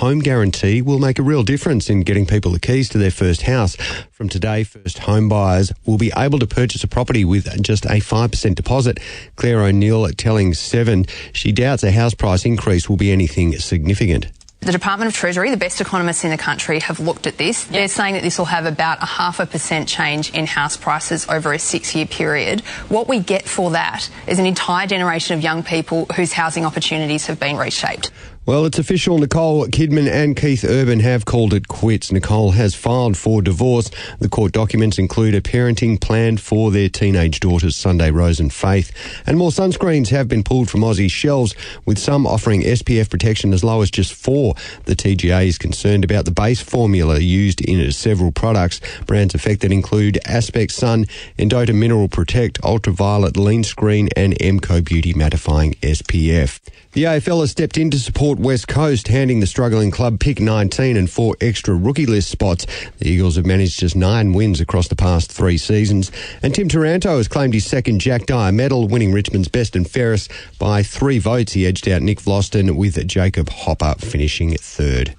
home guarantee will make a real difference in getting people the keys to their first house. From today, first home buyers will be able to purchase a property with just a 5% deposit. Claire O'Neill telling Seven she doubts a house price increase will be anything significant. The Department of Treasury, the best economists in the country, have looked at this. They're saying that this will have about a 0.5% change in house prices over a 6-year period. What we get for that is an entire generation of young people whose housing opportunities have been reshaped. Well, it's official. Nicole Kidman and Keith Urban have called it quits. Nicole has filed for divorce. The court documents include a parenting plan for their teenage daughters, Sunday Rose and Faith. And more sunscreens have been pulled from Aussie shelves, with some offering SPF protection as low as just 4. The TGA is concerned about the base formula used in several products. Brands affected include Aspect Sun, Endota Mineral Protect, Ultraviolet Lean Screen and Emco Beauty Mattifying SPF. The AFL has stepped in to support West Coast, handing the struggling club pick 19 and 4 extra rookie list spots. The Eagles have managed just 9 wins across the past 3 seasons. And Tim Taranto has claimed his second Jack Dyer medal, winning Richmond's best and fairest by 3 votes. He edged out Nick Vlosten, with Jacob Hopper finishing third.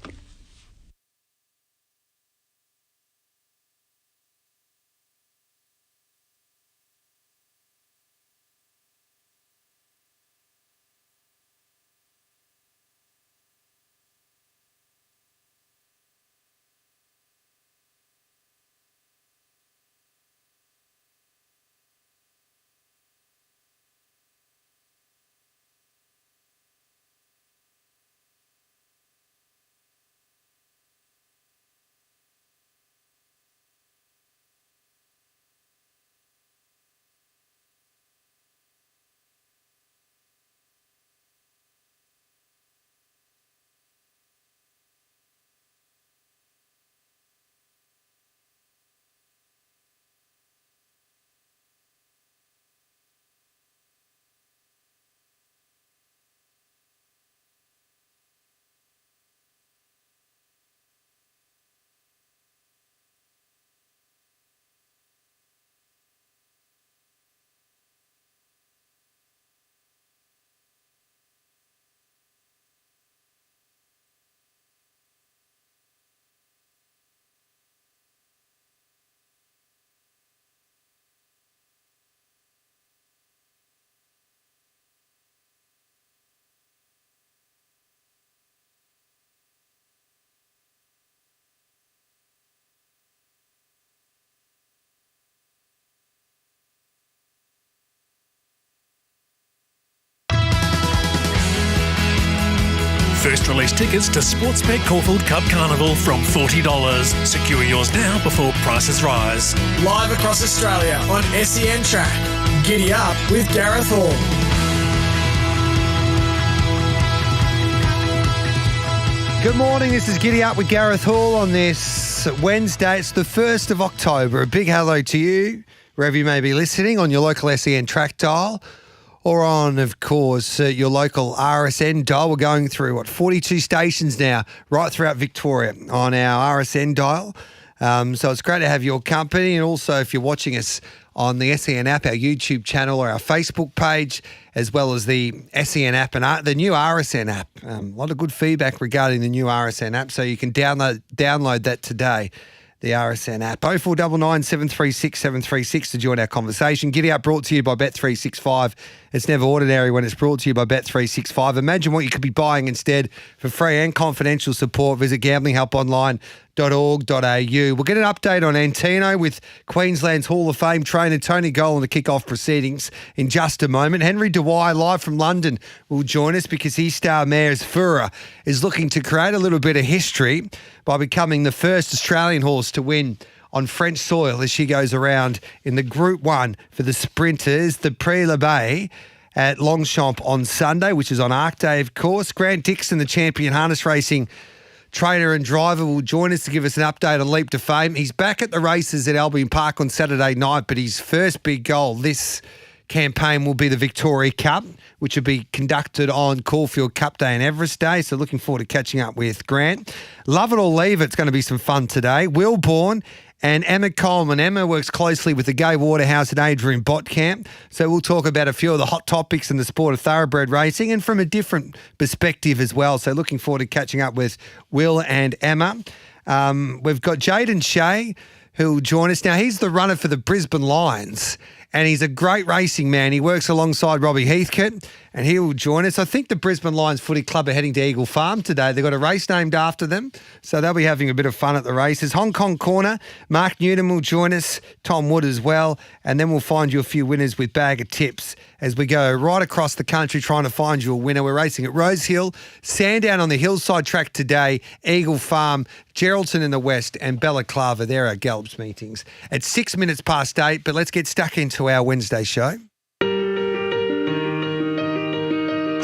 First release tickets to Sportsbet Caulfield Cup Carnival from $40. Secure yours now before prices rise. Live across Australia on SEN Track. Giddy up with Gareth Hall. Good morning, this is Giddy Up with Gareth Hall on this Wednesday. It's the 1st of October. A big hello to you, wherever you may be listening, on your local SEN track dial or on, of course, your local RSN dial. We're going through, 42 stations now, right throughout Victoria on our RSN dial. So it's great to have your company. And also, if you're watching us on the SEN app, our YouTube channel or our Facebook page, as well as the SEN app and the new RSN app. A lot of good feedback regarding the new RSN app, so you can download that today, the RSN app. 0499 736 736 to join our conversation. Giddy Up brought to you by Bet365. It's never ordinary when it's brought to you by Bet365. Imagine what you could be buying instead. For free and confidential support, visit gamblinghelponline.org.au. We'll get an update on Antino with Queensland's Hall of Fame trainer Tony Golan to kick off proceedings in just a moment. Henry Dewey, live from London, will join us because his star mare's Fura is looking to create a little bit of history by becoming the first Australian horse to win on French soil as she goes around in the Group 1 for the sprinters, the Prix-l'Abbé at Longchamp on Sunday, which is on Arc Day, of course. Grant Dixon, the champion harness racing trainer and driver, will join us to give us an update on Leap to Fame. He's back at the races at Albion Park on Saturday night, but his first big goal this campaign will be the Victoria Cup, which will be conducted on Caulfield Cup Day and Everest Day. So looking forward to catching up with Grant. Love it or leave it. It's going to be some fun today. Will Bourne and Emma Coleman. Emma works closely with the Gay Waterhouse and Adrian Botkamp. So we'll talk about a few of the hot topics in the sport of thoroughbred racing and from a different perspective as well. So looking forward to catching up with Will and Emma. We've got Jaden Shea, who'll join us. Now, he's the runner for the Brisbane Lions, and he's a great racing man. He works alongside Robbie Heathcote, and he will join us. I think the Brisbane Lions Footy Club are heading to Eagle Farm today. They've got a race named after them, so they'll be having a bit of fun at the races. Hong Kong Corner, Mark Newton will join us, Tom Wood as well, and then we'll find you a few winners with Bag of Tips as we go right across the country trying to find you a winner. We're racing at Rose Hill, Sandown on the Hillside track today, Eagle Farm, Geraldton in the West, and Balaclava. There are Gallops meetings at 6 minutes past 8, but let's get stuck into our Wednesday show.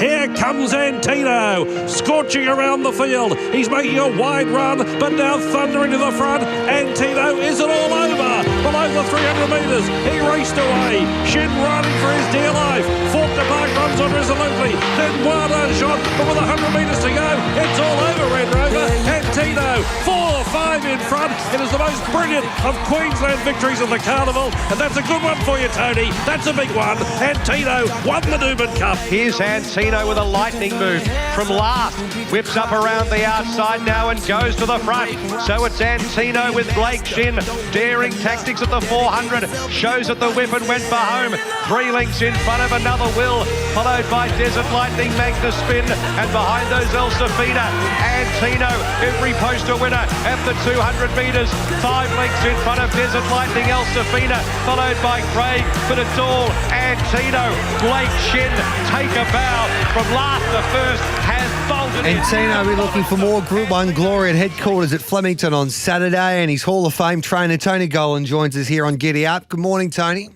Here comes Antino, scorching around the field. He's making a wide run, but now thundering to the front. Antino isn't all over. Below the 300 metres, he raced away. Shin running for his dear life. Fought the Park runs on resolutely. Then Wada shot, but with 100 metres to go, it's all over, Red Rover. Antino, 4-5 in front. It is the most brilliant of Queensland victories of the Carnival, and that's a good one for you, Tony. That's a big one. Antino won the Newman Cup. Here's Antino with a lightning move from last. Whips up around the outside now and goes to the front. So it's Antino with Blake Shin. Daring tactics at the 400. Shows at the whip and went for home. 3 lengths in front of another Will, followed by Desert Lightning, Magna Spin, and behind those El Safina. Antino, every poster winner at the 200 metres. 5 lengths in front of Desert Lightning, El Safina, followed by Craig, but it's all Antino. Blake Shin, take a bow. From last to first has bolted in. Antino will be looking for more Group 1 glory at headquarters at Flemington on Saturday, and his Hall of Fame trainer Tony Golan joins us here on Giddy Up. Good morning, Tony.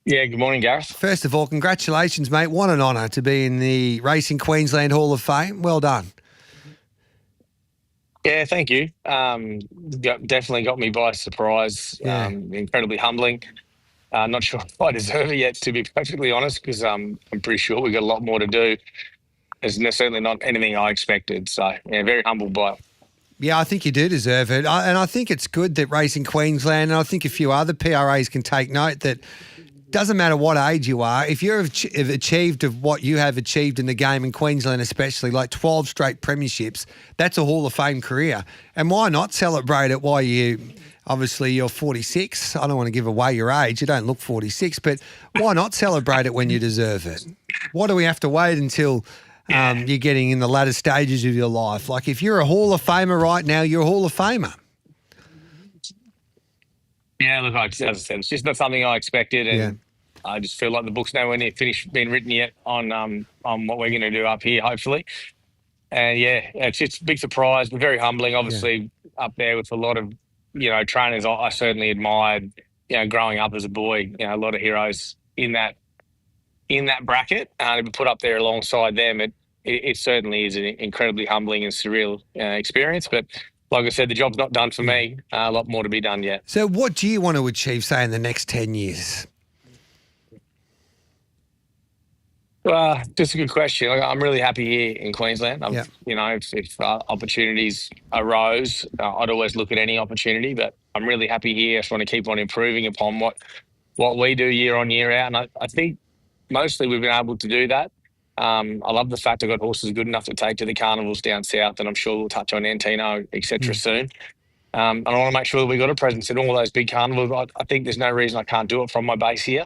Yeah, good morning, Gareth. First of all, congratulations, mate. What an honour to be in the Racing Queensland Hall of Fame. Well done. Yeah, thank you. Definitely got me by surprise. Yeah. Incredibly humbling. Not sure if I deserve it yet, to be perfectly honest, because I'm pretty sure we've got a lot more to do. It's certainly not anything I expected. So, yeah, very humbled by it. Yeah, I think you do deserve it. And I think it's good that Racing Queensland, and I think a few other PRAs can take note that doesn't matter what age you are, if you've achieved of what you have achieved in the game in Queensland especially, like 12 straight premierships, that's a Hall of Fame career. And why not celebrate it while obviously you're 46. I don't want to give away your age. You don't look 46, but why not celebrate it when you deserve it? Why do we have to wait until you're getting in the latter stages of your life? Like if you're a Hall of Famer right now, you're a Hall of Famer. Yeah, look, as I said, it's just not something I expected, and I just feel like the book's nowhere near finished being written yet on what we're going to do up here, hopefully. And yeah, it's just a big surprise, but very humbling. Obviously, up there with a lot of trainers I certainly admired. Growing up as a boy, a lot of heroes in that bracket. To be put up there alongside them, it certainly is an incredibly humbling and surreal experience. But like I said, the job's not done for me. A lot more to be done yet. So what do you want to achieve, say, in the next 10 years? Just a good question. I'm really happy here in Queensland. If opportunities arose, I'd always look at any opportunity, but I'm really happy here. I just want to keep on improving upon what we do year on, year out. And I think mostly we've been able to do that. I love the fact I've got horses good enough to take to the carnivals down south, and I'm sure we'll touch on Antino, etc. soon. And I want to make sure that we've got a presence in all those big carnivals. I think there's no reason I can't do it from my base here,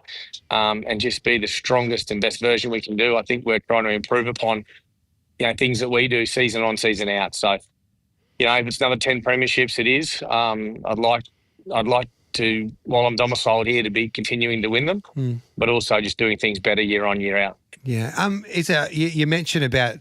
and just be the strongest and best version we can do. I think we're trying to improve upon, things that we do season on, season out. So, if it's another 10 premierships, it is. I'd like to, while I'm domiciled here, to be continuing to win them, but also just doing things better year on, year out. Yeah. You mentioned about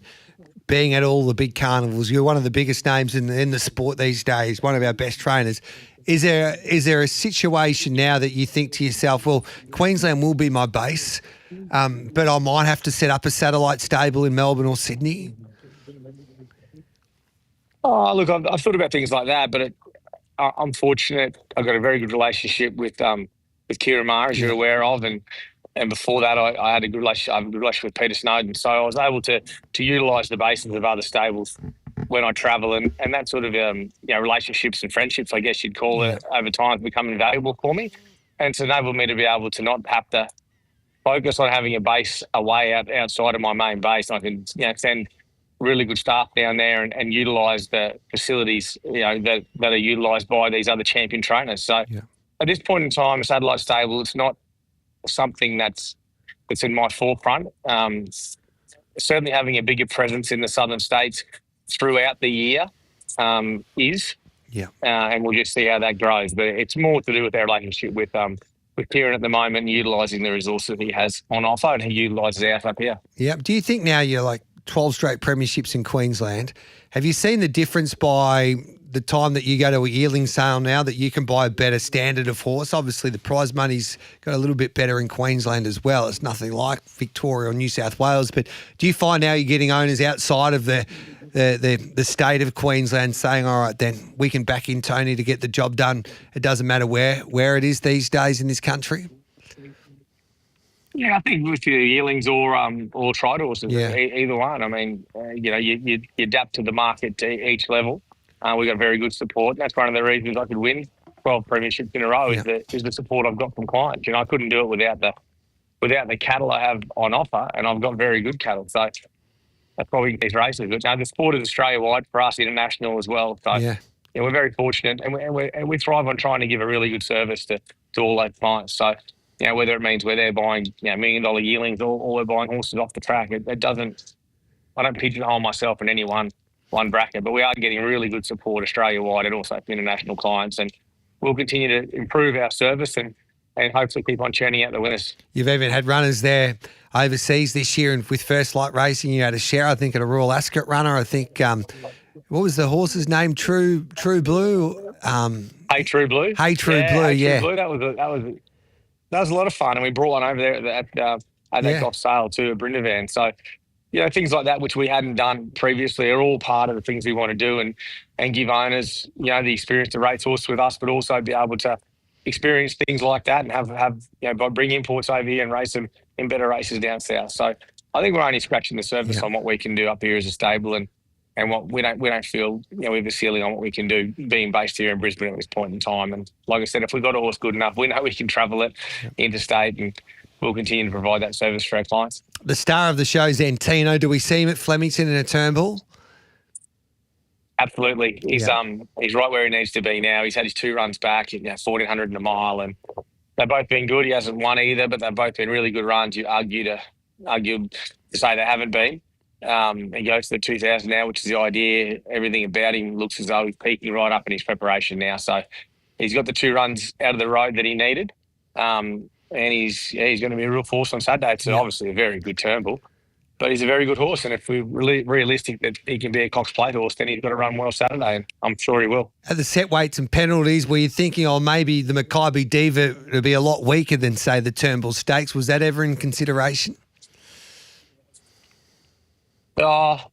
being at all the big carnivals. You're one of the biggest names in the sport these days, one of our best trainers. Is there a situation now that you think to yourself, well, Queensland will be my base, but I might have to set up a satellite stable in Melbourne or Sydney? Oh, look, I've thought about things like that, but I'm fortunate. I've got a very good relationship with Kira Maher, as you're aware of, and before that, I had a good relationship with Peter Snowden. So I was able to utilise the bases of other stables when I travel, and that sort of relationships and friendships, I guess you'd call it, over time has become invaluable for me, and it's enabled me to be able to not have to focus on having a base away outside of my main base. I can send really good staff down there and utilise the facilities that are utilised by these other champion trainers. So at this point in time, Satellite Stable, it's not something that's in my forefront. Certainly having a bigger presence in the southern states throughout the year is. And we'll just see how that grows. But it's more to do with our relationship with Kieran at the moment, utilising the resources he has on offer, and he utilises ours up here. Yeah. Do you think now you're like 12 straight premierships in Queensland? Have you seen the difference by the time that you go to a yearling sale now that you can buy a better standard of horse? Obviously, the prize money's got a little bit better in Queensland as well. It's nothing like Victoria or New South Wales. But do you find now you're getting owners outside of the state of Queensland saying, all right, then we can back in Tony to get the job done? It doesn't matter where it is these days in this country. Yeah, I think with your yearlings or tried horses, either one. I mean, you adapt to the market to each level. We got very good support. That's one of the reasons I could win 12 premierships in a row is the support I've got from clients. I couldn't do it without the cattle I have on offer, and I've got very good cattle. So that's probably these races. But the sport is Australia-wide for us, international as well. So we're very fortunate, and we thrive on trying to give a really good service to all those clients. So whether it means where they're buying $1 million yearlings or we're buying horses off the track, it doesn't. I don't pigeonhole myself in any one bracket, but we are getting really good support Australia-wide and also for international clients, and we'll continue to improve our service and hopefully keep on churning out the winners. You've even had runners there overseas this year, and with First Light Racing, you had a share, I think, at a Royal Ascot runner. I think, what was the horse's name? True Blue? Hey True Blue? Hey True Blue, True Blue. That was a lot of fun, and we brought one over there at that golf sale too, at Brindavan. So, things like that, which we hadn't done previously, are all part of the things we want to do and give owners, the experience to race horse with us, but also be able to experience things like that and have bring imports over here and race them in better races down south. So I think we're only scratching the surface on what we can do up here as a stable, and what we don't feel we have a ceiling on what we can do being based here in Brisbane at this point in time. And like I said, if we've got a horse good enough, we know we can travel it interstate, and we'll continue to provide that service for our clients. The star of the show is Antino. Do we see him at Flemington in a Turnbull? Absolutely. He's right where he needs to be now. He's had his 2 runs back, 1,400 and a mile, and they've both been good. He hasn't won either, but they've both been really good runs. You argue to say they haven't been. He goes to the 2,000 now, which is the idea. Everything about him looks as though he's peaking right up in his preparation now. So he's got the 2 runs out of the road that he needed. And he's going to be a real force on Saturday. It's obviously a very good Turnbull, but he's a very good horse. And if we're really realistic that he can be a Cox Plate horse, then he's got to run well Saturday, and I'm sure he will. At the set weights and penalties, were you thinking, maybe the Mackay Diva would be a lot weaker than, say, the Turnbull Stakes? Was that ever in consideration? Did I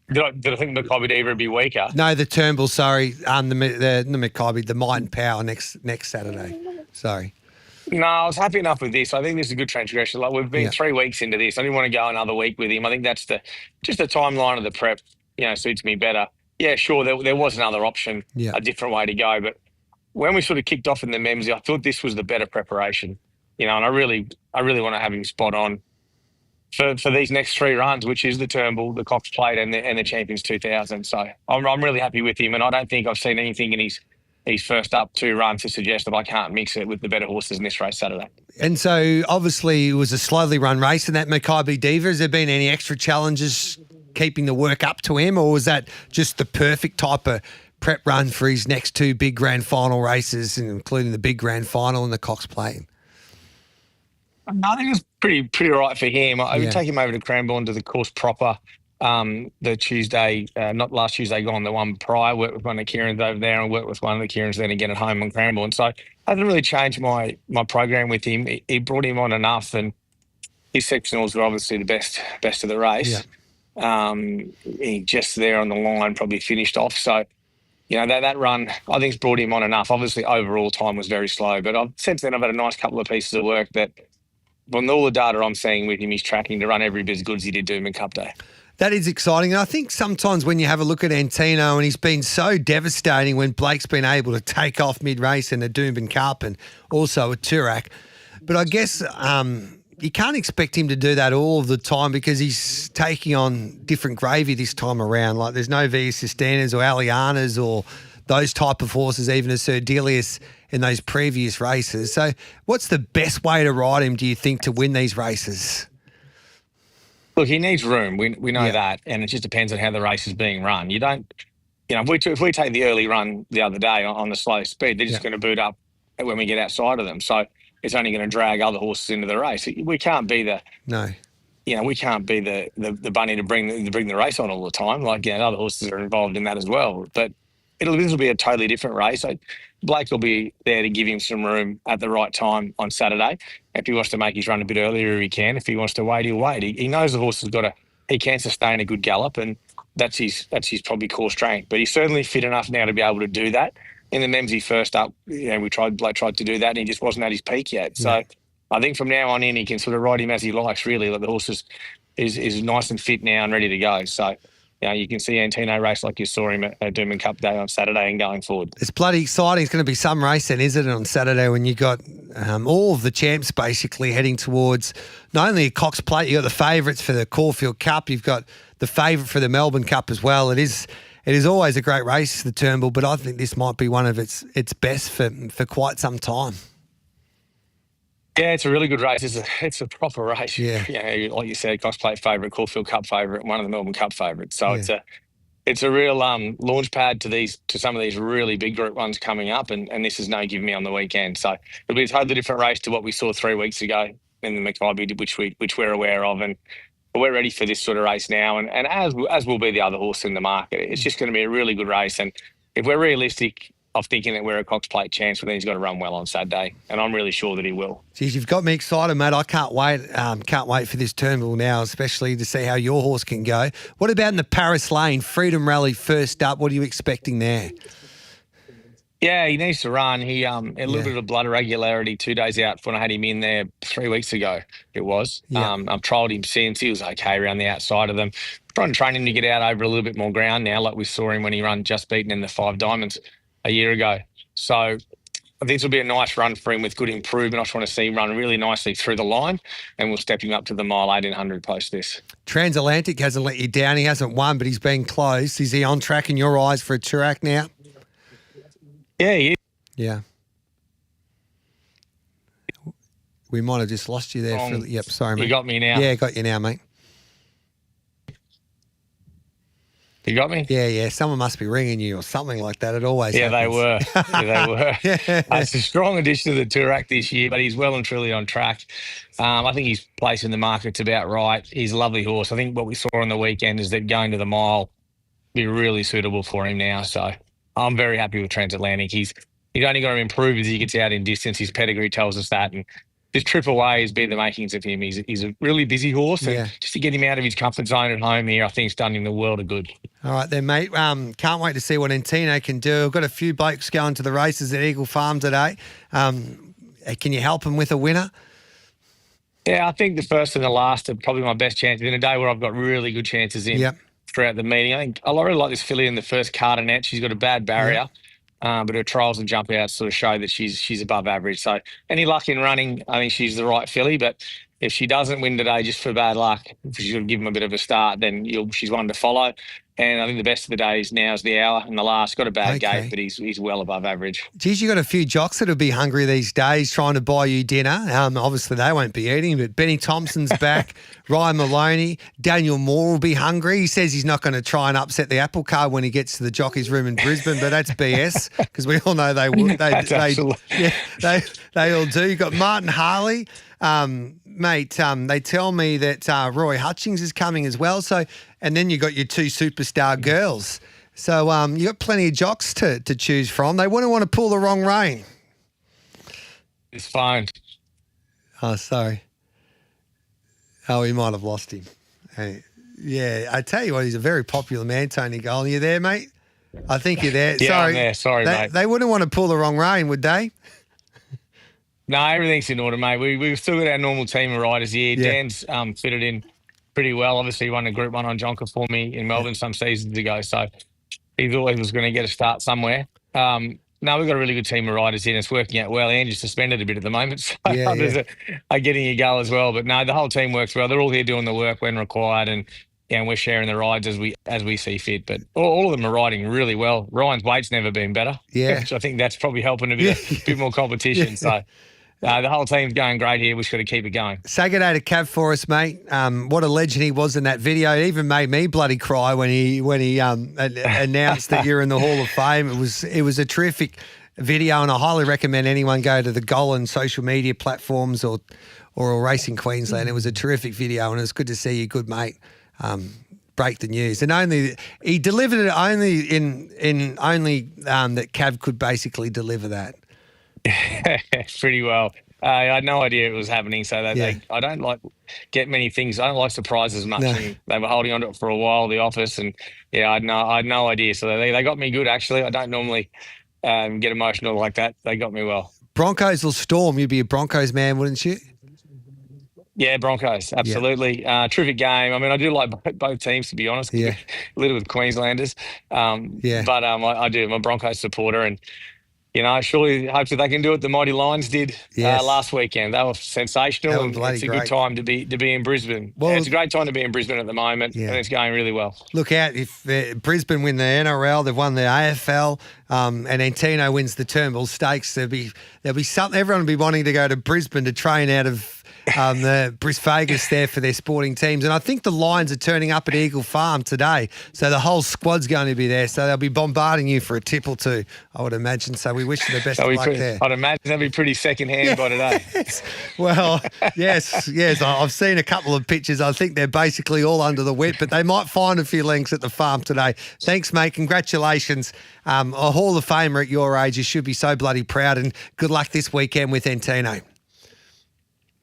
think the Mackay Diva would be weaker? No, the Turnbull, sorry. The Mackay, the Might and Power next Saturday. Sorry. No, I was happy enough with this. I think this is a good transgression. Like, we've been 3 weeks into this. I didn't want to go another week with him. I think that's just the timeline of the prep, suits me better. Yeah, sure, there was another option, a different way to go. But when we sort of kicked off in the Memsy, I thought this was the better preparation. And I really want to have him spot on for these next 3 runs, which is the Turnbull, the Cox Plate, and the Champions 2000. So I'm really happy with him, and I don't think I've seen anything in his first up 2 runs to suggest that I can't mix it with the better horses in this race Saturday. And so obviously it was a slowly run race in that Mackay Diva. Has there been any extra challenges keeping the work up to him, or was that just the perfect type of prep run for his next 2 big grand final races, including the big grand final and the Cox Plate? I think it was pretty all right for him. I would take him over to Cranbourne to the course proper the Tuesday, not last Tuesday gone, the one prior. Worked with one of the Kierans over there and worked with one of the Kierans then again at home on Cranbourne. So I didn't really change my program with him. He brought him on enough, and his sectionals were obviously the best of the race. He just there on the line probably finished off. So, that run, I think, has brought him on enough. Obviously, overall time was very slow, but since then I've had a nice couple of pieces of work that, from all the data I'm seeing with him, he's tracking to run every bit as good as he did Doomben Cup Day. That is exciting. And I think sometimes when you have a look at Antino, and he's been so devastating when Blake's been able to take off mid-race in a Doomben Cup and also a Toorak. But I guess you can't expect him to do that all of the time because he's taking on different gravy this time around. Like there's no Via Sistenas or Alianas or those type of horses, even a Sir Delius in those previous races. So what's the best way to ride him, do you think, to win these races? Look, he needs room. We know that, and it just depends on how the race is being run. You don't, if we take the early run the other day on the slow speed, they're just going to boot up when we get outside of them. So it's only going to drag other horses into the race. We can't be we can't be the bunny to bring the race on all the time. Like other horses are involved in that as well. But this will be a totally different race. Blake will be there to give him some room at the right time on Saturday. If he wants to make his run a bit earlier, he can. If he wants to wait, he'll wait. He knows the horse he can sustain a good gallop, and that's his probably core strength. But he's certainly fit enough now to be able to do that. In the Memsey first up, Blake tried to do that, and he just wasn't at his peak yet. So I think from now on in, he can sort of ride him as he likes, really. Like the horse is nice and fit now and ready to go. So you can see Antino race like you saw him at Doomben Cup Day on Saturday and going forward. It's bloody exciting. It's going to be some race then, isn't it, on Saturday when you got all of the champs basically heading towards not only a Cox Plate, you've got the favourites for the Caulfield Cup, you've got the favourite for the Melbourne Cup as well. It is always a great race, the Turnbull, but I think this might be one of its best for quite some time. Yeah, it's a really good race. It's a proper race. Yeah. Like you said, Cox Plate favourite, Caulfield Cup favourite, one of the Melbourne Cup favourites. So it's a real launch pad to some of these really big group ones coming up, and this is no give me on the weekend. So it'll be a totally different race to what we saw 3 weeks ago in the Mackay, which we're aware of, and we're ready for this sort of race now. And as will be the other horse in the market, it's just going to be a really good race. And if we're realistic of thinking that we're a Cox Plate chance, well, then he's got to run well on Saturday, and I'm really sure that he will. Geez, you've got me excited, mate. I can't wait. Can't wait for this Turnbull now, especially to see how your horse can go. What about in the Paris Lane Freedom Rally first up? What are you expecting there? Yeah, he needs to run. He a little bit of blood irregularity 2 days out when I had him in there 3 weeks ago. It was. Yeah. I've trialled him since. He was okay around the outside of them. Trying to train him to get out over a little bit more ground now, like we saw him when he ran Just Beaten in the 5 Diamonds a year ago. So I think this will be a nice run for him with good improvement. I just want to see him run really nicely through the line, and we'll step him up to the mile 1800 post this. Transatlantic hasn't let you down. He hasn't won, but he's been close. Is he on track in your eyes for a Toorak now? Yeah, he is. Yeah. We might have just lost you there. Yep, sorry, mate. You got me now. Yeah, got you now, mate. You got me? Yeah. Someone must be ringing you or something like that. It always happens. They were. It's a strong addition to the Toorak this year, but he's well and truly on track. I think his place in the market's about right. He's a lovely horse. I think what we saw on the weekend is that going to the mile be really suitable for him now. So I'm very happy with Transatlantic. He's only got to improve as he gets out in distance. His pedigree tells us that. And this trip away has been the makings of him. He's a really busy horse. And just to get him out of his comfort zone at home here, I think it's done him the world of good. All right then, mate. Can't wait to see what Antino can do. I've got a few blokes going to the races at Eagle Farm today. Can you help him with a winner? Yeah, I think the first and the last are probably my best chances in a day where I've got really good chances in throughout the meeting. I think I really like this filly in the first Cardenet. She's got a bad barrier. But her trials and jump outs sort of show that she's above average. So any luck in running, I think she's the right filly. But if she doesn't win today just for bad luck, if she's going to give him a bit of a start, then she's one to follow. And I think the best of the days now is the hour and the last. Got a bad gate, but he's well above average. Geez, you got a few jocks that'll be hungry these days trying to buy you dinner. Obviously, they won't be eating, but Benny Thompson's back, Ryan Maloney, Daniel Moore will be hungry. He says he's not going to try and upset the apple cart when he gets to the jockey's room in Brisbane, but that's BS because we all know they would. They all do. You've got Martin Harley. Mate, they tell me that Roy Hutchings is coming as well. So, and then you got your 2 superstar girls. So you got plenty of jocks to choose from. They wouldn't want to pull the wrong rein. It's fine. Oh, sorry. Oh, we might have lost him. Hey, yeah, I tell you what, he's a very popular man, Tony Gold. Are you there, mate? I think you're there. Yeah, sorry. I'm there. Sorry, mate. They wouldn't want to pull the wrong rein, would they? No, everything's in order, mate. We've still got our normal team of riders here. Yeah. Dan's fitted in pretty well. Obviously, he won a Group 1 on Jonker for me in Melbourne some seasons ago. So he always was going to get a start somewhere. No, we've got a really good team of riders in. It's working out well. Andrew's suspended a bit at the moment, so others are getting a go as well. But no, the whole team works well. They're all here doing the work when required, and we're sharing the rides as we see fit. But all of them are riding really well. Ryan's weight's never been better. Yeah. Which I think that's probably helping a bit more competition. So the whole team's going great here. We've got to keep it going. Say good day to Cav for us, mate. What a legend he was in that video. It even made me bloody cry when he announced that you're in the Hall of Fame. It was a terrific video, and I highly recommend anyone go to the Golan social media platforms or Racing Queensland. It was a terrific video, and it's good to see you, good mate. Break the news, and he delivered it only in that Cav could basically deliver that. Pretty well. I had no idea it was happening, so I don't get many things. I don't like surprises much. No. And they were holding on to it for a while, the office, and I had no idea. So they got me good. Actually, I don't normally get emotional like that. They got me well. Broncos will storm. You'd be a Broncos man, wouldn't you? Yeah, Broncos, absolutely. Terrific game. I mean, I do like both teams, to be honest. Yeah. A little with Queenslanders. But I do. I'm a Broncos supporter, and surely hopefully they can do what the mighty Lions did last weekend. They were sensational, and it's a good time to be in Brisbane. Well, it's a great time to be in Brisbane at the moment, and it's going really well. Look out, if Brisbane win the NRL, they've won the AFL, and Antino wins the Turnbull Stakes, there'll be something. Everyone will be wanting to go to Brisbane to train out of the Brisvegas there for their sporting teams. And I think the Lions are turning up at Eagle Farm today. So the whole squad's going to be there. So they'll be bombarding you for a tip or two, I would imagine. So we wish you the best of luck there. I'd imagine that'll be pretty second-hand by today. Well, yes. I've seen a couple of pictures. I think they're basically all under the whip, but they might find a few links at the farm today. Thanks, mate. Congratulations. A Hall of Famer at your age. You should be so bloody proud, and good luck this weekend with Antino.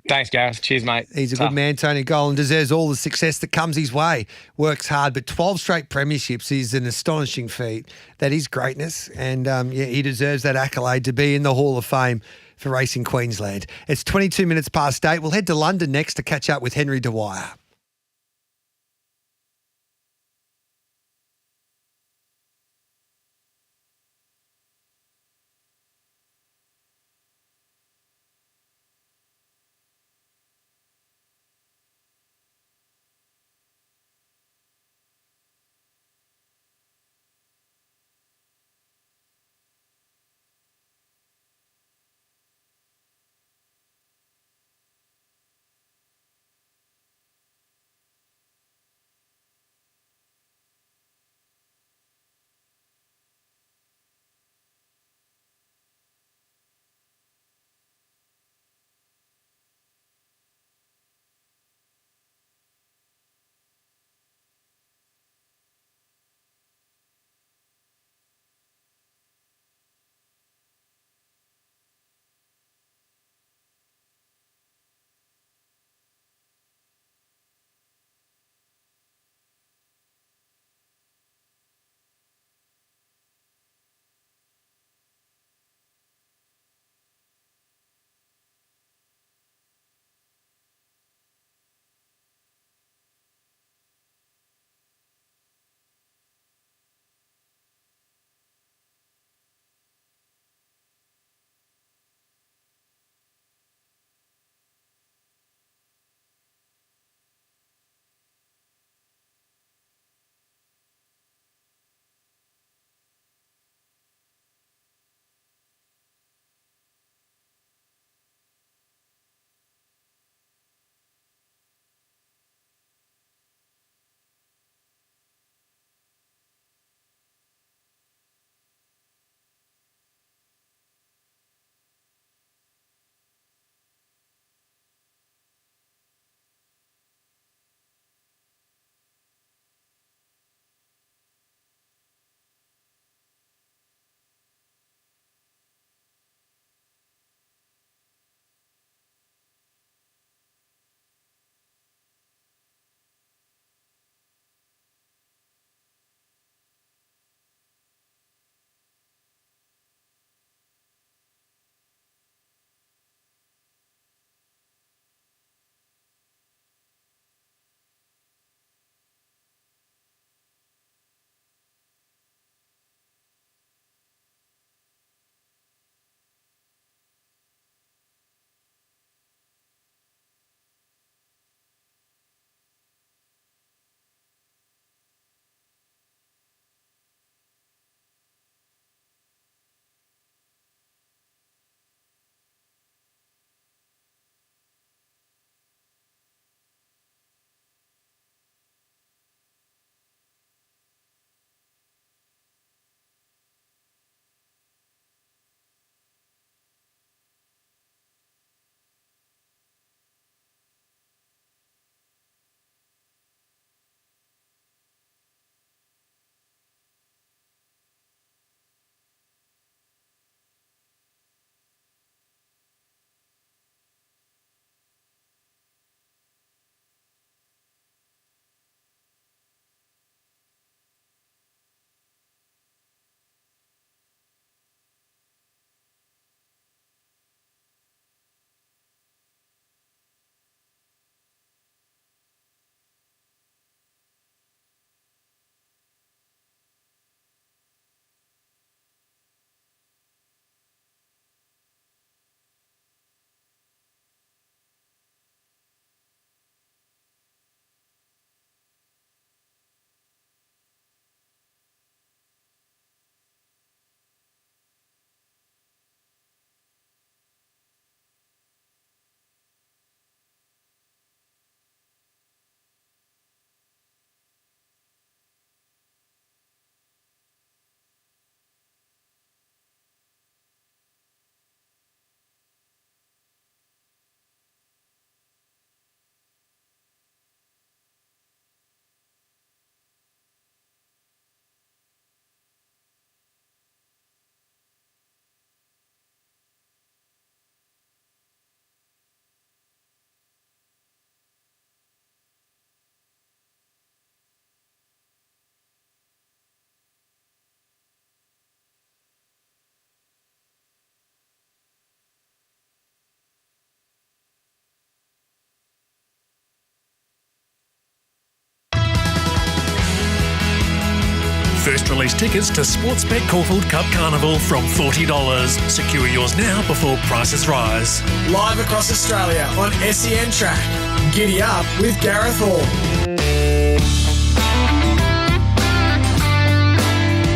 Thanks, Gareth. Cheers, mate. He's a good man, Tony Golan. Deserves all the success that comes his way. Works hard, but 12 straight premierships is an astonishing feat. That is greatness, and he deserves that accolade to be in the Hall of Fame for Racing Queensland. It's 22 minutes past 8. We'll head to London next to catch up with Henry Dwyer. First release tickets to Sportsbet Caulfield Cup Carnival from $40. Secure yours now before prices rise. Live across Australia on SEN Track. Giddy Up with Gareth Hall.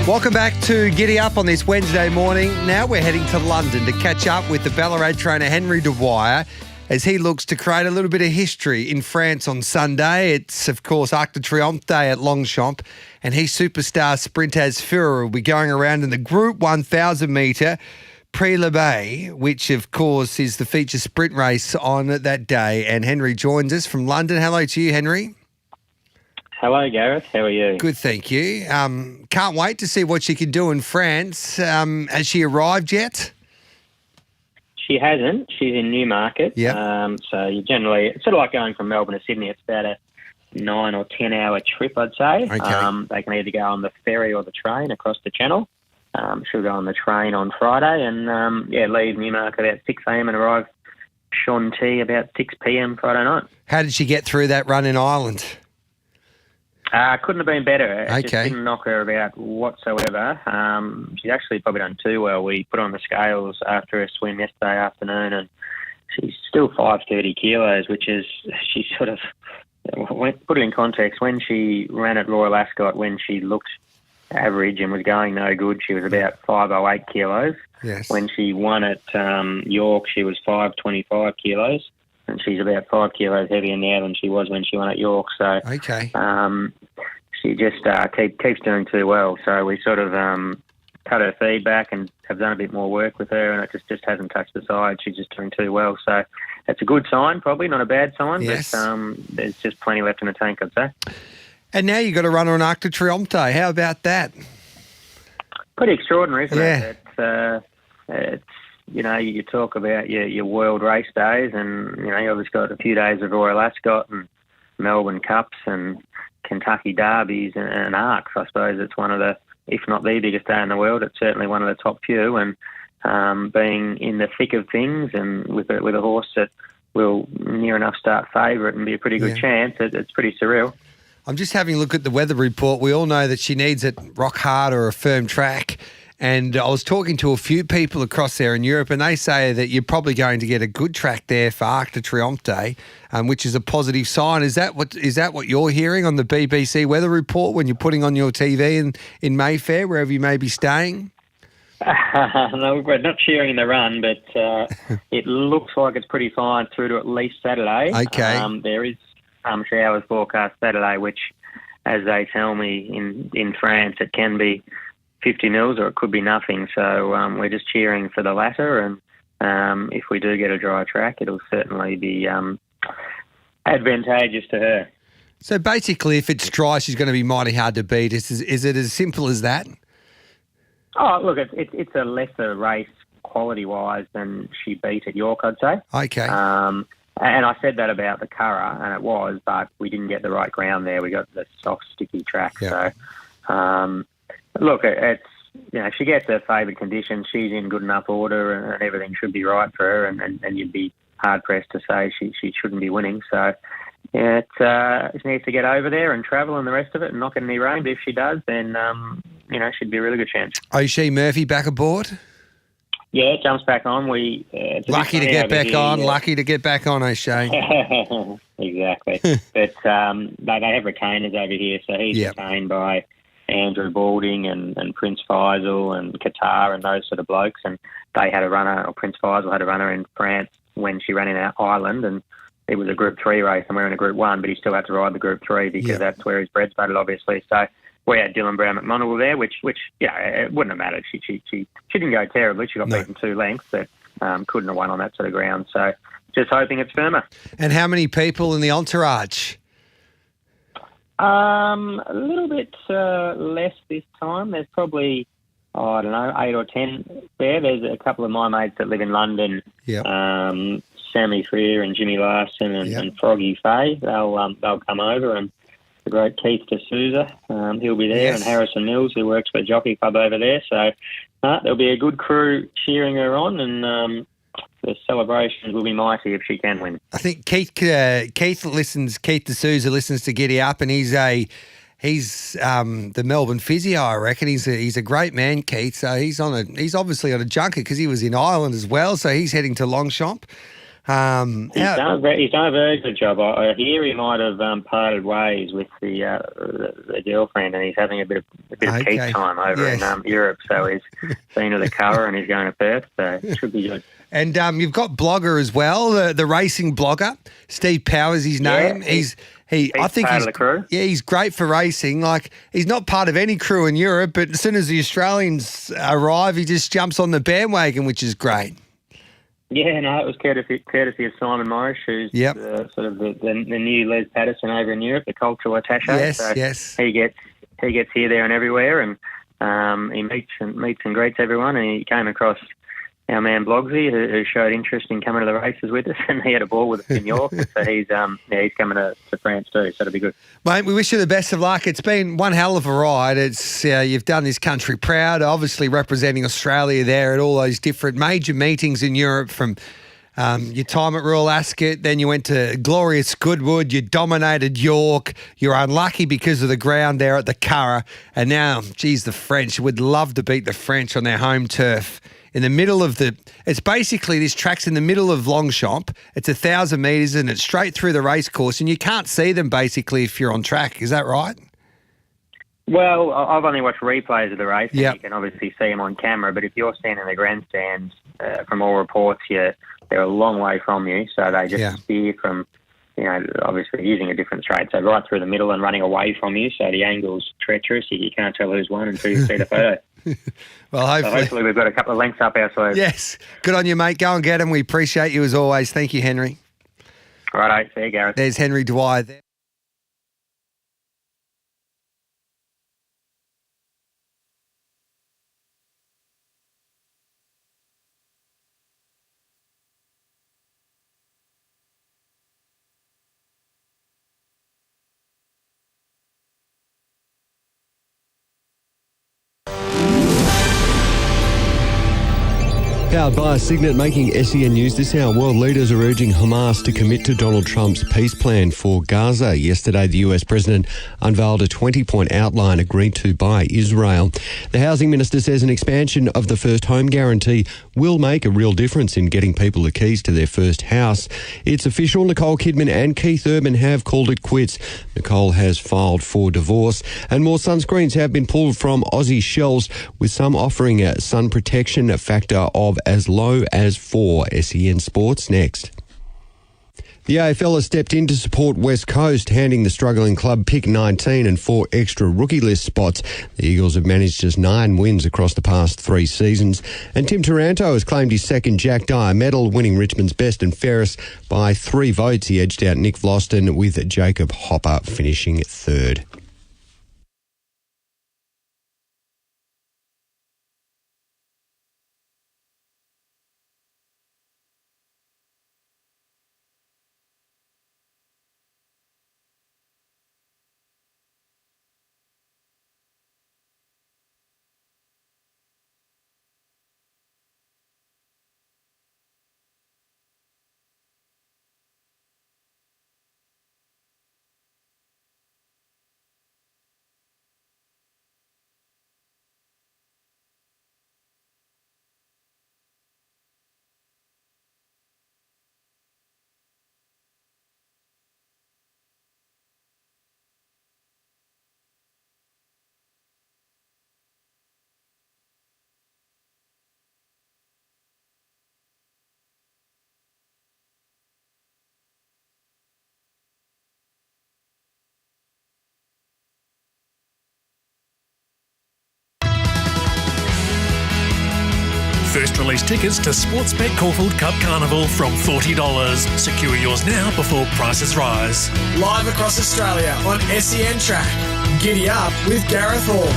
Welcome back to Giddy Up on this Wednesday morning. Now we're heading to London to catch up with the Ballarat trainer Henry Dwyer as he looks to create a little bit of history in France on Sunday. It's, of course, Arc de Triomphe Day at Longchamp, and his superstar sprinters Führer will be going around in the Group 1,000 metre Prix-l'Abbé, which, of course, is the feature sprint race on that day. And Henry joins us from London. Hello to you, Henry. Hello, Gareth. How are you? Good, thank you. Can't wait to see what she can do in France. Has she arrived yet? She hasn't. She's in Newmarket. Yeah. So you generally, it's sort of like going from Melbourne to Sydney. It's about a 9 or 10 hour trip, I'd say. Okay. They can either go on the ferry or the train across the channel. She'll go on the train on Friday and, leave Newmarket about 6 a.m. and arrive Chantilly about 6 p.m. Friday night. How did she get through that run in Ireland? Couldn't have been better. It just Okay. didn't knock her about whatsoever. She's actually probably done too well. We put her on the scales after a swim yesterday afternoon, and she's still 530 kilos, which is, she sort of, put it in context, when she ran at Royal Ascot, when she looked average and was going no good, she was about 508 kilos. Yes. When she won at York, she was 525 kilos. And she's about 5 kilos heavier now than she was when she won at York. So Okay. she just keeps doing too well. So we sort of cut her feed back and have done a bit more work with her, and it just hasn't touched the side. She's just doing too well. So it's a good sign, probably, not a bad sign. Yes. But there's just plenty left in the tank, I'd say. And now you've got to run on Arc de Triomphe Day. How about that? Pretty extraordinary, isn't Yeah. it? It's you talk about your world race days, and you obviously got a few days of Royal Ascot and Melbourne Cups and Kentucky Derbies and Arcs. I suppose it's one of the, if not the biggest day in the world, it's certainly one of the top few. And being in the thick of things and with a horse that will near enough start favourite and be a pretty good chance, it's pretty surreal. I'm just having a look at the weather report. We all know that she needs it rock hard or a firm track. And I was talking to a few people across there in Europe, and they say that you're probably going to get a good track there for Arc de Triomphe Day, which is a positive sign. Is that what you're hearing on the BBC weather report when you're putting on your TV in Mayfair, wherever you may be staying? No, we're not cheering the run, but it looks like it's pretty fine through to at least Saturday. Okay. There is some showers forecast Saturday, which, as they tell me, in France, it can be 50 mils or it could be nothing. So we're just cheering for the latter, and if we do get a dry track, it'll certainly be advantageous to her. So basically, if it's dry, she's going to be mighty hard to beat. Is it as simple as that? Oh, look, it's a lesser race quality-wise than she beat at York, I'd say. Okay. And I said that about the Curragh, and it was, but we didn't get the right ground there. We got the soft, sticky track. Yeah. So, look, it's, if she gets her favoured conditions, she's in good enough order, and everything should be right for her, and you'd be hard-pressed to say she shouldn't be winning. So, she needs to get over there and travel and the rest of it and not get any rain. But if she does, then, she'd be a really good chance. O'Shea Murphy back aboard? Yeah, it jumps back on. Lucky to get back on. Lucky to get back on, O'Shea. Exactly. But they have retainers over here, so he's retained by Andrew Balding and Prince Faisal and Qatar and those sort of blokes. And they had a runner, or Prince Faisal had a runner in France when she ran in Ireland, and it was a Group 3 race, and we're in a Group 1, but he still had to ride the Group 3 because that's where his bread's buttered, obviously. So we had Dylan Brown McMonagall there, which it wouldn't have mattered. She didn't go terribly. She got beaten 2 lengths, but couldn't have won on that sort of ground. So just hoping it's firmer. And how many people in the entourage? A little bit less this time. There's probably, 8 or 10 there. There's a couple of my mates that live in London. Yep. Sammy Freer and Jimmy Larson and Froggy Fay. They'll come over, and the great Keith D'Souza, he'll be there, and Harrison Mills, who works for the Jockey Club over there. So there'll be a good crew cheering her on, and the celebrations will be mighty if she can win. I think Keith D'Souza listens to Giddy Up, and he's He's the Melbourne physio, I reckon. He's a great man, Keith. So he's obviously on a junket because he was in Ireland as well. So he's heading to Longchamp. He's done a very good job. I hear he might have parted ways with the girlfriend, and he's having a bit of Keith time over in Europe. So he's been to the cover and he's going to Perth. So it should be good. And you've got blogger as well, the racing blogger, Steve Powers, his name. I think part of the crew. Yeah, he's great for racing. Like, he's not part of any crew in Europe, but as soon as the Australians arrive, he just jumps on the bandwagon, which is great. Yeah, no, it was courtesy of Simon Morris, who's sort of the new Les Patterson over in Europe, the cultural attaché. Yes. He gets here, there, and everywhere, and he meets and greets everyone. And he came across our man Blogsy, who showed interest in coming to the races with us, and he had a ball with us in York. So he's coming to France too, so it'll be good. Mate, we wish you the best of luck. It's been one hell of a ride. It's you've done this country proud, obviously representing Australia there at all those different major meetings in Europe, from your time at Royal Ascot, then you went to glorious Goodwood, you dominated York, you're unlucky because of the ground there at the Curragh, and now, geez, the French would love to beat the French on their home turf. In the middle of it's basically, this track's in the middle of Longchamp. It's 1,000 metres and it's straight through the race course, and you can't see them basically if you're on track. Is that right? Well, I've only watched replays of the race. Yep. You can obviously see them on camera, but if you're standing in the grandstands, from all reports, they're a long way from you, so they just steer from, obviously using a different straight, so right through the middle and running away from you, so the angle's treacherous. You can't tell who's won until you see the photo. Well, hopefully we've got a couple of lengths up our sleeves. Yes. Good on you, mate. Go and get them. We appreciate you as always. Thank you, Henry. Righto. See you, Gareth. There's Henry Dwyer there. Powered by Signet, making SEN news this hour. World leaders are urging Hamas to commit to Donald Trump's peace plan for Gaza. Yesterday, the US president unveiled a 20-point outline agreed to by Israel. The housing minister says an expansion of the first home guarantee will make a real difference in getting people the keys to their first house. It's official. Nicole Kidman and Keith Urban have called it quits. Nicole has filed for divorce, and more sunscreens have been pulled from Aussie shelves, with some offering a sun protection factor of as low as 4. SEN Sports next. The AFL has stepped in to support West Coast, handing the struggling club pick 19 and 4 extra rookie list spots. The Eagles have managed just 9 wins across the past 3 seasons. And Tim Taranto has claimed his second Jack Dyer medal, winning Richmond's best and fairest by 3 votes. He edged out Nick Vlosten, with Jacob Hopper finishing third. First release tickets to Sportsbet Caulfield Cup Carnival from $40. Secure yours now before prices rise. Live across Australia on SEN Track. Giddy Up with Gareth Hall.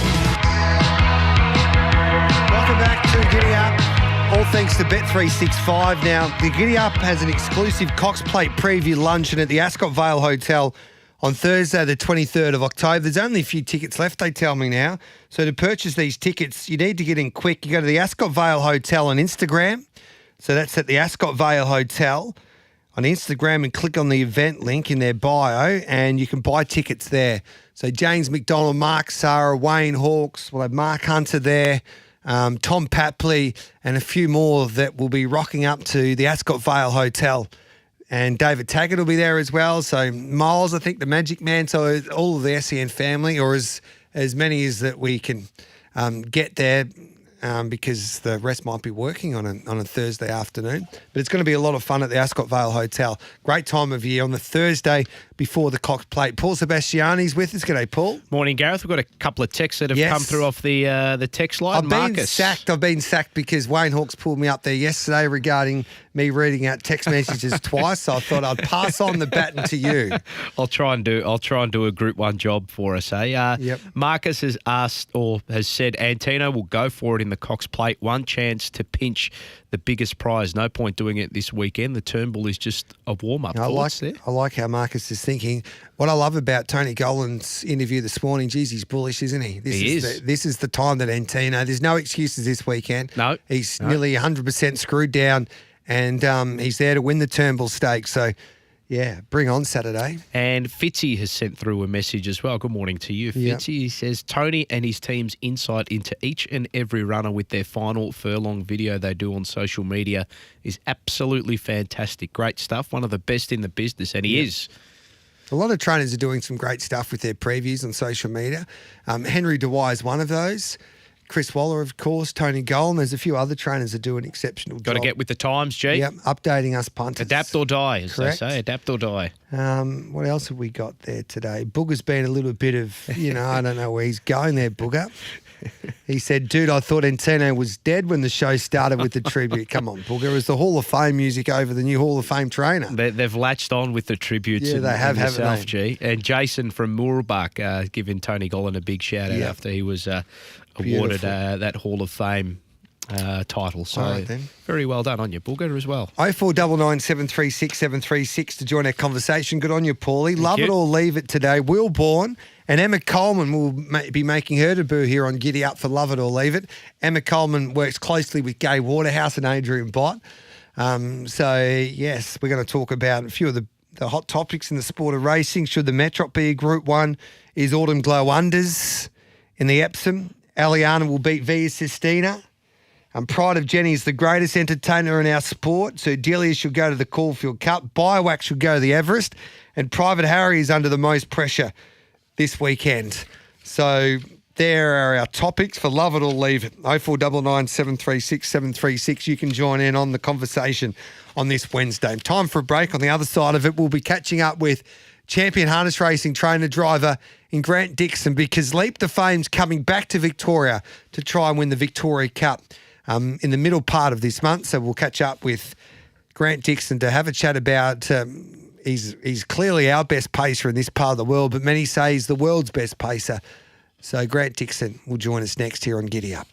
Welcome back to Giddy Up. All thanks to Bet365. Now, the Giddy Up has an exclusive Cox Plate preview luncheon at the Ascot Vale Hotel on Thursday, the 23rd of October. There's only a few tickets left, they tell me now. So to purchase these tickets, you need to get in quick. You go to the Ascot Vale Hotel on Instagram. So that's at the Ascot Vale Hotel on Instagram and click on the event link in their bio, and you can buy tickets there. So James McDonald, Mark Sarah, Wayne Hawkes, we'll have Mark Hunter there, Tom Papley, and a few more that will be rocking up to the Ascot Vale Hotel. And David Taggart will be there as well. So Miles, I think, the Magic Man. So all of the SEN family, or as many as that we can get there, because the rest might be working on a Thursday afternoon. But it's going to be a lot of fun at the Ascot Vale Hotel. Great time of year on the Thursday before the Cox Plate. Paul Sebastiani's with us. G'day, Paul. Morning, Gareth. We've got a couple of texts that have come through off the text line. I've been sacked because Wayne Hawkes pulled me up there yesterday regarding me reading out text messages twice. So I thought I'd pass on the baton to you. I'll try and do a Group 1 job for us, eh? Yep. Marcus has asked or has said Antino will go for it in the Cox Plate. One chance to pinch the biggest prize. No point doing it this weekend. The Turnbull is just a warm-up. I like how Marcus is thinking. What I love about Tony Golan's interview this morning, geez, he's bullish, isn't he? This is the time that Antino, there's no excuses this weekend. No. He's nearly 100% screwed down, and he's there to win the Turnbull Stakes. So, yeah, bring on Saturday. And Fitzy has sent through a message as well. Good morning to you, Fitzy. Yep. He says, Tony and his team's insight into each and every runner with their final furlong video they do on social media is absolutely fantastic. Great stuff. One of the best in the business, and he is. A lot of trainers are doing some great stuff with their previews on social media. Henry Dewey is one of those. Chris Waller, of course, Tony Golan. There's a few other trainers that do an exceptional job. Got to get with the times, G. Yep, updating us punters. Adapt or die, as Correct. they say. Adapt or die. What else have we got there today? Booger's been a little bit of, I don't know where he's going there, Booger. He said, dude, I thought Antino was dead when the show started with the tribute. Come on, Booger. Is the Hall of Fame music over the new Hall of Fame trainer? They've latched on with the tributes. Yeah, they have, haven't they? G. And Jason from Moorabuk giving Tony Golan a big shout out after he was awarded that Hall of Fame title. So right, then. Very well done on you, Booger, as well. 0499 736 736 to join our conversation. Good on you, Paulie. Love it or leave it today. Will Bourne and Emma Coleman will be making her debut here on Giddy Up for Love It or Leave It. Emma Coleman works closely with Gay Waterhouse and Adrian Bott. So, yes, we're going to talk about a few of the hot topics in the sport of racing. Should the Metrop be a Group 1? Is Autumn Glow unders in the Epsom? Aliana will beat Via Sistina. Pride of Jenny is the greatest entertainer in our sport. So Delia should go to the Caulfield Cup. Biowax should go to the Everest. And Private Harry is under the most pressure this weekend. So there are our topics for Love It or Leave It. 0499 736 736. You can join in on the conversation on this Wednesday. Time for a break. On the other side of it, we'll be catching up with champion harness racing trainer driver in Grant Dixon, because Leap to Fame's coming back to Victoria to try and win the Victoria Cup in the middle part of this month. So we'll catch up with Grant Dixon to have a chat about he's clearly our best pacer in this part of the world, but many say he's the world's best pacer. So Grant Dixon will join us next here on Giddy Up.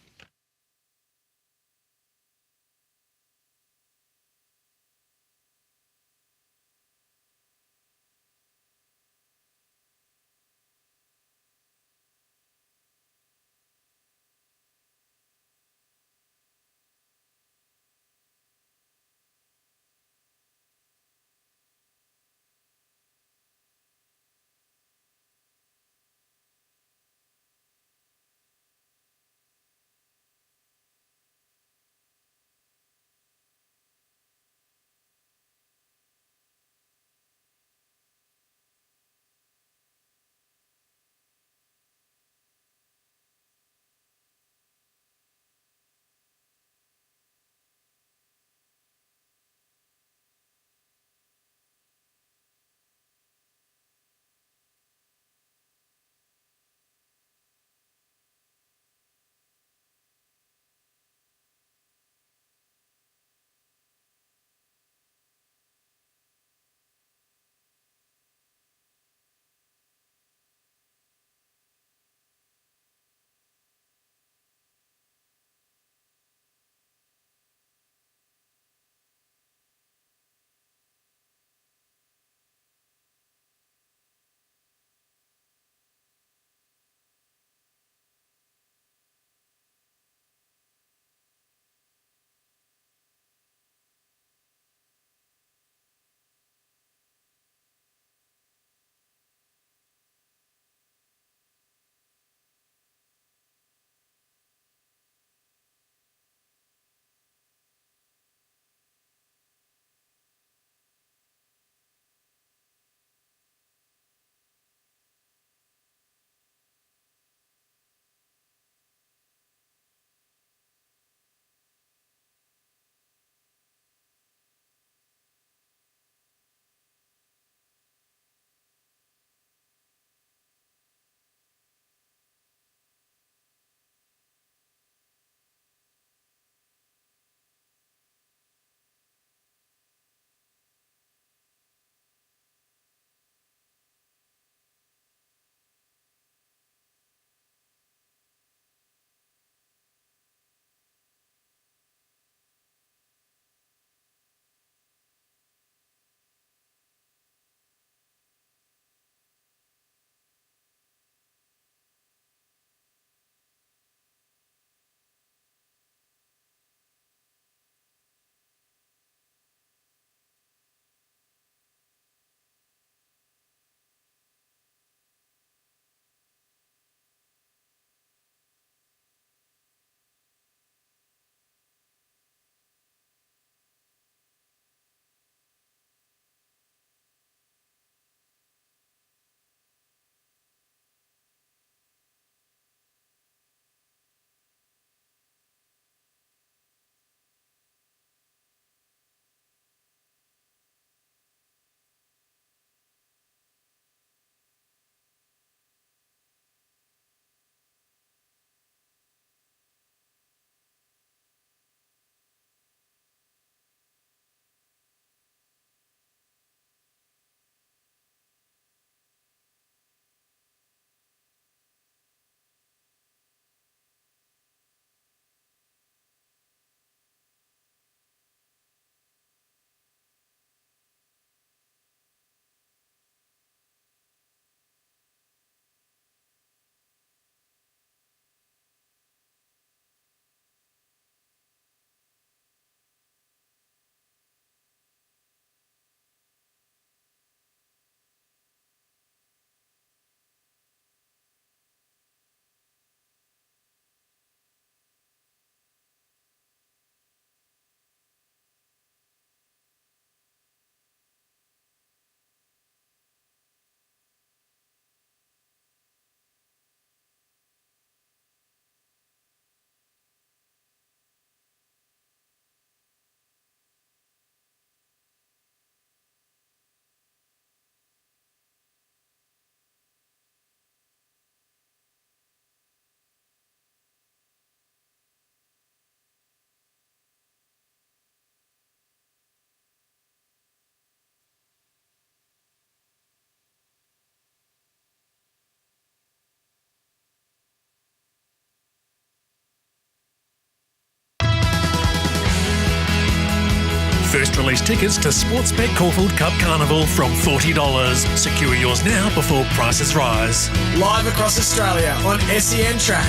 First release tickets to Sportsbet Caulfield Cup Carnival from $40. Secure yours now before prices rise. Live across Australia on SEN Track.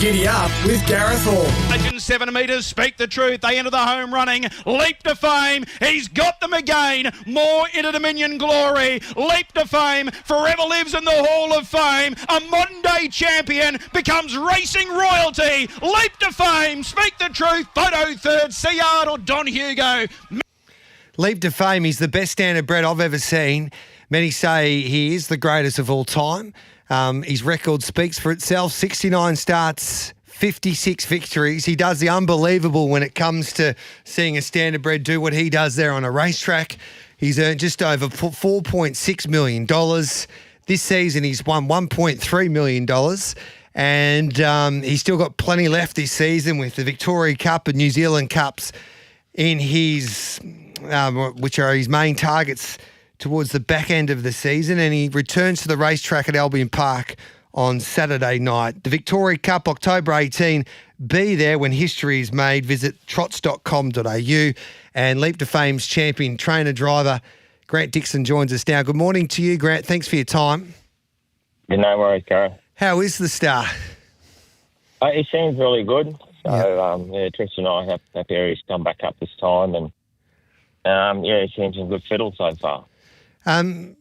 Giddy Up with Gareth Hall. 7 metres, speak the truth. They enter the home running. Leap to fame. He's got them again. More into Dominion glory. Leap to fame. Forever lives in the Hall of Fame. A modern day champion becomes racing royalty. Leap to fame. Speak the truth. Photo third. Seard or Don Hugo. Leap to fame. He's the best standardbred I've ever seen. Many say he is the greatest of all time. His record speaks for itself. 69 starts, 56 victories. He does the unbelievable when it comes to seeing a standardbred do what he does there on a racetrack. He's earned just over $4.6 million. This season he's won $1.3 million. And he's still got plenty left this season with the Victoria Cup and New Zealand Cups in his, which are his main targets towards the back end of the season, and he returns to the racetrack at Albion Park on Saturday night. The Victoria Cup, October 18. Be there when history is made. Visit trots.com.au. And Leap to Fame's champion trainer-driver, Grant Dixon, joins us now. Good morning to you, Grant. Thanks for your time. Yeah, no worries, Gareth. How is the star? He seems really good. So, Tristan and I are happy he's come back up this time. And, he seems in good fiddle so far.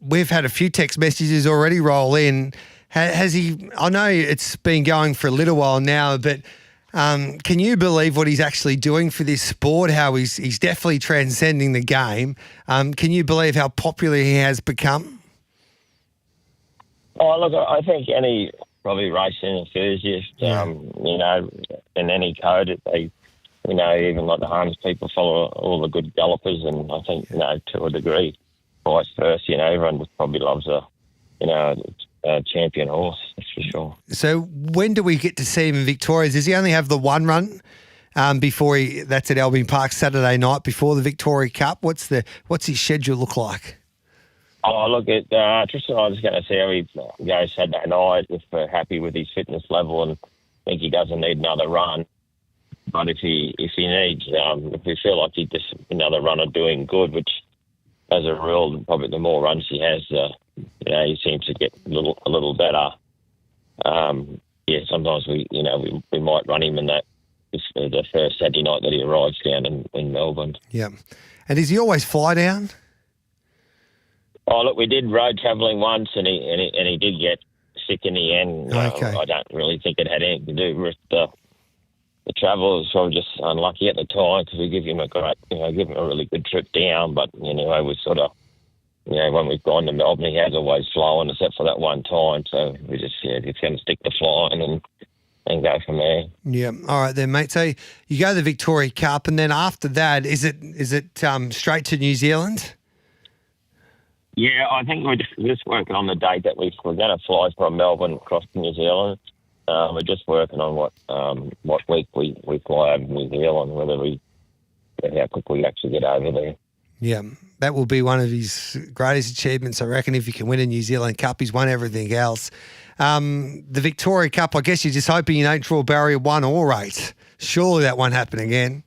We've had a few text messages already roll in. Has he? I know it's been going for a little while now, but can you believe what he's actually doing for this sport? How he's definitely transcending the game. Can you believe how popular he has become? Oh, look, I think any probably racing enthusiast, in any code, they, even like the Harness people follow all the good gallopers, and I think, to a degree, vice versa, everyone just probably loves a champion horse, that's for sure. So when do we get to see him in Victoria? Does he only have the one run before that's at Albion Park Saturday night before the Victoria Cup? What's his schedule look like? Oh, look, Tristan and I was going to see how he goes Saturday night, if we're happy with his fitness level and think he doesn't need another run. But if he needs, if we feel like he just another run of doing good, which as a rule, probably the more runs he has, he seems to get a little better. Sometimes we might run him in that the first Saturday night that he arrives down in Melbourne. Yeah, and does he always fly down? Oh, look, we did road travelling once, and he did get sick in the end. Okay. I don't really think it had anything to do with the travel. Was probably just unlucky at the time because we give him a really good trip down. But we sort of, when we've gone to Melbourne, he has always flown except for that one time. So we just, he's going to stick to flying and go from there. Yeah. All right then, mate. So you go to the Victoria Cup, and then after that, is it straight to New Zealand? Yeah, I think we're just working on the date that we're going to fly from Melbourne across to New Zealand. We're just working on what week we fly over New Zealand, how quickly we actually get over there. Yeah, that will be one of his greatest achievements, I reckon, if he can win a New Zealand Cup. He's won everything else. The Victoria Cup, I guess you're just hoping you don't draw barrier 1 or 8. Surely that won't happen again.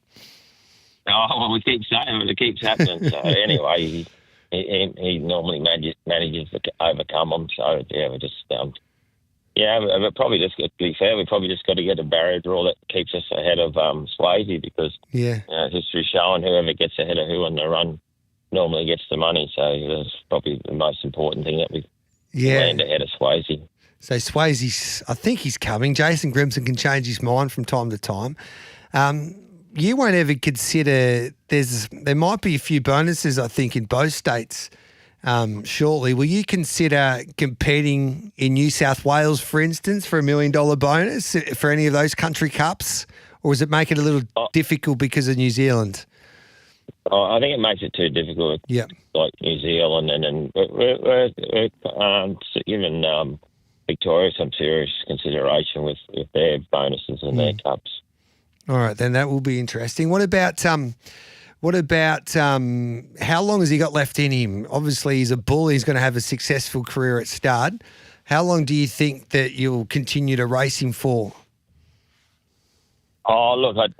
Oh, well, we keep saying it. It keeps happening. So anyway, he normally manages to overcome them. So, we're just... but probably just, to be fair, we probably just got to get a barrier draw that keeps us ahead of Swayze because history's showing whoever gets ahead of who on the run normally gets the money. So that's probably the most important thing that we land ahead of Swayze. So Swayze, I think he's coming. Jason Grimson can change his mind from time to time. You won't ever consider there might be a few bonuses, I think, in both states. Shortly, will you consider competing in New South Wales, for instance, for $1 million bonus for any of those country cups, or does it make it a little difficult because of New Zealand? I think it makes it too difficult. Yeah, like New Zealand, and then we're giving Victoria some serious consideration with their bonuses and their cups. All right, then that will be interesting. What about how long has he got left in him? Obviously, he's a bull. He's going to have a successful career at stud. How long do you think that you'll continue to race him for? Oh, look, I'd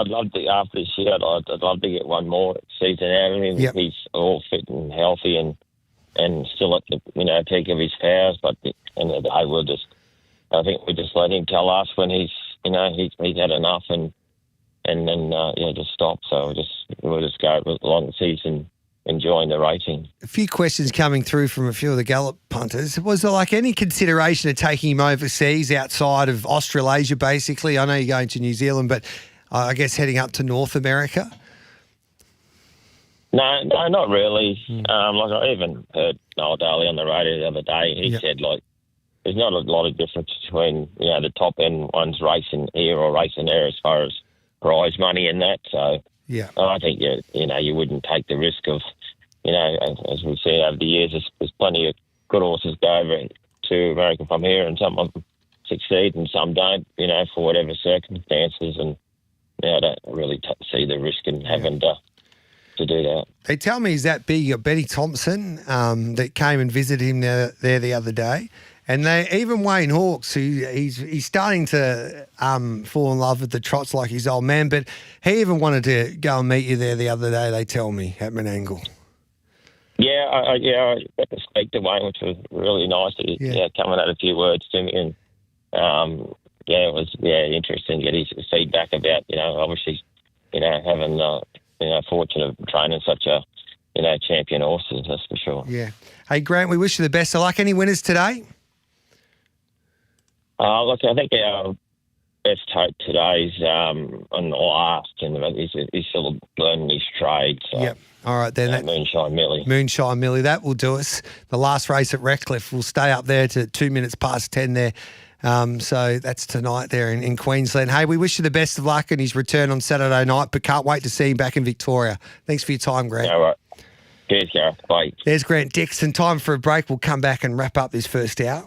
love to, after this year, I'd love to get one more season out of him. Yep. He's all fit and healthy and still at the, peak of his powers. But at the end of the day, I think we just let him tell us when he's had enough and then, just stop. So we'll just go along the season, enjoying the racing. A few questions coming through from a few of the Gallop punters. Was there any consideration of taking him overseas outside of Australasia, basically? I know you're going to New Zealand, but I guess heading up to North America? No, not really. I even heard Noel Daly on the radio the other day. He said, there's not a lot of difference between, the top end ones racing here or racing there as far as prize money and that. So I think, you wouldn't take the risk of, as we've seen over the years, there's plenty of good horses go over to America from here, and some of them succeed and some don't, for whatever circumstances. And I don't really see the risk in having to do that. They tell me he's that big. You got Benny Thompson that came and visited him there the other day. And even Wayne Hawkes, he's starting to fall in love with the trots like his old man, but he even wanted to go and meet you there the other day, they tell me, at Menangle. Yeah, I got to speak to Wayne, which was really nice. He come and had a few words to me, and it was interesting to get his feedback about obviously having fortune of training such a champion horses, that's for sure. Yeah. Hey Grant, we wish you the best of luck. Any winners today? Look, I think our best hope today is on the last, and he's still learning his trade. So. Yep. All right, then. Moonshine Millie. Moonshine Millie, that will do us. The last race at Redcliffe will stay up there to 2 minutes past 10 there. So that's tonight there in Queensland. Hey, we wish you the best of luck in his return on Saturday night, but can't wait to see him back in Victoria. Thanks for your time, Grant. All right. Cheers, Gareth. Bye. There's Grant Dixon. Time for a break. We'll come back and wrap up this first hour.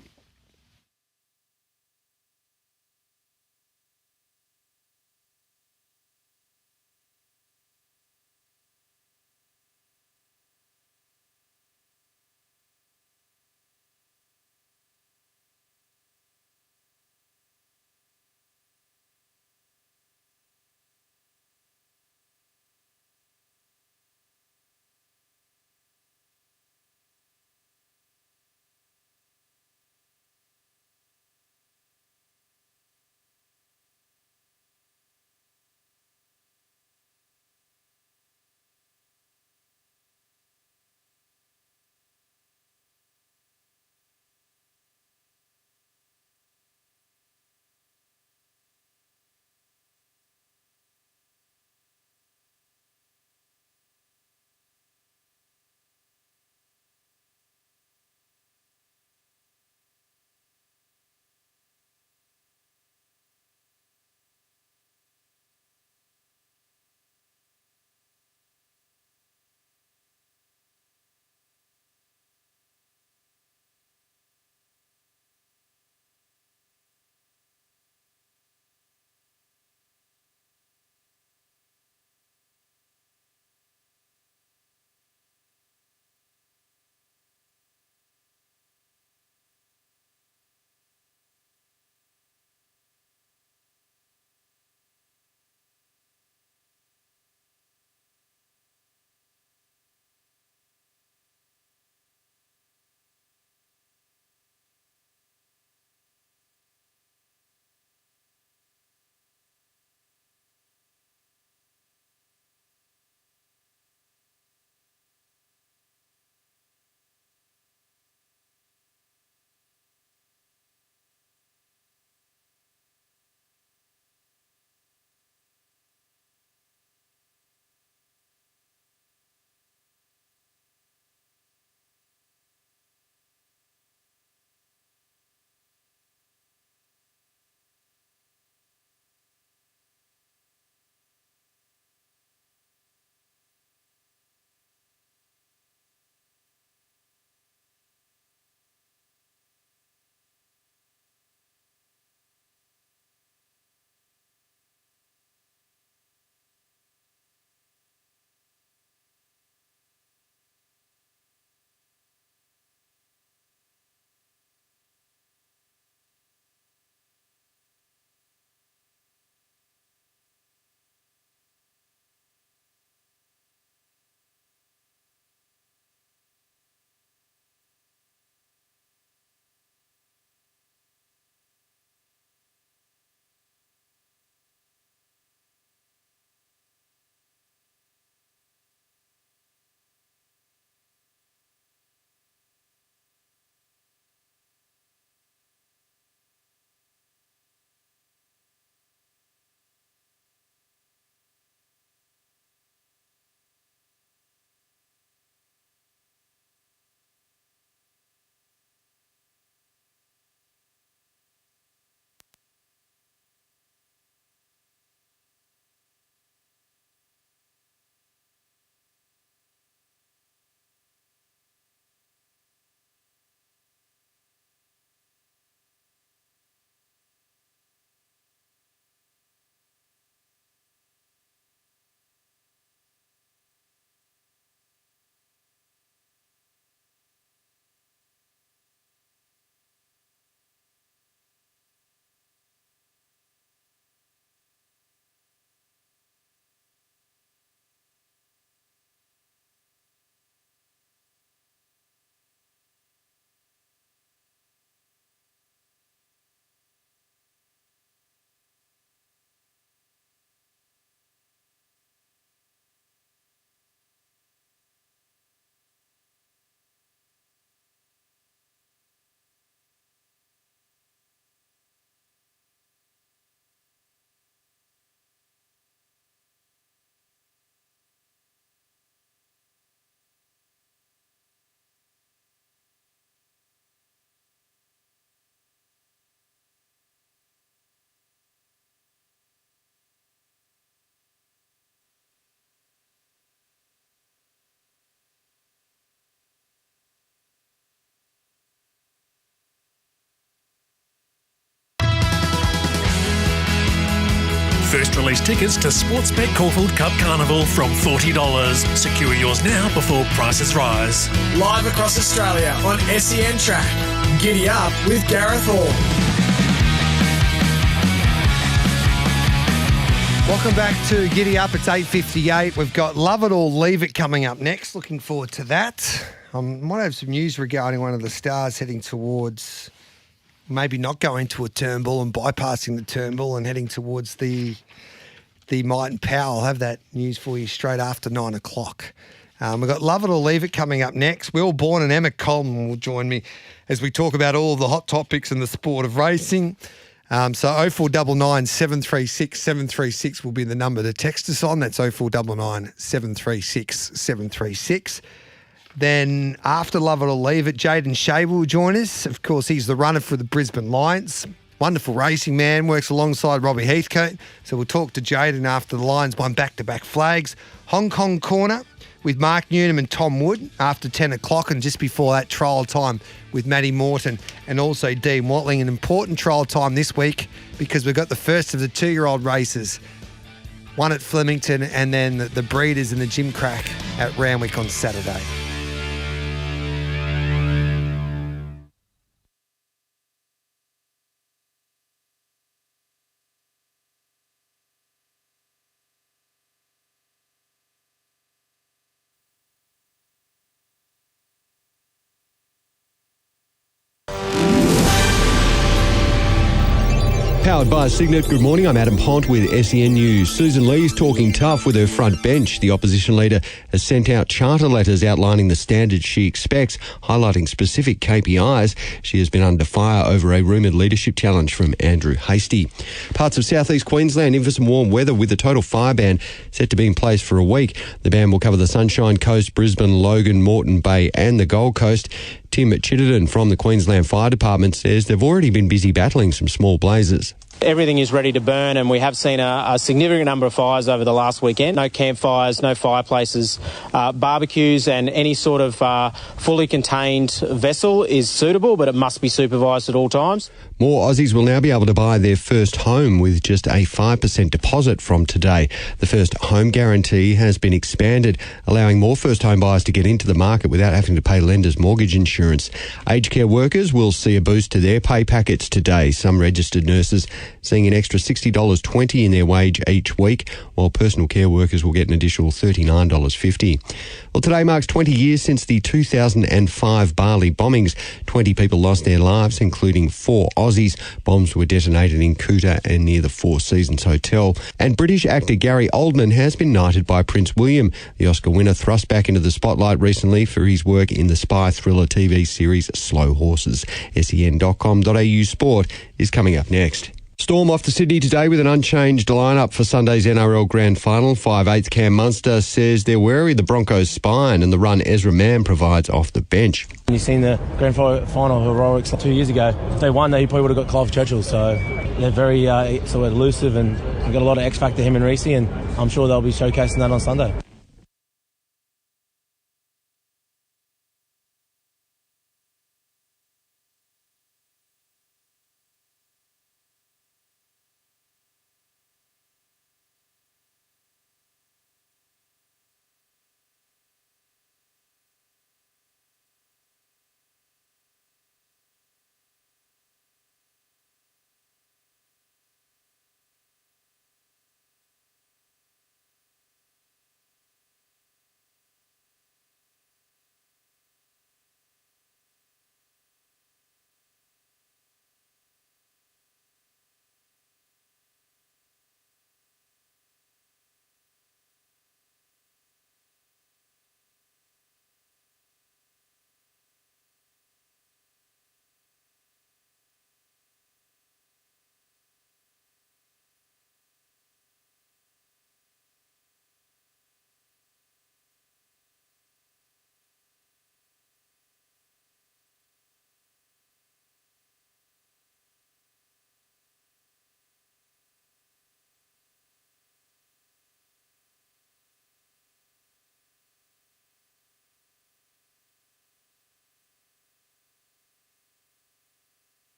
release tickets to Sportsbet Caulfield Cup Carnival from $40. Secure yours now before prices rise. Live across Australia on SEN Track. Giddy Up with Gareth Hall. Welcome back to Giddy Up. It's 8:58. We've got Love It or Leave It coming up next. Looking forward to that. Might have some news regarding one of the stars heading towards maybe not going to a Turnbull and bypassing the Turnbull and heading towards the Might and Power. I'll have that news for you straight after 9 o'clock. We've got Love It or Leave It coming up next. Will Bourne and Emma Coleman will join me as we talk about all of the hot topics in the sport of racing. So 0499 736 736 will be the number to text us on. That's 0499 736 736. Then after Love It or Leave It, Jaden Shaver will join us. Of course, he's the runner for the Brisbane Lions. Wonderful racing man, works alongside Robbie Heathcote. So we'll talk to Jaden after the Lions won back-to-back flags. Hong Kong Corner with Mark Newnham and Tom Wood after 10 o'clock, and just before that, trial time with Matty Morton and also Dean Watling. An important trial time this week because we've got the first of the 2-year-old races. One at Flemington and then the Breeders and the Gym Crack at Randwick on Saturday. Powered by Signet. Good morning, I'm Adam Pont with SEN News. Susan Lee's talking tough with her front bench. The opposition leader has sent out charter letters outlining the standards she expects, highlighting specific KPIs. She has been under fire over a rumoured leadership challenge from Andrew Hastie. Parts of southeast Queensland in for some warm weather with a total fire ban set to be in place for a week. The ban will cover the Sunshine Coast, Brisbane, Logan, Moreton Bay and the Gold Coast. Tim Chittenden from the Queensland Fire Department says they've already been busy battling some small blazes. Everything is ready to burn, and we have seen a significant number of fires over the last weekend. No campfires, no fireplaces, barbecues, and any sort of fully contained vessel is suitable, but it must be supervised at all times. More Aussies will now be able to buy their first home with just a 5% deposit from today. The first home guarantee has been expanded, allowing more first home buyers to get into the market without having to pay lenders' mortgage insurance. Aged care workers will see a boost to their pay packets today. Some registered nurses seeing an extra $60.20 in their wage each week, while personal care workers will get an additional $39.50. Well, today marks 20 years since the 2005 Bali bombings. 20 people lost their lives, including 4 Aussies. Bombs were detonated in Kuta and near the Four Seasons Hotel. And British actor Gary Oldman has been knighted by Prince William. The Oscar winner thrust back into the spotlight recently for his work in the spy thriller TV series Slow Horses. sen.com.au sport is coming up next. Storm off to Sydney today with an unchanged lineup for Sunday's NRL Grand Final. 5'8" Cam Munster says they're wary of the Broncos' spine and the run Ezra Mann provides off the bench. You've seen the Grand Final heroics 2 years ago. If they won, they probably would have got Clive Churchill. So they're very sort of elusive, and we've got a lot of X factor, him and Reece, and I'm sure they'll be showcasing that on Sunday.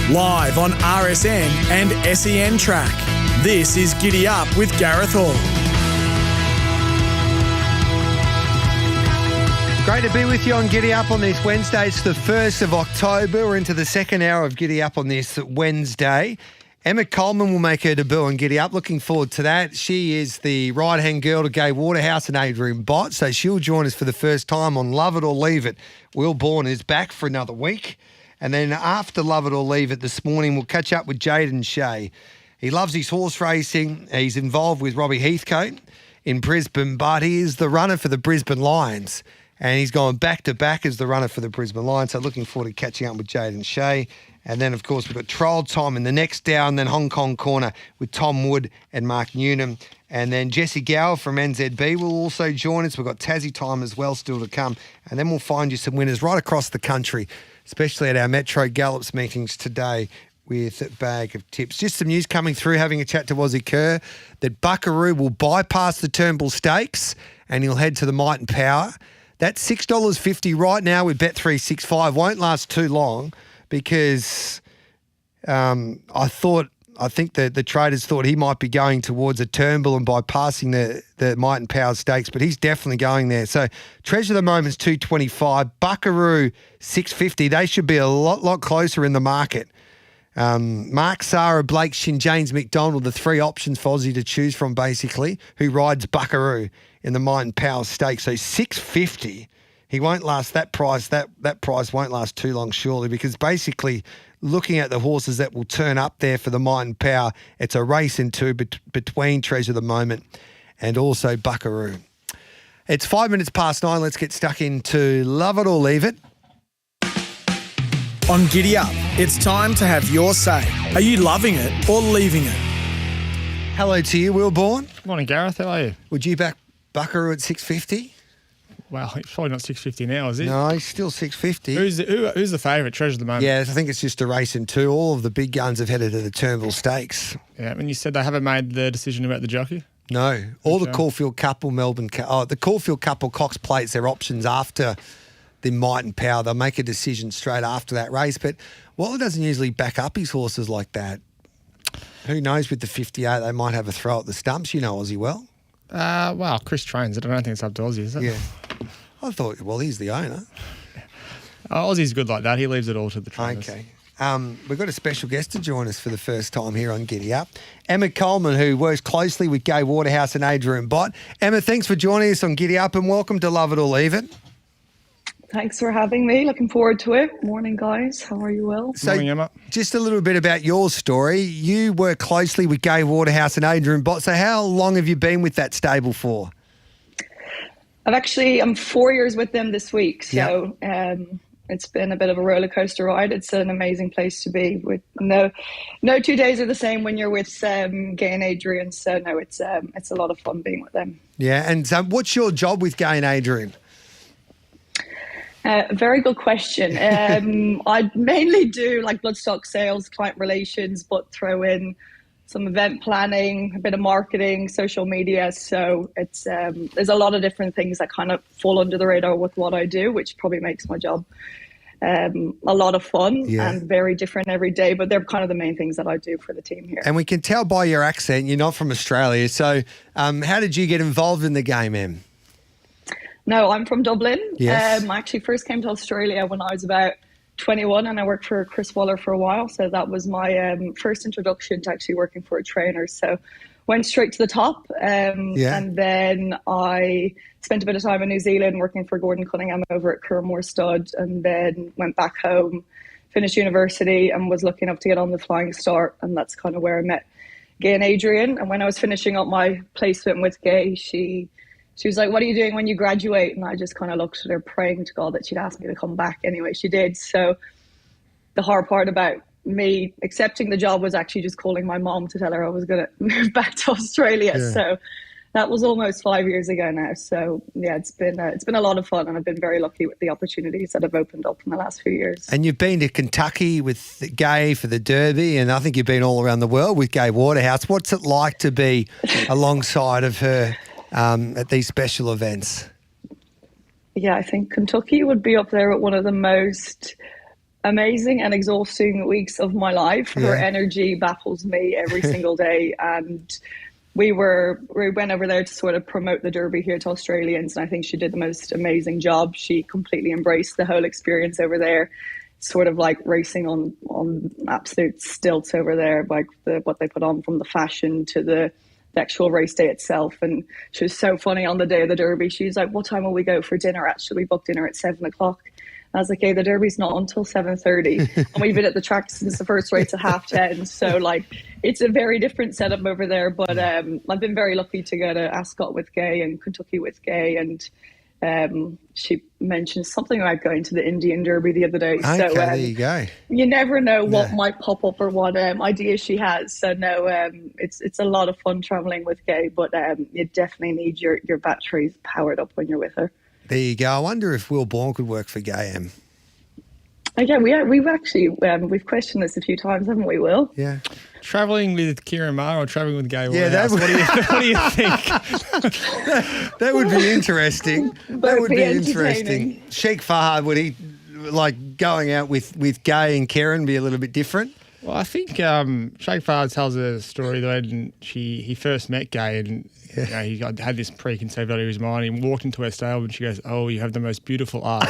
live on RSN and SEN Track. This is Giddy Up with Gareth Hall. Great to be with you on Giddy Up on this Wednesday. It's the 1st of October. We're into the second hour of Giddy Up on this Wednesday. Emma Coleman will make her debut on Giddy Up. Looking forward to that. She is the right-hand girl to Gay Waterhouse and Adrian Bott, so she'll join us for the first time on Love It or Leave It. Will Bourne is back for another week. And then after Love It or Leave It this morning, we'll catch up with Jaden Shea. He loves his horse racing. He's involved with Robbie Heathcote in Brisbane, but he is the runner for the Brisbane Lions. And he's gone back-to-back as the runner for the Brisbane Lions. So looking forward to catching up with Jaden Shea. And then, of course, we've got trial time in the next hour, and then Hong Kong Corner with Tom Wood and Mark Newnham. And then Jesse Gower from NZB will also join us. We've got Tassie time as well still to come. And then we'll find you some winners right across the country, especially at our Metro Gallops meetings today with a bag of tips. Just some news coming through, having a chat to Wazzy Kerr, that Buckaroo will bypass the Turnbull Stakes and he'll head to the Might and Power. That $6.50 right now with Bet365 won't last too long because I think the traders thought he might be going towards a Turnbull and bypassing the Might and Power Stakes, but he's definitely going there. So Treasure of the Moment's $2.25, Buckaroo $6.50. They should be a lot closer in the market. Mark Sarah, Blake Shin, James McDonald, the three options for Aussie to choose from basically, who rides Buckaroo in the Might and Power Stakes. So $6.50, he won't last that price. That price won't last too long, surely, because basically looking at the horses that will turn up there for the Might and Power, it's a race in two between Treasure of the Moment and also Buckaroo. It's 5 minutes past 9. Let's get stuck into Love It or Leave It. On Giddy Up, it's time to have your say. Are you loving it or leaving it? Hello to you, Will Bourne. Morning, Gareth. How are you? Would you back Buckaroo at $6.50? Well, it's probably not $6.50 now, is it? No, he's still $6.50. Who's the favourite, Treasure of the Moment? Yeah, I think it's just a race in two. All of the big guns have headed to the Turnbull Stakes. Yeah, and you said they haven't made the decision about the jockey? No. All the Caulfield couple, the Caulfield couple, Cox Plates, their options after the Might and Power. They'll make a decision straight after that race. But Waller doesn't usually back up his horses like that. Who knows, with the 58, they might have a throw at the stumps. You know Aussie well. Well, Chris trains it. I don't think it's up to Aussie, is it? Yeah. I thought, well, he's the owner. Aussie's good like that. He leaves it all to the trainers. Okay. We've got a special guest to join us for the first time here on Giddy Up. Emma Coleman, who works closely with Gay Waterhouse and Adrian Bott. Emma, thanks for joining us on Giddy Up and welcome to Love It or Leave It. Thanks for having me. Looking forward to it. Morning, guys. How are you, Will? Morning, Emma. Just a little bit about your story. You work closely with Gay Waterhouse and Adrian Bott. So how long have you been with that stable for? I'm 4 years with them this week. So it's been a bit of a roller coaster ride. It's an amazing place to be. With no 2 days are the same when you're with Gay and Adrian. So no, it's a lot of fun being with them. Yeah. And what's your job with Gay and Adrian? Very good question. I mainly do like bloodstock sales, client relations, but throw in some event planning, a bit of marketing, social media. So it's there's a lot of different things that kind of fall under the radar with what I do, which probably makes my job a lot of fun and very different every day. But they're kind of the main things that I do for the team here. And we can tell by your accent you're not from Australia. So how did you get involved in the game, Em? No, I'm from Dublin. Yes. I actually first came to Australia when I was about 21 and I worked for Chris Waller for a while. So that was my first introduction to actually working for a trainer. So went straight to the top. And then I spent a bit of time in New Zealand working for Gordon Cunningham over at Curramore Stud, and then went back home, finished university and was lucky enough to get on the Flying Start. And that's kind of where I met Gay and Adrian. And when I was finishing up my placement with Gay, she was like, what are you doing when you graduate? And I just kind of looked at her praying to God that she'd ask me to come back. Anyway, she did. So the hard part about me accepting the job was actually just calling my mom to tell her I was going to move back to Australia. Yeah. So that was almost 5 years ago now. So yeah, it's been a lot of fun, and I've been very lucky with the opportunities that have opened up in the last few years. And you've been to Kentucky with Gay for the Derby, and I think you've been all around the world with Gay Waterhouse. What's it like to be alongside of her at these special events? Yeah, I think Kentucky would be up there with one of the most amazing and exhausting weeks of my life. Her energy baffles me every single day. And we went over there to sort of promote the Derby here to Australians, and I think she did the most amazing job. She completely embraced the whole experience over there, sort of like racing on absolute stilts over there, like what they put on, from the fashion to the actual race day itself. And she was so funny on the day of the Derby. She was like, "What time will we go for dinner?" Actually, we booked dinner at 7:00. I was like, "Hey, the Derby's not until 7:30." And we've been at the track since the first race at 10:30. So like, it's a very different setup over there. But I've been very lucky to go to Ascot with Gay and Kentucky with Gay. And she mentioned something about going to the Indian Derby the other day. Okay, so there you go. You never know what might pop up or what idea she has. So no, it's a lot of fun traveling with Gay, but you definitely need your batteries powered up when you're with her. There you go. I wonder if Will Bourne could work for Gay, Em. Again, we've actually we've questioned this a few times, haven't we, Will? Yeah. Travelling with Kieran Maher or travelling with Gay? Yeah, what do you think? That would be interesting. That would be entertaining. interesting. Sheikh Fahad, would he, like, going out with Gay and Kieran be a little bit different? Well, I think Sheikh Fahad tells a story when he first met Gay, and he had this preconceived idea in his mind. He walked into her stable and she goes, "Oh, you have the most beautiful eyes."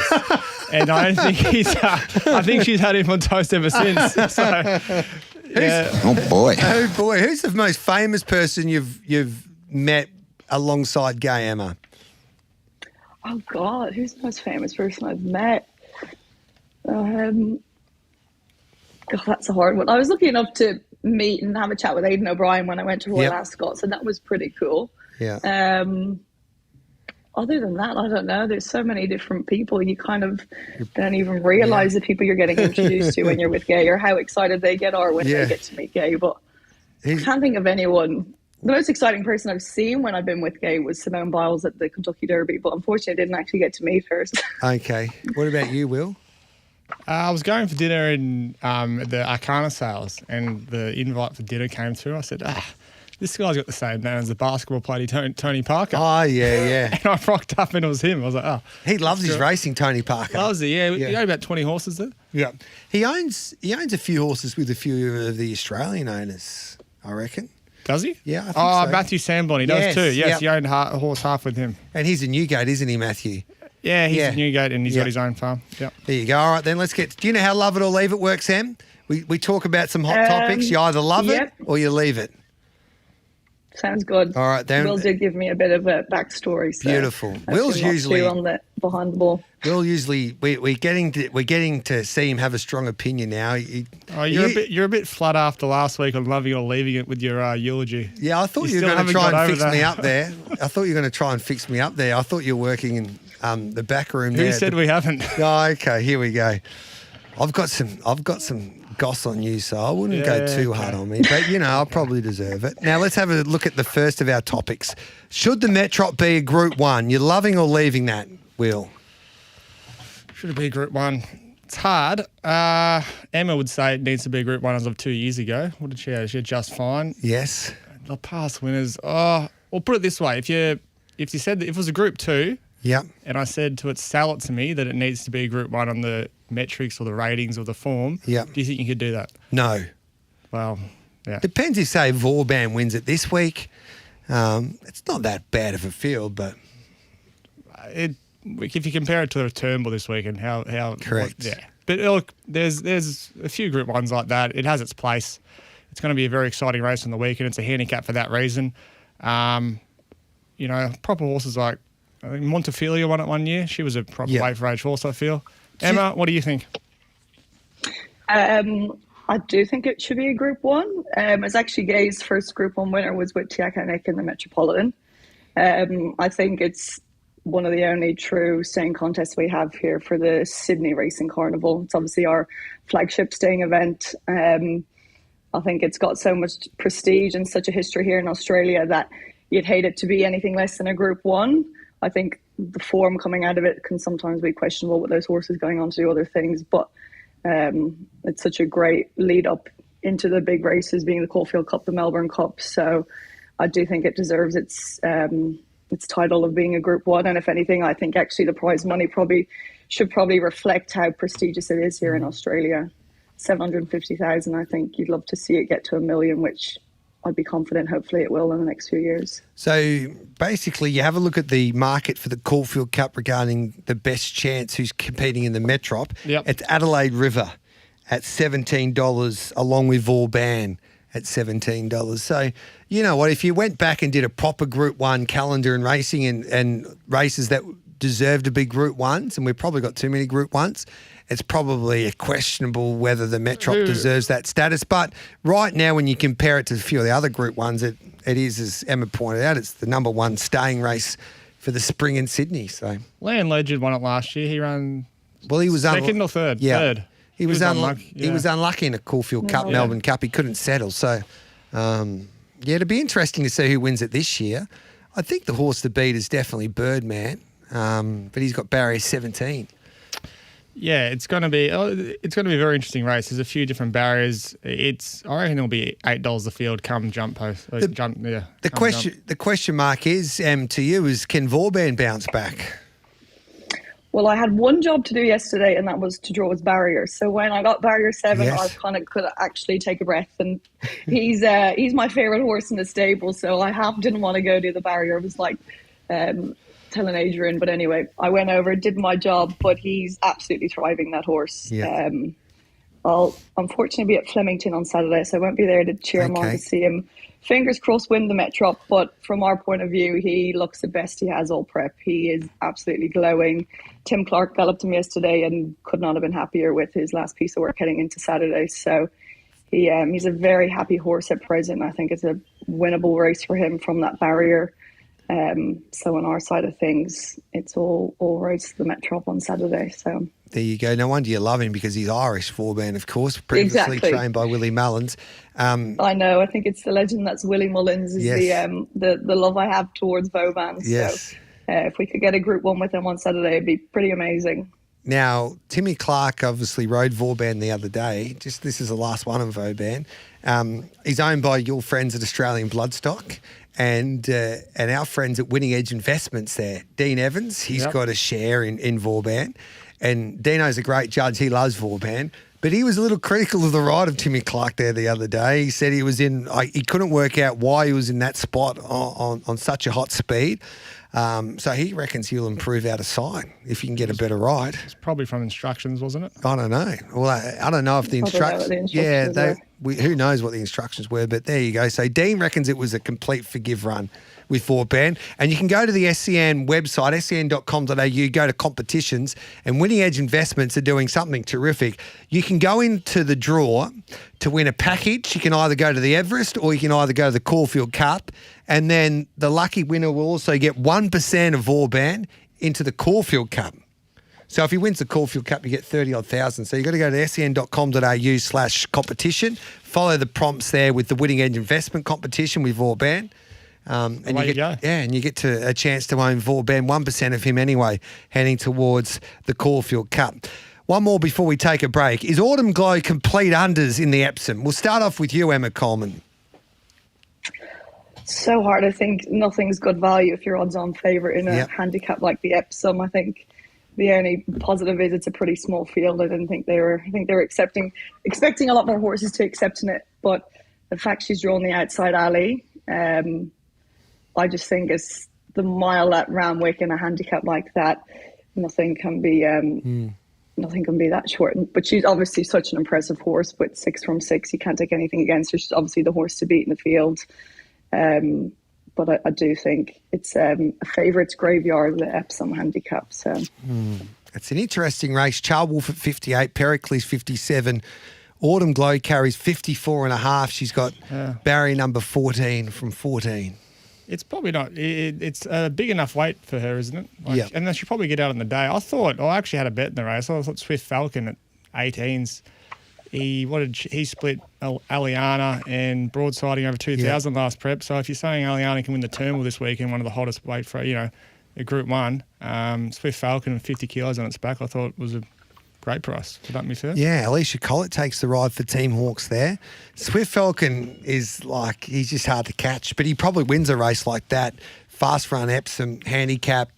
And I don't think I think she's had him on toast ever since. So, yeah. Oh boy! Who's the most famous person you've met alongside Gay, Emma? Oh God, who's the most famous person I've met? God, that's a hard one. I was lucky enough to meet and have a chat with Aidan O'Brien when I went to Royal Ascot, so that was pretty cool. Yeah. Other than that, I don't know. There's so many different people. You kind of don't even realise the people you're getting introduced to when you're with Gay, or how excited they are when they get to meet Gay. But I can't think of anyone. The most exciting person I've seen when I've been with Gay was Simone Biles at the Kentucky Derby, but unfortunately I didn't actually get to meet her. Okay. What about you, Will? I was going for dinner in the Arcana sales, and the invite for dinner came through. I said, this guy's got the same name as the basketball player Tony Parker. Oh, yeah. And I rocked up and it was him. I was like, oh. He loves his racing, Tony Parker. Loves it, yeah. He owned about 20 horses there. Yeah. He owns a few horses with a few of the Australian owners, I reckon. Does he? Yeah, I think so. Matthew Sambon, he does too. Yes, he owned a horse half with him. And he's a Newgate, isn't he, Matthew? Yeah, he's a Newgate and he's got his own farm. Yep. There you go. All right, then let's get... Do you know how Love It or Leave It works, Em? We talk about some hot topics. You either love it or you leave it. Sounds good. All right, then. Will did give me a bit of a backstory. So beautiful. Will's usually on the behind the ball. Will usually we're getting to see him have a strong opinion now. You're a bit flat after last week on loving or leaving it with your eulogy. Yeah, I thought you were going to try and fix me up there. I thought you were going to try and fix me up there. I thought you were working in the back room there. Who said we haven't? Oh, okay. Here we go. I've got some goss on you, so I wouldn't go too hard on me. But, I'll probably deserve it. Now, let's have a look at the first of our topics. Should the Metrop be a Group 1? You're loving or leaving that, Will? Should it be Group 1? It's hard. Emma would say it needs to be Group 1 as of 2 years ago. What did she have? She had Just Fine. Yes. The past winners. Well, put it this way. If you said that if it was a Group 2, and I said to sell it to me that it needs to be a Group 1 on the metrics or the ratings or the form, do you think you could do that? No. Well, yeah. Depends if, say, Vauban wins it this week. It's not that bad of a field, but... If you compare it to the Turnbull this week and how correct. But look, there's a few Group 1s like that. It has its place. It's going to be a very exciting race on the weekend. It's a handicap for that reason. Proper horses like I think Montefilia won it one year. She was a proper weight for age horse, I feel. Emma, what do you think? I do think it should be a Group 1. It's actually Gay's first Group 1 winner was with Tiakonek in the Metropolitan. I think it's one of the only true staying contests we have here for the Sydney Racing Carnival. It's obviously our flagship staying event. I think it's got so much prestige and such a history here in Australia that you'd hate it to be anything less than a Group 1. I think the form coming out of it can sometimes be questionable with those horses going on to do other things, but it's such a great lead up into the big races, being the Caulfield Cup, the Melbourne Cup. So I do think it deserves its its title of being a Group 1. And if anything, I think actually the prize money should reflect how prestigious it is here in Australia. 750,000, I think you'd love to see it get to $1 million, which I'd be confident hopefully it will in the next few years. So basically you have a look at the market for the Caulfield Cup regarding the best chance who's competing in the Metrop. Yep. It's Adelaide River at $17 along with Vauban at $17. So you know what, if you went back and did a proper Group 1 calendar and racing and races that deserve to be Group 1s, and we've probably got too many Group 1s, it's probably a questionable whether the Metrop deserves that status. But right now, when you compare it to a few of the other Group 1s, it is, as Emma pointed out, it's the number one staying race for the spring in Sydney. So Leon Legend won it last year. He ran he was second or third? Yeah. Third. He was unlucky. Yeah. He was unlucky in a Caulfield Cup, Melbourne Cup. He couldn't settle. So, it'd be interesting to see who wins it this year. I think the horse to beat is definitely Birdman, but he's got barrier 17. Yeah, it's going to be a very interesting race. There's a few different barriers. I reckon it'll be $8 a field come jump post. The question mark is to you is, can Vauban bounce back? Well, I had one job to do yesterday, and that was to draw his barrier. So when I got barrier 7, I kind of could actually take a breath. And he's my favourite horse in the stable, so I didn't want to go do the barrier. It was like telling Adrian, but anyway, I went over, did my job, but he's absolutely thriving, that horse. Yeah. I'll unfortunately be at Flemington on Saturday, so I won't be there to cheer him on to see him. Fingers crossed win the Metrop, but from our point of view, he looks the best he has all prep. He is absolutely glowing. Tim Clark galloped him yesterday and could not have been happier with his last piece of work heading into Saturday. So he's a very happy horse at present. I think it's a winnable race for him from that barrier. So on our side of things, it's all roads to the Metrop on Saturday. So there you go. No wonder you love him, because he's Irish, Vauban, of course, previously trained by Willie Mullins. I know. I think it's the legend that's Willie Mullins is the love I have towards Vauban. Yes. So if we could get a Group 1 with him on Saturday, it'd be pretty amazing. Now, Timmy Clark obviously rode Vauban the other day. This is the last one of Vauban. He's owned by your friends at Australian Bloodstock. And our friends at Winning Edge Investments there. Dean Evans, he's got a share in Vauban. And Dino's a great judge. He loves Vauban. But he was a little critical of the ride of Timmy Clark there the other day. He said he couldn't work out why he was in that spot on such a hot speed. So he reckons he'll improve out of sight if he can get a better ride. It's probably from instructions, wasn't it? I don't know. Well, I don't know if the instructions... who knows what the instructions were, but there you go. So Dean reckons it was a complete forgive run with Vauban. And you can go to the SCN website, scn.com.au, go to competitions, and Winning Edge Investments are doing something terrific. You can go into the draw to win a package. You can either go to the Everest or you can either go to the Caulfield Cup. And then the lucky winner will also get 1% of Vauban into the Caulfield Cup. So if he wins the Caulfield Cup, you get 30,000. So you've got to go to scn.com.au/competition, follow the prompts there with the Winning Edge Investment competition with Vauban. And you get to a chance to own Vauban, 1% of him anyway, heading towards the Caulfield Cup. One more before we take a break. Is Autumn Glow complete unders in the Epsom? We'll start off with you, Emma Coleman. So hard. I think nothing's good value if you're odds-on favourite in a handicap like the Epsom. I think the only positive is it's a pretty small field. I think they were expecting a lot more horses to accept in it. But the fact she's drawn the outside alley, I just think it's the mile at Ramwick in a handicap like that. Nothing can be that short. But she's obviously such an impressive horse with 6 from 6. You can't take anything against her. She's obviously the horse to beat in the field. But I do think it's a favourite's graveyard, the Epsom handicap. So it's an interesting race. Charwolf at 58, Pericles 57. Autumn Glow carries 54.5. She's got barrier number 14 from 14. It's probably not. It's a big enough weight for her, isn't it? And then she'll probably get out on the day. I actually had a bet in the race. I thought Swift Falcon at 18s. He split Aliana and broadsiding over 2,000 last prep. So if you're saying Aliana can win the Turnbull this weekend, one of the hottest weight for a Group 1, Swift Falcon with 50 kilos on its back, I thought was a great price. Would that be fair? Yeah, Alicia Collett takes the ride for Team Hawks there. Swift Falcon is he's just hard to catch, but he probably wins a race like that fast run Epsom handicap.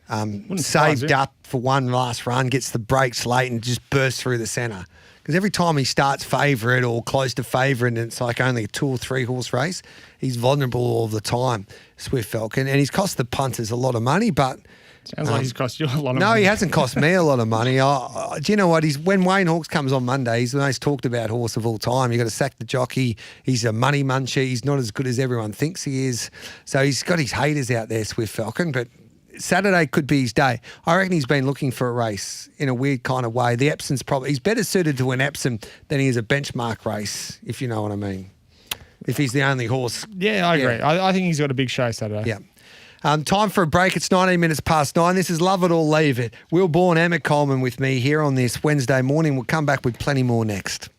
surprise Saved you. up for one last run, gets the brakes late and just bursts through the centre. Because every time he starts favourite or close to favourite and it's like only a 2 or 3 horse race, he's vulnerable all the time, Swift Falcon. And he's cost the punters a lot of money, but... Sounds like he's cost you a lot of money. No, he hasn't cost me a lot of money. Do you know what? When Wayne Hawkes comes on Monday, he's the most talked about horse of all time. You've got to sack the jockey. He's a money muncher. He's not as good as everyone thinks he is. So he's got his haters out there, Swift Falcon, but... Saturday could be his day. I reckon he's been looking for a race in a weird kind of way. The Epsom's probably... He's better suited to an Epsom than he is a benchmark race, if you know what I mean. If he's the only horse. Yeah, I agree. I think he's got a big show Saturday. Yeah. Time for a break. It's 19 minutes past 9. This is Love It or Leave It. Will Bourne, Emma Coleman with me here on this Wednesday morning. We'll come back with plenty more next.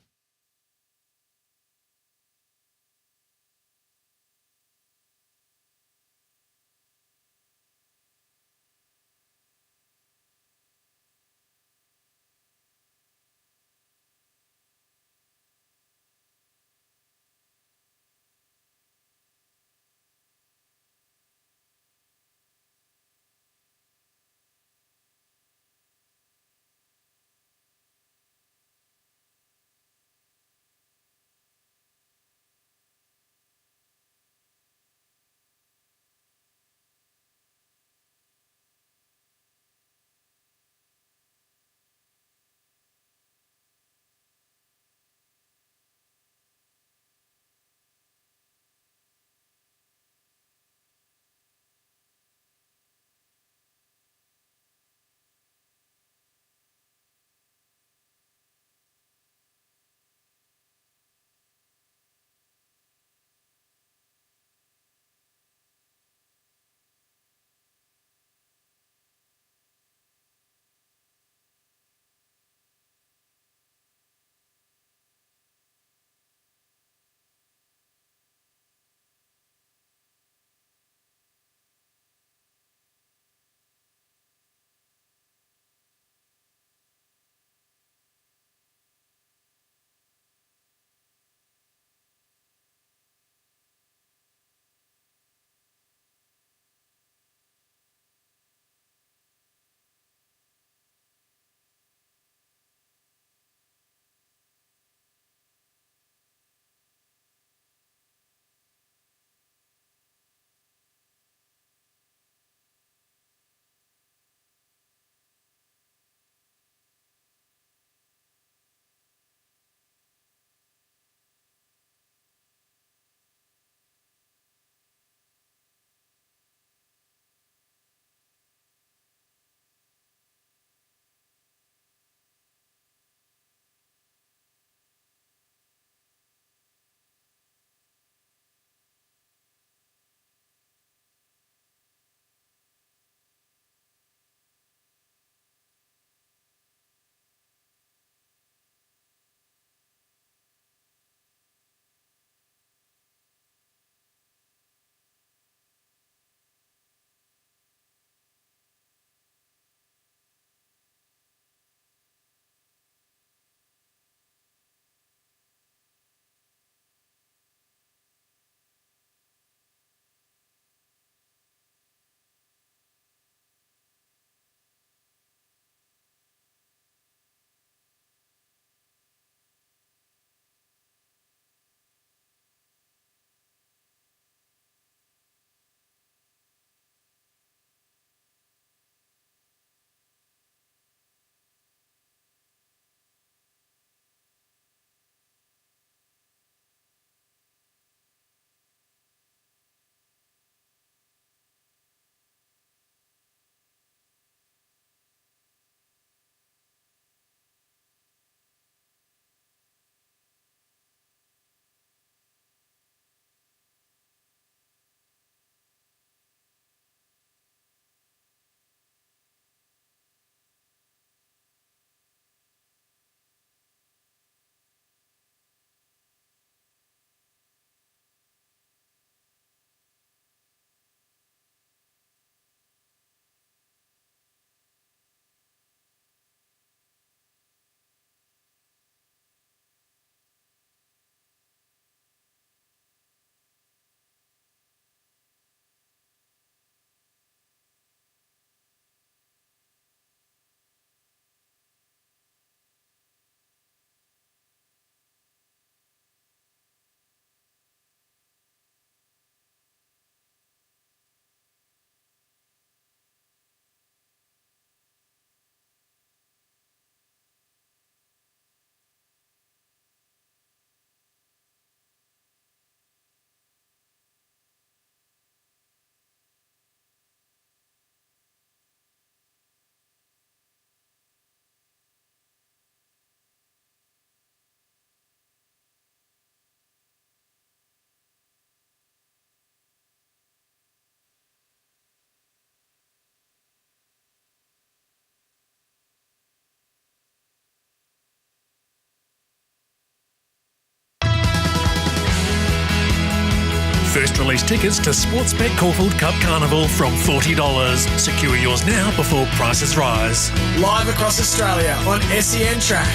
release tickets to Sportsbet Caulfield Cup Carnival from $40. Secure yours now before prices rise. Live across Australia on SEN Track.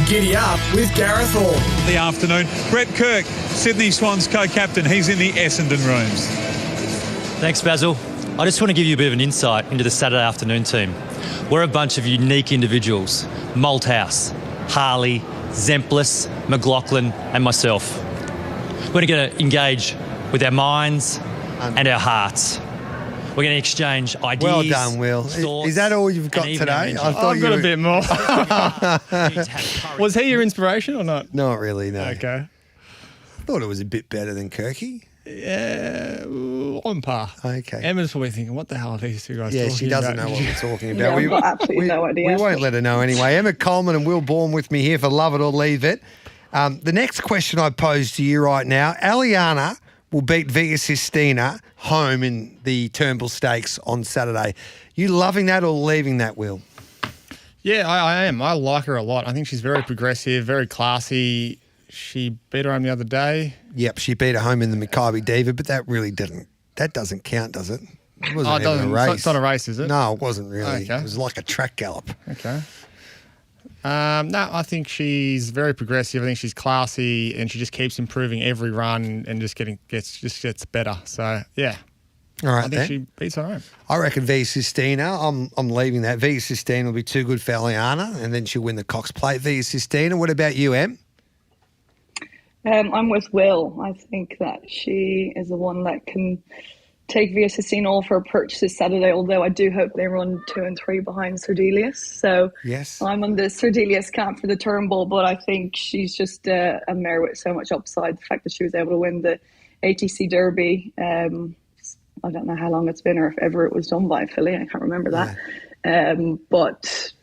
Giddy Up with Gareth Hall. The afternoon. Brett Kirk, Sydney Swans co-captain. He's in the Essendon rooms. Thanks, Basil. I just want to give you a bit of an insight into the Saturday afternoon team. We're a bunch of unique individuals. Malthouse, Harley, Zemplis, McLaughlin and myself. We're going to engage with our minds and our hearts. We're going to exchange ideas. Well done, Will. Is that all you've got today? I've got a bit more. Was he your inspiration or not? Not really, no. Okay. I thought it was a bit better than Kirky. Yeah, on par. Okay. Emma's probably thinking, what the hell are these two guys talking about? Yeah, she doesn't know what we're talking about. Yeah, I've got absolutely no idea. We won't let her know anyway. Emma Coleman and Will Bourne with me here for Love It or Leave It. The next question I pose to you right now, Aliana will beat Via Sistina home in the Turnbull Stakes on Saturday. You loving that or leaving that, Will? Yeah, I am. I like her a lot. I think she's very progressive, very classy. She beat her home the other day. Yep, she beat her home in the Maccabi Diva, but that doesn't count, does it? It wasn't even a race. It's not a race, is it? No, it wasn't really. Okay. It was like a track gallop. Okay. No, I think she's very progressive. I think she's classy, and she just keeps improving every run and just gets better. So yeah, all right. I think she beats her home. I reckon Via Sistina. I'm leaving that. Via Sistina will be too good for Aliana, and then she'll win the Cox Plate. Via Sistina. What about you, Em? I'm with Will. I think that she is the one that can take Via Sistina all for a perch this Saturday, although I do hope they run 2 and 3 behind Serdelius. So yes, I'm on the Serdelius camp for the Turnbull, but I think she's just a mare with so much upside. The fact that she was able to win the ATC Derby, I don't know how long it's been or if ever it was done by a filly. I can't remember that. But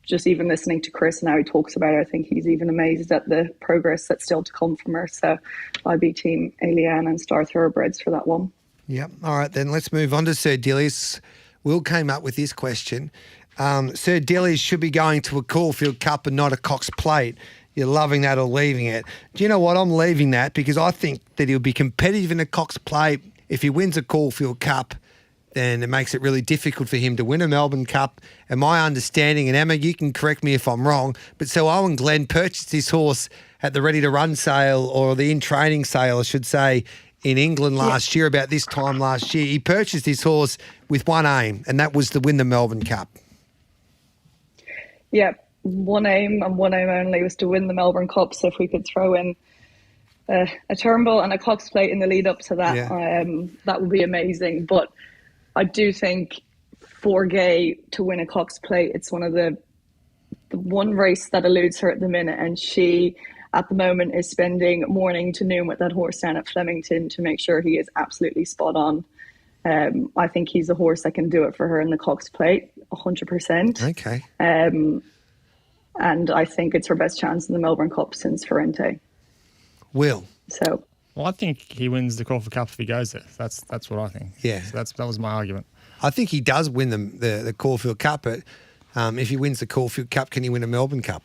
just even listening to Chris and how he talks about it, I think he's even amazed at the progress that's still to come from her. So I'd be team Aliana and Star Thoroughbreds for that one. Yep. All right, then let's move on to Serdelius. Will came up with this question. Serdelius should be going to a Caulfield Cup and not a Cox Plate. You're loving that or leaving it? Do you know what? I'm leaving that because I think that he'll be competitive in a Cox Plate. If he wins a Caulfield Cup, then it makes it really difficult for him to win a Melbourne Cup. And my understanding, and Emma, you can correct me if I'm wrong, but so Owen Glenn purchased this horse at the Ready to Run sale, or the in-training sale, I should say, in England last year, about this time last year. He purchased this horse with one aim, and that was to win the Melbourne Cup. Yeah, one aim and one aim only was to win the Melbourne Cup. So if we could throw in a Turnbull and a Cox Plate in the lead up to that, that would be amazing. But I do think for Gay to win a Cox Plate, it's one of the one race that eludes her at the minute, and she at the moment is spending morning to noon with that horse down at Flemington to make sure he is absolutely spot on. I think he's a horse that can do it for her in the Cox Plate, 100%. Okay. And I think it's her best chance in the Melbourne Cup since Ferrante. Will. So. Well, I think he wins the Caulfield Cup if he goes there. That's what I think. Yeah. So that was my argument. I think he does win the Caulfield Cup, but if he wins the Caulfield Cup, can he win a Melbourne Cup?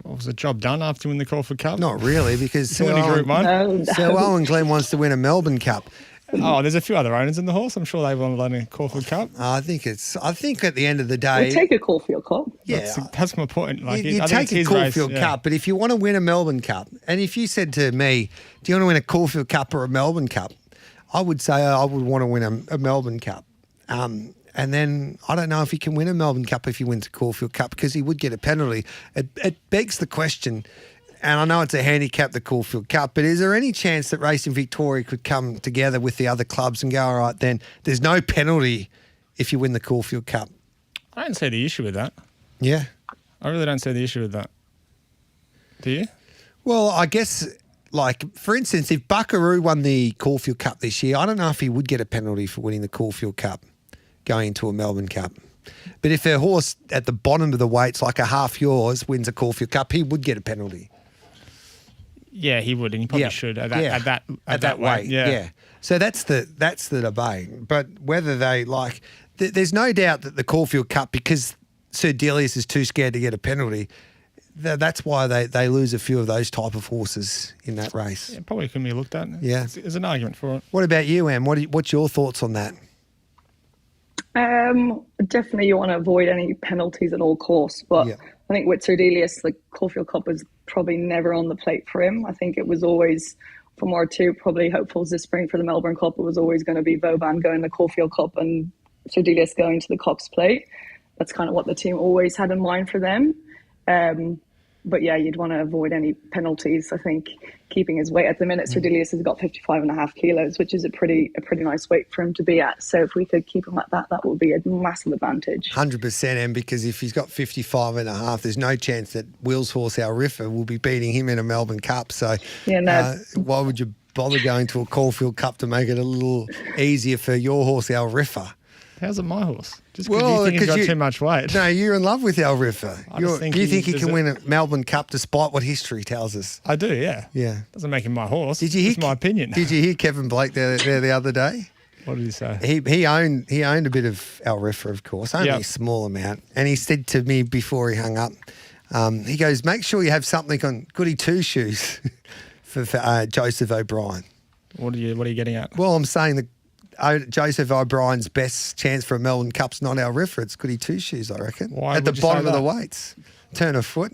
Well, was the job done after winning the Caulfield Cup? Not really, because Sir Owen Glenn wants to win a Melbourne Cup. Oh, there's a few other owners in the horse. I'm sure they want to win a Caulfield Cup. I think at the end of the day, we'll take a Caulfield Cup. Yeah, that's my point. Like, you take a Caulfield Cup, but if you want to win a Melbourne Cup, and if you said to me, "Do you want to win a Caulfield Cup or a Melbourne Cup?" I would say I would want to win a Melbourne Cup. And then I don't know if he can win a Melbourne Cup if he wins a Caulfield Cup, because he would get a penalty. It begs the question, and I know it's a handicap, the Caulfield Cup, but is there any chance that Racing Victoria could come together with the other clubs and go, all right, then there's no penalty if you win the Caulfield Cup? I don't see the issue with that. Yeah. I really don't see the issue with that. Do you? Well, I guess, like, for instance, if Buckaroo won the Caulfield Cup this year, I don't know if he would get a penalty for winning the Caulfield Cup going into a Melbourne Cup. But if a horse at the bottom of the weights, like a Half Yours, wins a Caulfield Cup, he would get a penalty. Yeah, he would, and he probably should at that weight. Yeah. So that's the debate. But whether they there's no doubt that the Caulfield Cup, because Serdelius is too scared to get a penalty, that's why they lose a few of those type of horses in that race. Yeah, probably can be looked at. Yeah. There's an argument for it. What about you, Em? What's your thoughts on that? Definitely you want to avoid any penalties at all costs, but I think with Sir Delius, the Caulfield Cup was probably never on the plate for him. I think it was always, from R2, probably hopefuls this spring for the Melbourne Cup, it was always going to be Vauban going the Caulfield Cup and Sir Delius going to the Cox Plate. That's kind of what the team always had in mind for them. But yeah, you'd want to avoid any penalties. I think keeping his weight at the minute, Sir Delius has got 55.5 kilos, which is a pretty nice weight for him to be at. So if we could keep him at that, that would be a massive advantage. 100%, Em, because if he's got 55.5, there's no chance that Will's horse, Al Riffa, will be beating him in a Melbourne Cup. So why would you bother going to a Caulfield Cup to make it a little easier for your horse, Al Riffa? How's it my horse? Just because you think he's got too much weight. No, you're in love with Al Riffa. You think he can win a Melbourne Cup despite what history tells us? I do, yeah. Yeah. Doesn't make him my horse. It's my opinion. Did you hear Kevin Blake there the other day? What did he say? He owned a bit of Al Riffa, of course, only a small amount. And he said to me before he hung up, he goes, make sure you have something on Goody Two Shoes for Joseph O'Brien. What are you getting at? Well, I'm saying that Joseph O'Brien's best chance for a Melbourne Cup's not Al Riffa, it's Goody Two Shoes, I reckon. Why at the bottom of the weights. Turn her foot.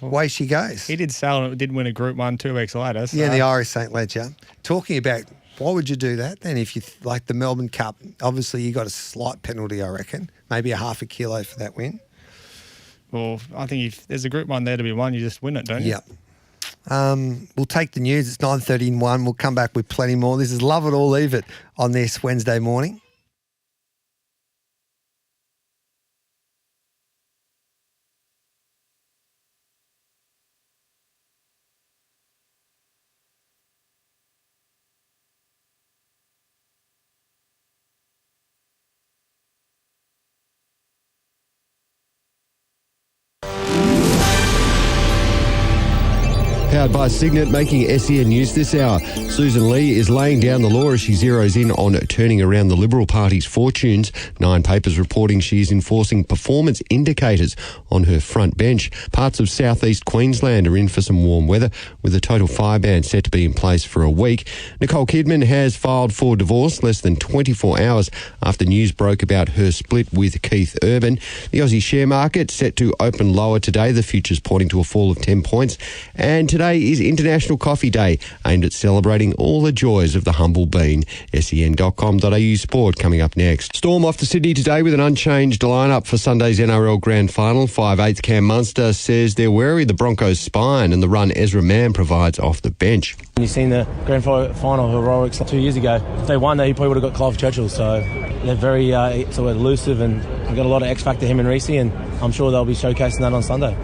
Away she goes. He did sell and did win a Group 1 2 weeks later. So. Yeah, the Irish St. Ledger. Talking about why would you do that then if you like the Melbourne Cup? Obviously, you got a slight penalty, I reckon. Maybe a half a kilo for that win. Well, I think if there's a Group 1 there to be won, you just win it, don't you? Yep. We'll take the news. It's 9:31. We'll come back with plenty more. This is Love It or Leave It on this Wednesday morning. Powered by Signet, making SEN news this hour. Susan Lee is laying down the law as she zeroes in on turning around the Liberal Party's fortunes. Nine papers reporting she is enforcing performance indicators on her front bench. Parts of southeast Queensland are in for some warm weather, with a total fire ban set to be in place for a week. Nicole Kidman has filed for divorce less than 24 hours after news broke about her split with Keith Urban. The Aussie share market set to open lower today. The future's pointing to a fall of 10 points. And today is International Coffee Day, aimed at celebrating all the joys of the humble bean. sen.com.au sport coming up next. Storm off to Sydney today with an unchanged lineup for Sunday's NRL Grand Final. 5'8" Cam Munster says they're wary of the Broncos' spine and the run Ezra Mann provides off the bench. You've seen the Grand Final heroics 2 years ago. If they won, he probably would have got Clive Churchill. So they're very elusive and they've got a lot of X factor, him and Reece, and I'm sure they'll be showcasing that on Sunday.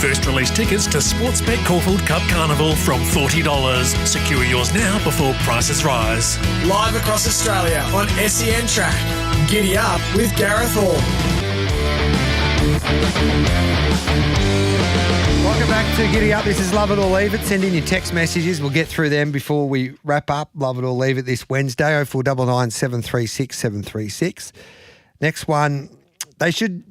First release tickets to Sportsbet Caulfield Cup Carnival from $40. Secure yours now before prices rise. Live across Australia on SEN Track. Giddy Up with Gareth Hall. Welcome back to Giddy Up. This is Love It or Leave It. Send in your text messages. We'll get through them before we wrap up. Love It or Leave It this Wednesday, 0499 736 736. Next one, they shouldn't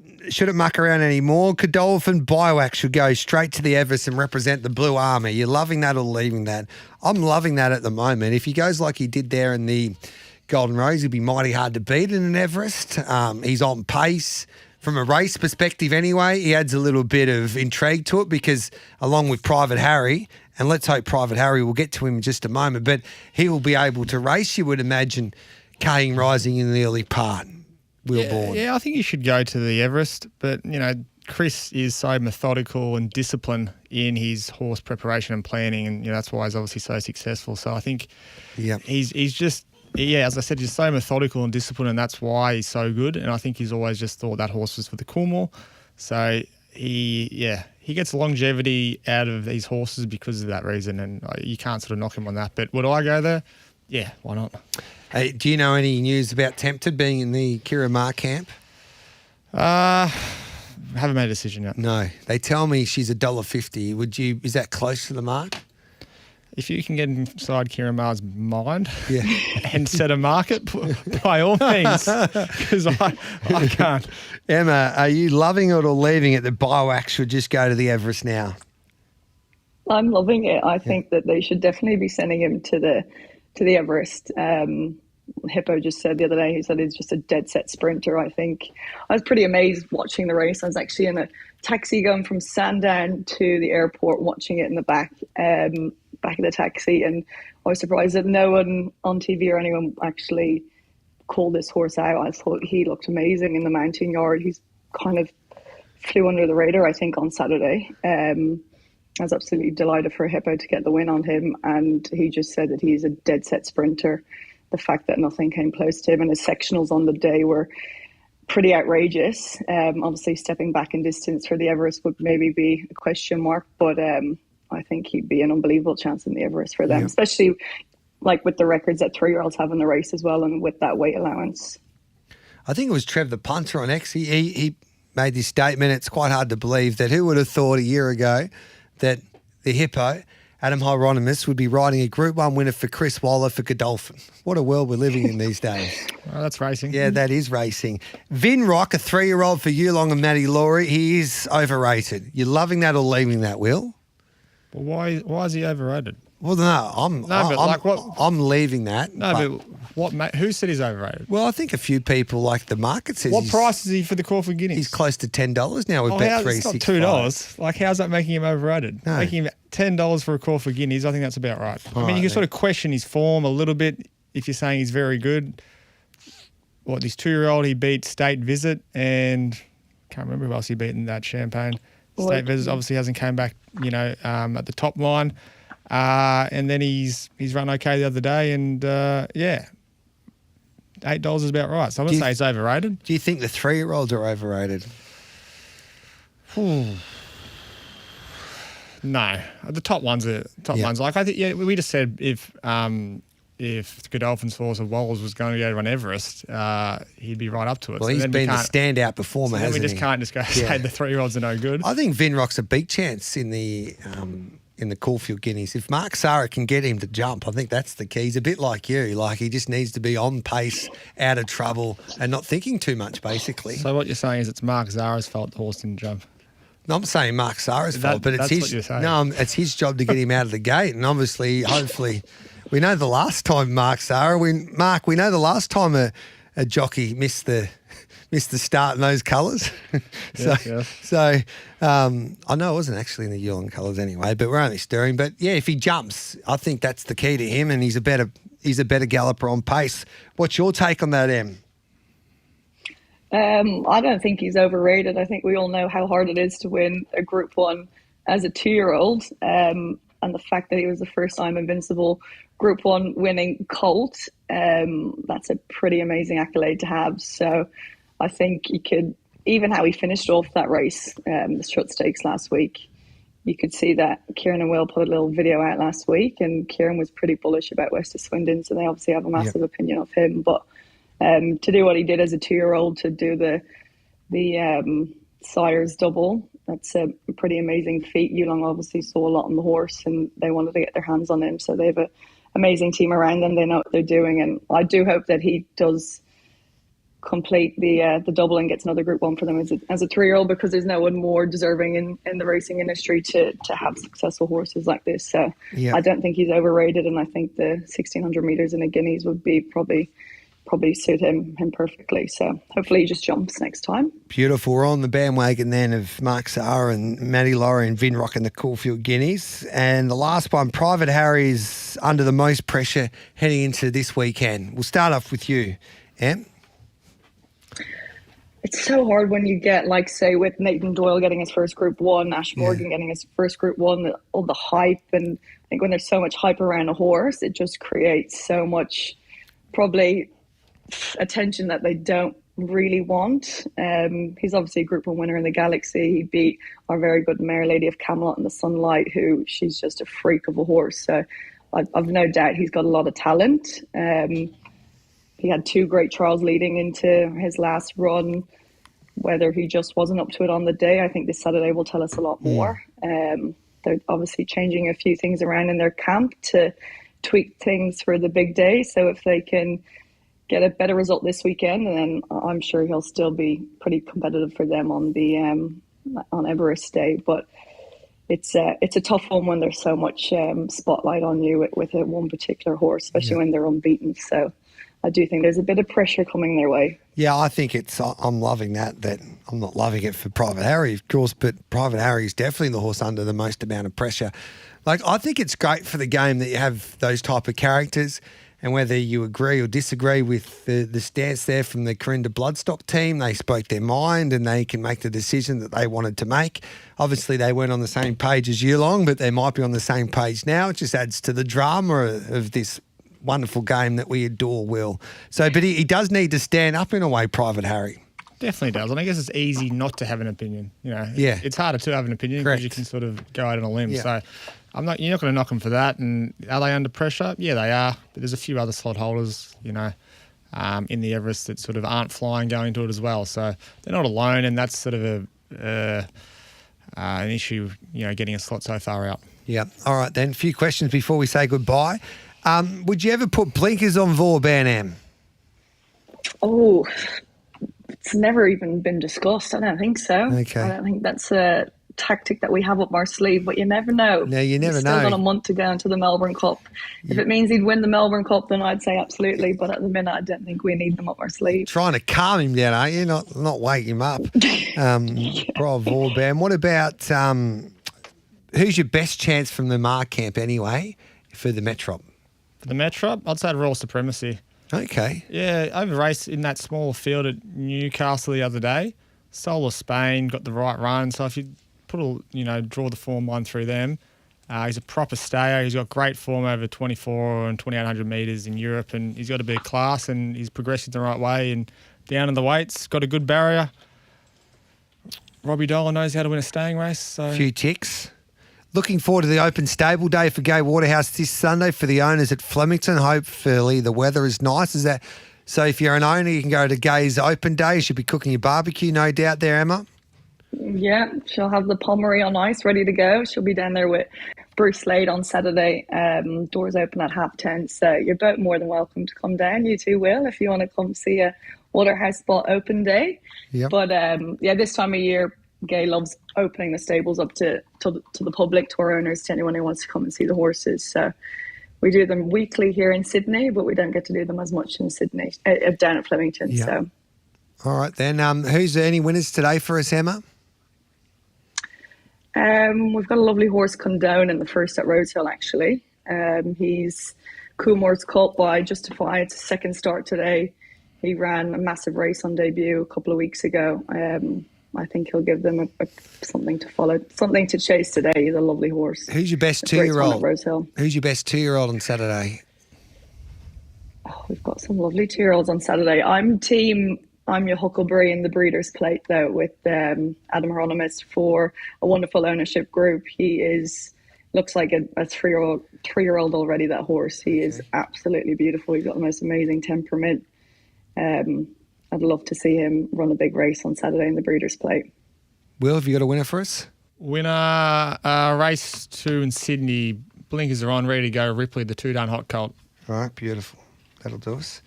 muck around anymore. Godolphin Biowak should go straight to the Everest and represent the Blue Army. You're loving that or leaving that? I'm loving that at the moment. If he goes like he did there in the Golden Rose, he'll be mighty hard to beat in an Everest. He's on pace from a race perspective anyway, he adds a little bit of intrigue to it because along with Private Harry, and let's hope Private Harry, will get to him in just a moment, but he will be able to race, you would imagine, Kane Rising in the early part. Yeah, I think you should go to the Everest, but, Chris is so methodical and disciplined in his horse preparation and planning, and that's why he's obviously so successful. So I think he's just, as I said, he's so methodical and disciplined, and that's why he's so good. And I think he's always just thought that horse was for the Coolmore. So he gets longevity out of these horses because of that reason, and you can't sort of knock him on that. But would I go there? Yeah, why not? Hey, do you know any news about Tempted being in the Kira Ma camp? Haven't made a decision yet. No. They tell me she's $1.50. Is that close to the mark? If you can get inside Kieran Maher's mind and set a market, by all means, because I can't. Emma, are you loving it or leaving it that Biowax should just go to the Everest now? I'm loving it. I think that they should definitely be sending him to the Everest. Hippo just said the other day, he said he's just a dead set sprinter. I think I was pretty amazed watching the race. I was actually in a taxi going from Sandown to the airport, watching it in the back of the taxi, and I was surprised that no one on TV or anyone actually called this horse out. I thought he looked amazing in the mountain yard. He's kind of flew under the radar, I think, on Saturday. I was absolutely delighted for Hippo to get the win on him, and he just said that he's a dead set sprinter. The fact that nothing came close to him, and his sectionals on the day were pretty outrageous. Obviously, stepping back in distance for the Everest would maybe be a question mark, but I think he'd be an unbelievable chance in the Everest for them, especially like with the records that 3-year-olds have in the race as well, and with that weight allowance. I think it was Trev the punter on X. He made this statement. It's quite hard to believe that who would have thought a year ago that the Hippo, Adam Hieronymus, would be riding a Group 1 winner for Chris Waller for Godolphin. What a world we're living in these days. Well, that's racing. Yeah, that is racing. Vin Rock, a 3-year-old for Yulong and Matty Laurie, he is overrated. You loving that or leaving that, Will? Well, why is he overrated? Well, no, I'm leaving that. No, but who said he's overrated? Well, I think a few people, like the market says. What price is he for the Caulfield Guineas? He's close to $10 now with Bet365. It's not $2. Like, how's that making him overrated? No. Making him $10 for a Caulfield Guineas, I think that's about right. I mean, you can sort of question his form a little bit if you're saying he's very good. This 2-year-old, he beat State Visit, and can't remember who else he beat in that Champagne. State Visit obviously hasn't came back, at the top line. And then he's run okay the other day, and $8 is about right. So I'm going to say it's overrated. Do you think the 3-year-olds are overrated? No, the top ones are ones. Like I think, we just said if Godolphin's horse of Walls was going to go to an Everest, he'd be right up to it. Well, so he's been the standout performer, hasn't he? We just can't go say the 3-year-olds are no good. I think Vinrock's a big chance in the Caulfield Guineas. If Mark Sarah can get him to jump, I think that's the key. He's a bit like you. Like, he just needs to be on pace, out of trouble, and not thinking too much, basically. So what you're saying is it's Mark Zara's fault the horse didn't jump? No, I'm saying Mark Sarah's fault, but it's his. It's his job to get him out of the gate, and obviously, hopefully, we know the last time Mark Sarah. We know the last time a jockey missed the start in those colours. So I know it wasn't actually in the Yulong colours anyway, but we're only stirring. But yeah, if he jumps, I think that's the key to him, and he's a better galloper on pace. What's your take on that, Em? I don't think he's overrated. I think we all know how hard it is to win a Group 1 as a 2-year-old. And the fact that he was the first time invincible Group 1 winning colt, that's a pretty amazing accolade to have. So I think you could, even how he finished off that race, the Strut Stakes last week, you could see that Kieran and Will put a little video out last week, and Kieran was pretty bullish about West of Swindon, so they obviously have a massive opinion of him. But to do what he did as a 2-year-old, to do the Sires double, that's a pretty amazing feat. Yulong obviously saw a lot on the horse, and they wanted to get their hands on him, so they have an amazing team around them. They know what they're doing, and I do hope that he does complete the double and gets another Group 1 for them as a 3-year-old, because there's no one more deserving in the racing industry to have successful horses like this. So I don't think he's overrated, and I think the 1,600 metres in a Guineas would be probably probably suit him perfectly. So hopefully he just jumps next time. Beautiful. We're on the bandwagon then of Mark Saar and Maddie Laurie and Vin Rock and the Caulfield Guineas. And the last one, Private Harry's under the most pressure heading into this weekend. We'll start off with you, Em. It's so hard when you get, like, say, with Nathan Doyle getting his first Group 1, Ash Morgan getting his first Group 1, all the hype. And I think when there's so much hype around a horse, it just creates so much, probably, attention that they don't really want. He's obviously a Group 1 winner in the Galaxy. He beat our very good mare Lady of Camelot in the Sunlight, who she's just a freak of a horse. So I've no doubt he's got a lot of talent. He had 2 great trials leading into his last run. Whether he just wasn't up to it on the day, I think this Saturday will tell us a lot more. They're obviously changing a few things around in their camp to tweak things for the big day. So if they can get a better result this weekend, then I'm sure he'll still be pretty competitive for them on the on Everest Day. But it's a tough one when there's so much spotlight on you with one particular horse, especially when they're unbeaten. So I do think there's a bit of pressure coming their way. Yeah, I think I'm loving that I'm not loving it for Private Harry, of course, but Private Harry is definitely the horse under the most amount of pressure. Like, I think it's great for the game that you have those type of characters, and whether you agree or disagree with the stance there from the Corinda Bloodstock team, they spoke their mind and they can make the decision that they wanted to make. Obviously, they weren't on the same page as Yulong, but they might be on the same page now. It just adds to the drama of this wonderful game that we adore, Will. So, but he does need to stand up in a way, Private Harry. Definitely does. And I guess it's easy not to have an opinion. You know, Yeah. It's harder to have an opinion because you can sort of go out on a limb. Yeah. So you're not going to knock them for that. And are they under pressure? Yeah, they are. But there's a few other slot holders, in the Everest that sort of aren't flying going to it as well. So they're not alone, and that's sort of an issue, getting a slot so far out. Yeah. All right, then. A few questions before we say goodbye. Would you ever put blinkers on Vauban, Am? Oh, it's never even been discussed. I don't think so. Okay. I don't think that's a tactic that we have up our sleeve, but you never know. No, you never He's know. still got a month to go into the Melbourne Cup. If it means he'd win the Melbourne Cup, then I'd say absolutely. But at the minute, I don't think we need them up our sleeve. Trying to calm him down, aren't you? Not wake him up. Bravo, Vauban. What about who's your best chance from the Mar camp anyway for the Metrop? For the Metrop, I'd say Royal Supremacy. Okay. Yeah, over race in that small field at Newcastle the other day. Soul of Spain got the right run. So if you draw the form line through them, he's a proper stayer. He's got great form over 24 and 2,800 metres in Europe, and he's got a bit of class, and he's progressing the right way and down in the weights. Got a good barrier. Robbie Dolan knows how to win a staying race. So A few ticks. Looking forward to the open stable day for Gay Waterhouse this Sunday for the owners at Flemington. Hopefully the weather is nice. Is that so? If you're an owner, you can go to Gay's open day. You should be cooking your barbecue, no doubt, there, Emma. Yeah, she'll have the Pommery on ice ready to go. She'll be down there with Bruce Slade on Saturday. Doors open at 10:30. So you're both more than welcome to come down. You too, Will, if you want to come see a Waterhouse Spot open day. Yep. But this time of year, Gay loves opening the stables up to the public, to our owners, to anyone who wants to come and see the horses. So we do them weekly here in Sydney, but we don't get to do them as much in Sydney, down at Flemington. Yeah. So. All right, then. Who's any winners today for us, Emma? We've got a lovely horse, Condone, in the first at Rosehill, actually. He's Coolmore's Cup by Justify. It's his second start today. He ran a massive race on debut a couple of weeks ago. I think he'll give them something to follow, something to chase today. He's a lovely horse. Who's your best two-year-old? Who's your best two-year-old on Saturday? Oh, we've got some lovely two-year-olds on Saturday. I'm your Huckleberry in the Breeders' Plate, though, with Adam Hieronymus for a wonderful ownership group. He looks like a three-year-old already, that horse. He is absolutely beautiful. He's got the most amazing temperament. I'd love to see him run a big race on Saturday in the Breeders' Plate. Will, have you got a winner for us? Winner, race 2 in Sydney. Blinkers are on, ready to go. Ripley, the 2-done hot colt. All right, beautiful. That'll do us.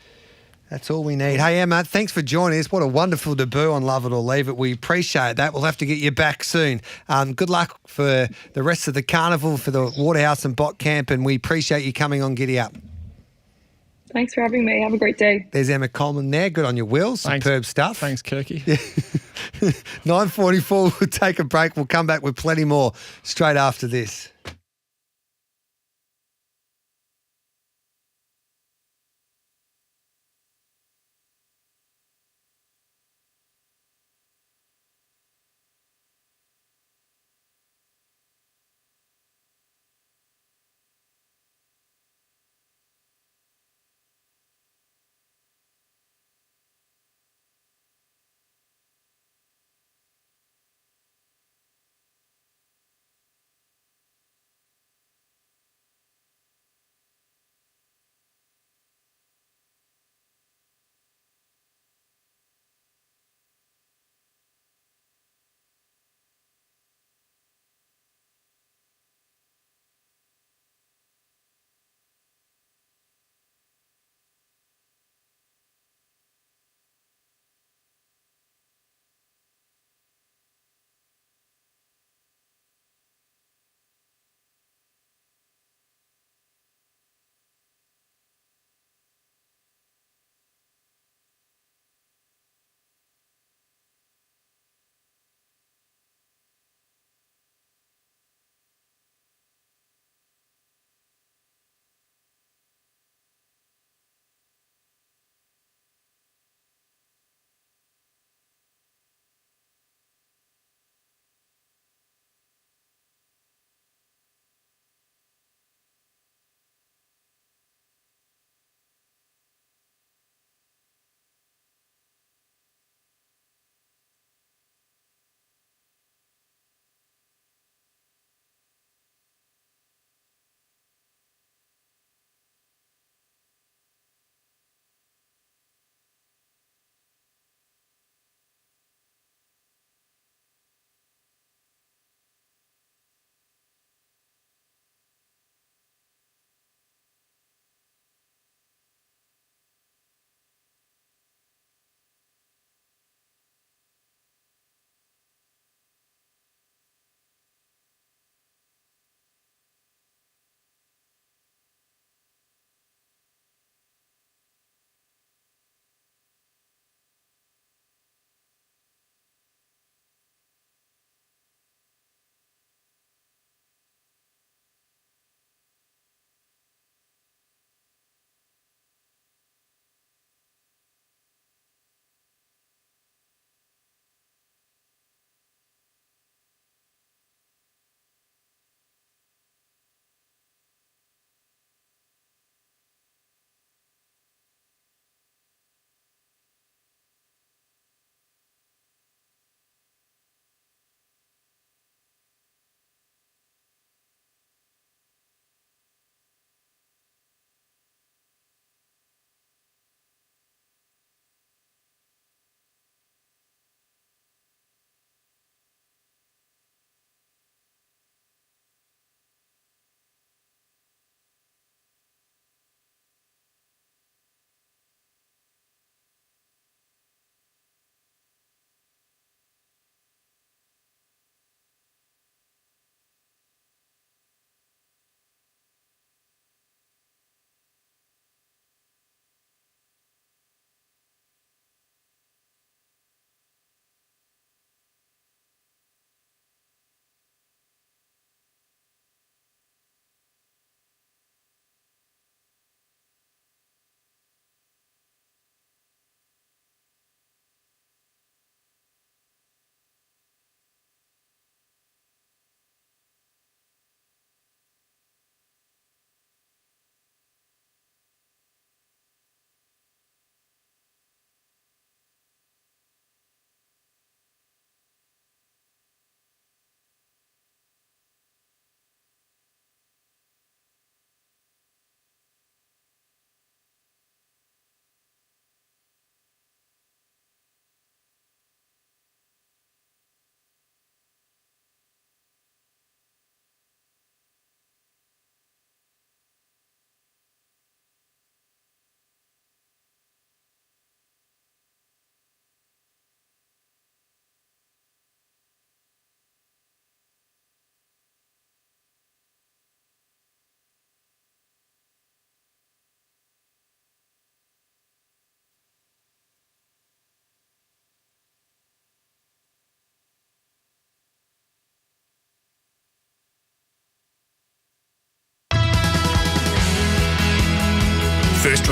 That's all we need. Hey, Emma, thanks for joining us. What a wonderful debut on Love It or Leave It. We appreciate that. We'll have to get you back soon. Good luck for the rest of the carnival, for the Waterhouse and Bot Camp, and we appreciate you coming on Giddy Up. Thanks for having me. Have a great day. There's Emma Coleman there. Good on your Will. Superb stuff. Thanks, Kirky. 9:44. We'll take a break. We'll come back with plenty more straight after this.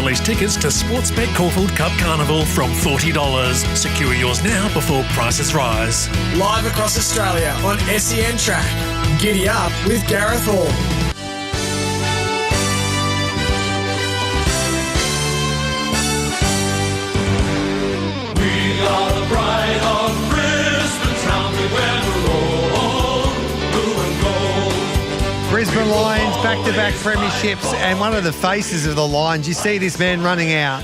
release tickets to Sportsbet Caulfield Cup Carnival from $40. Secure yours now before prices rise. Live across Australia on SEN Track. Giddy Up with Gareth Hall. We are the pride of Brisbane town. We wear the roll, blue and gold. Brisbane Lions, back-to-back premierships, and one of the faces of the Lions. You see this man running out.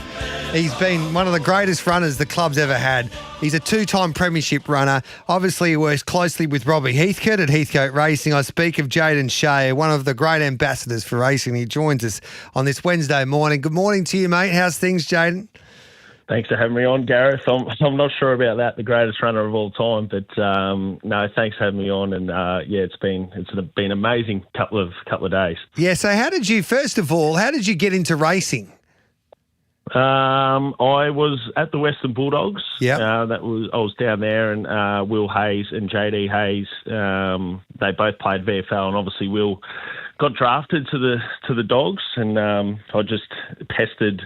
He's been one of the greatest runners the club's ever had. He's a two-time premiership runner. Obviously, he works closely with Robbie Heathcote at Heathcote Racing. I speak of Jaden Shea, one of the great ambassadors for racing. He joins us on this Wednesday morning. Good morning to you, mate. How's things, Jaden? Thanks for having me on, Gareth. I'm not sure about that, the greatest runner of all time, but no, thanks for having me on. And it's been an amazing couple of days. Yeah. So, how did you get into racing? I was at the Western Bulldogs. Yeah. I was down there, and Will Hayes and JD Hayes. They both played VFL, and obviously Will got drafted to the Dogs, and I just pestered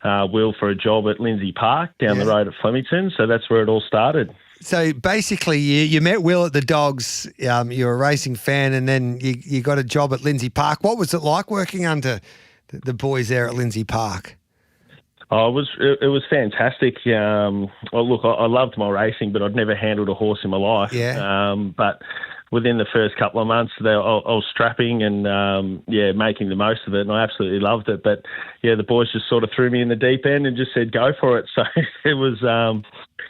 Will for a job at Lindsay Park down the road at Flemington. So that's where it all started. So basically, you met Will at the Dogs. You're a racing fan, and then you got a job at Lindsay Park. What was it like working under the boys there at Lindsay Park? Oh, it was fantastic. Well, look, I loved my racing, but I'd never handled a horse in my life. Yeah. But within the first couple of months, I was strapping and making the most of it, and I absolutely loved it. But the boys just sort of threw me in the deep end and just said go for it. So it was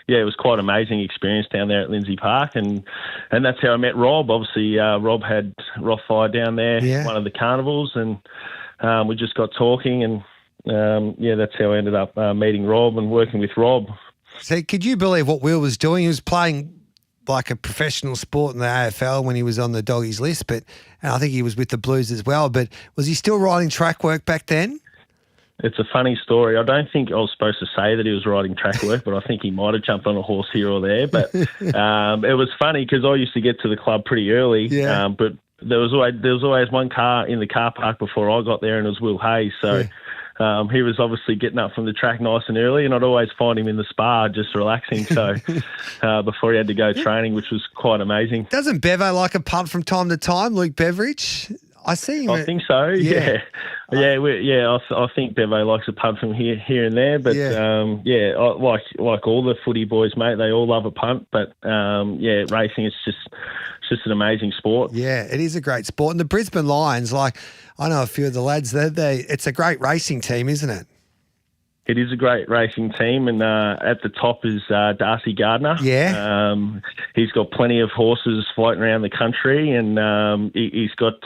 it was quite an amazing experience down there at Lindsay Park, and that's how I met Rob. Obviously, Rob had Rothfire down there, one of the carnivals, and we just got talking and. That's how I ended up meeting Rob and working with Rob. So could you believe what Will was doing? He was playing like a professional sport in the AFL when he was on the Doggies list, and I think he was with the Blues as well. But was he still riding track work back then? It's a funny story. I don't think I was supposed to say that he was riding track work, but I think he might have jumped on a horse here or there. But it was funny because I used to get to the club pretty early, but there was always one car in the car park before I got there, and it was Will Hayes. So. Yeah. He was obviously getting up from the track nice and early, and I'd always find him in the spa just relaxing. So before he had to go training, which was quite amazing. Doesn't Bevo like a punt from time to time, Luke Beveridge? I see him. I think so. I think Bevo likes a punt from here and there. But like all the footy boys, mate, they all love a punt. But racing is just an amazing sport. Yeah, it is a great sport. And the Brisbane Lions, I know a few of the lads, it's a great racing team, isn't it? It is a great racing team, and at the top is Darcy Gardner. Yeah. He's got plenty of horses floating around the country, and he's got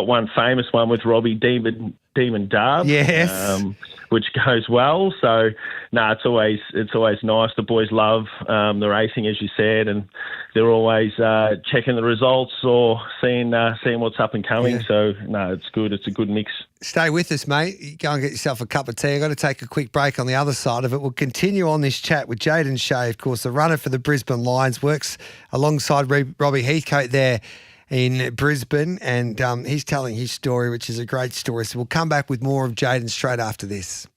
one famous one with Robbie Demon Darb. Yes. Which goes well. So, it's always nice. The boys love the racing, as you said, and they're always checking the results or seeing what's up and coming. Yeah. So, it's good. It's a good mix. Stay with us, mate. Go and get yourself a cup of tea. I've got to take a quick break on the other side of it. We'll continue on this chat with Jaden Shea, of course, the runner for the Brisbane Lions, works alongside Robbie Heathcote there in Brisbane, and he's telling his story, which is a great story. So we'll come back with more of Jaden straight after this.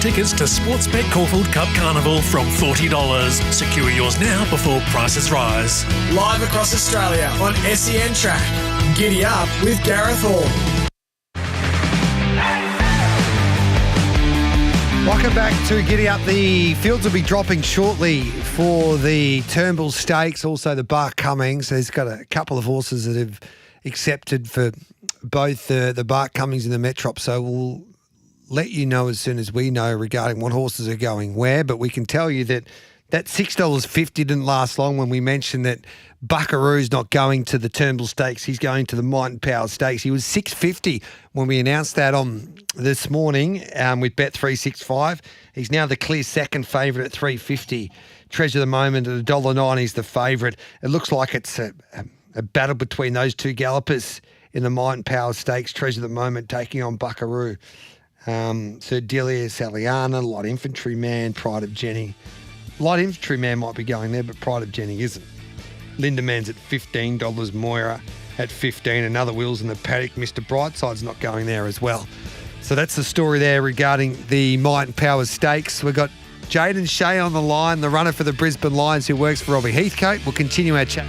tickets to Sportsbet Caulfield Cup Carnival from $40. Secure yours now before prices rise. Live across Australia on SEN Track. Giddy Up with Gareth Hall. Welcome back to Giddy Up. The fields will be dropping shortly for the Turnbull Stakes, also the Bart Cummings. There's got a couple of horses that have accepted for both the Bart Cummings and the Metrop, so we'll let you know as soon as we know regarding what horses are going where, but we can tell you that $6.50 didn't last long when we mentioned that Buckaroo's not going to the Turnbull Stakes. He's going to the Might and Power Stakes. He was $6.50 when we announced that on this morning with Bet365. He's now the clear second favourite at $3.50. Treasure the Moment at $1.09. He's the favourite. It looks like it's a battle between those two gallopers in the Might and Power Stakes. Treasure the Moment taking on Buckaroo. Sir Delia, Saliana, Light Infantryman, Pride of Jenny. Light Infantryman might be going there, but Pride of Jenny isn't. Linderman's at $15. Moira at $15. Another Wheels in the Paddock. Mr. Brightside's not going there as well. So that's the story there regarding the Might and Power Stakes. We've got Jaden Shea on the line, the runner for the Brisbane Lions who works for Robbie Heathcote. We'll continue our chat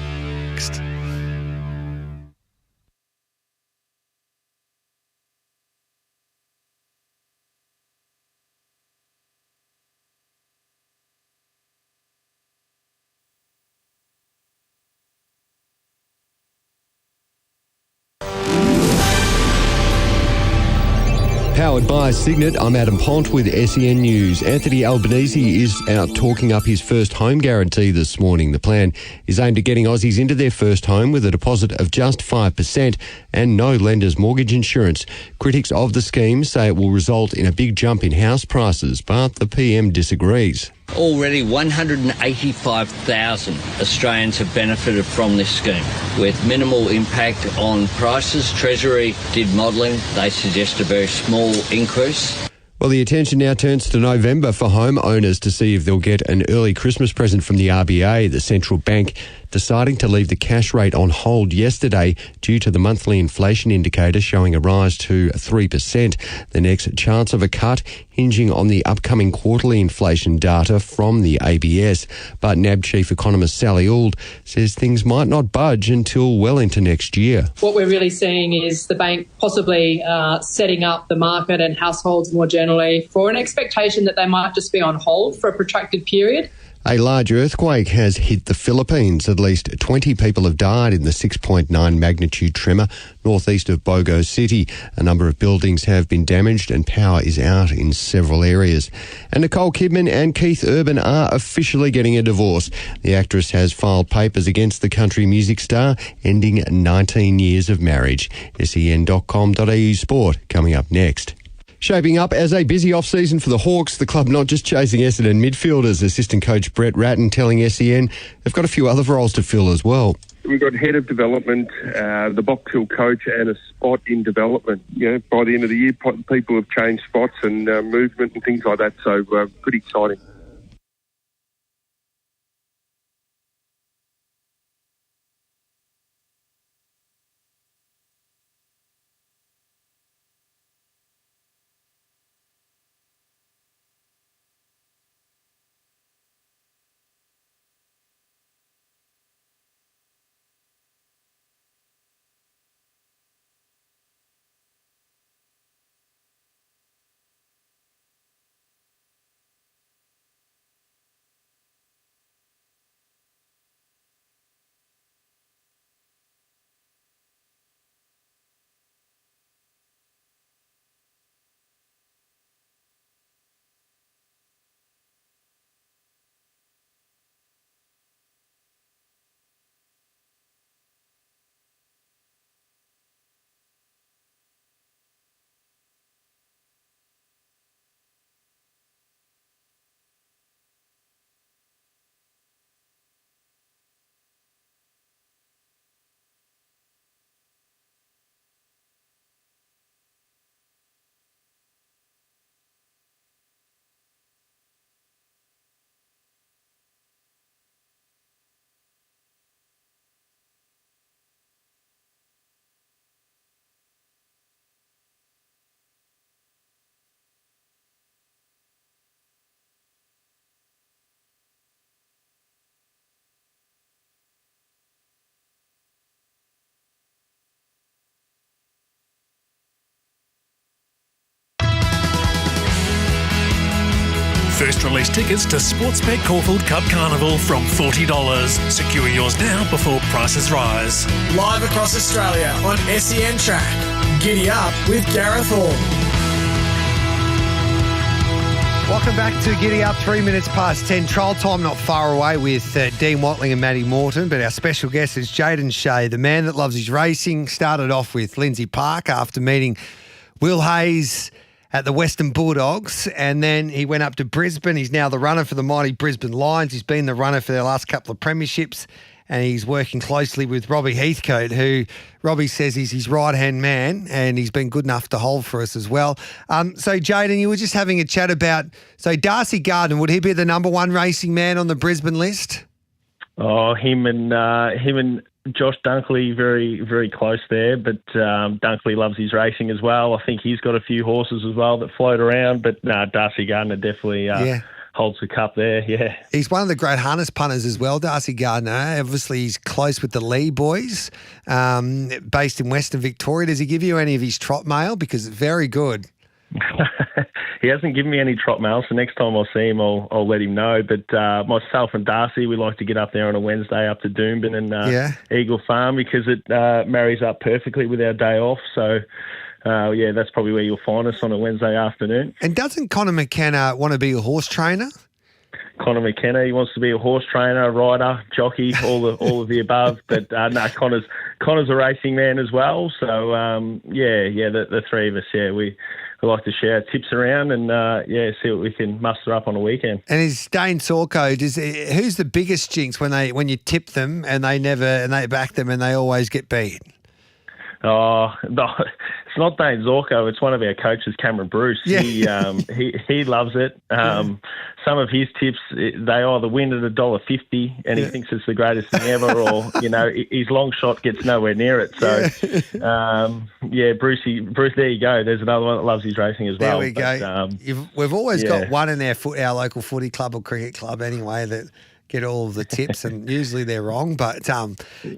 next. Powered by Signet, I'm Adam Pont with SEN News. Anthony Albanese is out talking up his first home guarantee this morning. The plan is aimed at getting Aussies into their first home with a deposit of just 5% and no lender's mortgage insurance. Critics of the scheme say it will result in a big jump in house prices, but the PM disagrees. Already 185,000 Australians have benefited from this scheme. With minimal impact on prices, Treasury did modelling. They suggest a very small increase. Well, the attention now turns to November for homeowners to see if they'll get an early Christmas present from the RBA, the central bank, deciding to leave the cash rate on hold yesterday due to the monthly inflation indicator showing a rise to 3%. The next chance of a cut hinging on the upcoming quarterly inflation data from the ABS. But NAB chief economist Sally Auld says things might not budge until well into next year. What we're really seeing is the bank possibly setting up the market and households more generally for an expectation that they might just be on hold for a protracted period. A large earthquake has hit the Philippines. At least 20 people have died in the 6.9 magnitude tremor northeast of Bogo City. A number of buildings have been damaged and power is out in several areas. And Nicole Kidman and Keith Urban are officially getting a divorce. The actress has filed papers against the country music star, ending 19 years of marriage. sen.com.au sport coming up next. Shaping up as a busy off-season for the Hawks, the club not just chasing Essendon midfielders. Assistant coach Brett Ratton telling SEN they've got a few other roles to fill as well. We've got head of development, the box hill coach and a spot in development. You know, by the end of the year, people have changed spots and movement and things like that, so pretty exciting. First release tickets to Sportsbet Caulfield Cup Carnival from $40. Secure yours now before prices rise. Live across Australia on SEN Track. Giddy Up with Gareth Hall. Welcome back to Giddy Up, 3 minutes past 10. Trial time not far away with Dean Watling and Matty Morton, but our special guest is Jaden Shea, the man that loves his racing. Started off with Lindsay Park after meeting Will Hayes at the Western Bulldogs, and then he went up to Brisbane. He's now the runner for the mighty Brisbane Lions. He's been the runner for their last couple of premierships, and he's working closely with Robbie Heathcote, who Robbie says is his right-hand man, and he's been good enough to hold for us as well. So, Jaden, you were just having a chat about, so Darcy Gardner, would he be the number one racing man on the Brisbane list? Oh, him and Josh Dunkley, very, very close there, but Dunkley loves his racing as well. I think he's got a few horses as well that float around, but Darcy Gardner definitely holds the cup there, yeah. He's one of the great harness punters as well, Darcy Gardner. Obviously, he's close with the Lee boys, based in Western Victoria. Does he give you any of his trot mail? Because it's very good. He hasn't given me any trot mail, so next time I see him, I'll let him know. But myself and Darcy, we like to get up there on a Wednesday up to Doomben and Eagle Farm because it marries up perfectly with our day off. So, that's probably where you'll find us on a Wednesday afternoon. And doesn't Connor McKenna want to be a horse trainer? Conor McKenna, he wants to be a horse trainer, a rider, jockey, all of the above. But Connor's a racing man as well. So the three of us, we like to share our tips around and see what we can muster up on a weekend. And is Dane Sorko, who's the biggest jinx when you tip them and they back them and they always get beat? Oh no, it's not Dane Zorko. It's one of our coaches, Cameron Bruce. Yeah. He loves it. Some of his tips, they either win at $1.50 and he thinks it's the greatest thing ever, or his long shot gets nowhere near it. So, Bruce, there you go. There's another one that loves his racing as well. There we go. We've always got one in our local footy club or cricket club anyway that get all of the tips, and usually they're wrong, but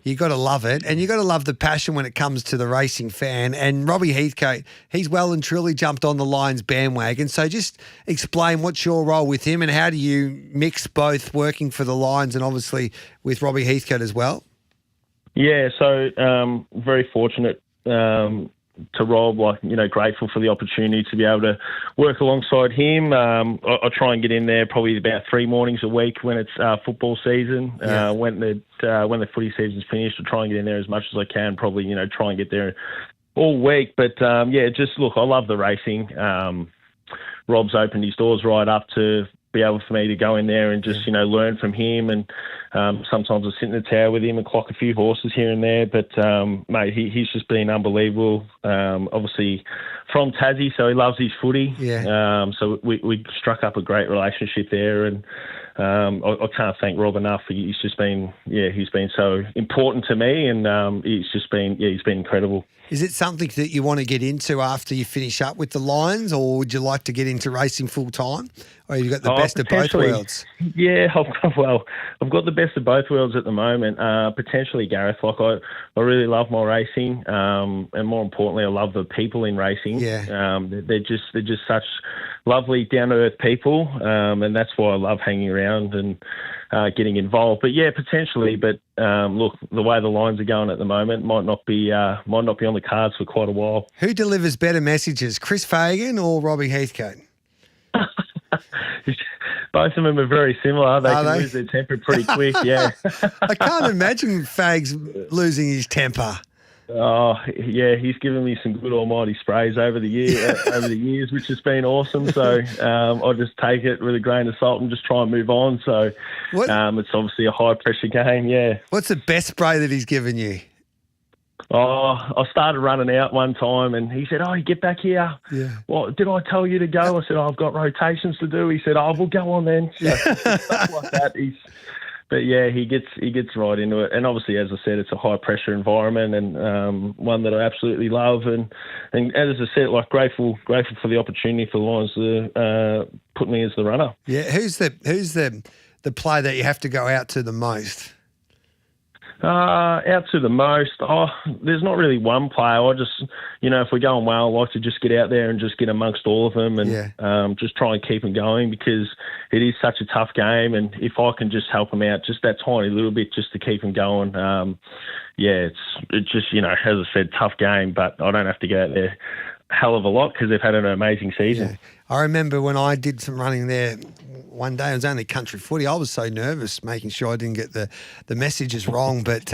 you got to love it, and you got to love the passion when it comes to the racing fan. And Robbie Heathcote, he's well and truly jumped on the Lions bandwagon. So just explain what's your role with him and how do you mix both working for the Lions and obviously with Robbie Heathcote as well? Yeah, so very fortunate to Rob, grateful for the opportunity to be able to work alongside him. I try and get in there probably about 3 mornings a week when it's football season. When the footy season's finished, I try and get in there as much as I can. Probably, try and get there all week. But I love the racing. Rob's opened his doors right up to be able for me to go in there and just learn from him, and sometimes I sit in the tower with him and clock a few horses here and there, but mate, he's just been unbelievable. Obviously from Tassie, so he loves his footy. So we struck up a great relationship there, and I can't thank Rob enough. He's just been he's been so important to me, and he's been incredible. Is it something that you want to get into after you finish up with the Lions, or would you like to get into racing full time? Or have you got the best of both worlds? Yeah, I've got the best of both worlds at the moment. Potentially, Gareth. I really love my racing, and more importantly, I love the people in racing. They're just such lovely, down to earth people, and that's why I love hanging around and getting involved. But yeah, potentially. But look, the way the Lions are going at the moment might not be on the cards for quite a while. Who delivers better messages, Chris Fagan or Robbie Heathcote? Both of them are very similar. They can lose their temper pretty quick. Yeah, I can't imagine Fags losing his temper. Oh yeah, he's given me some good almighty sprays over the years, which has been awesome. So I just take it with a grain of salt and just try and move on. So it's obviously a high pressure game. Yeah. What's the best spray that he's given you? Oh, I started running out one time and he said, "Oh, you get back here." Yeah. Well, did I tell you to go? I said, "Oh, I've got rotations to do." He said, "Oh, we'll go on then." So stuff like that. But yeah, he gets right into it. And obviously, as I said, it's a high pressure environment and one that I absolutely love. And as I said, grateful for the opportunity for the Lions to put me as the runner. Yeah. Who's the player that you have to go out to the most? Out to the most. There's not really one player. I just, if we're going well, I like to just get out there and just get amongst all of them and just try and keep them going because it is such a tough game. And if I can just help them out just that tiny little bit just to keep them going, it's just, as I said, tough game, but I don't have to go out there hell of a lot because they've had an amazing season. Yeah. I remember when I did some running there one day, it was only country footy. I was so nervous making sure I didn't get the messages wrong, but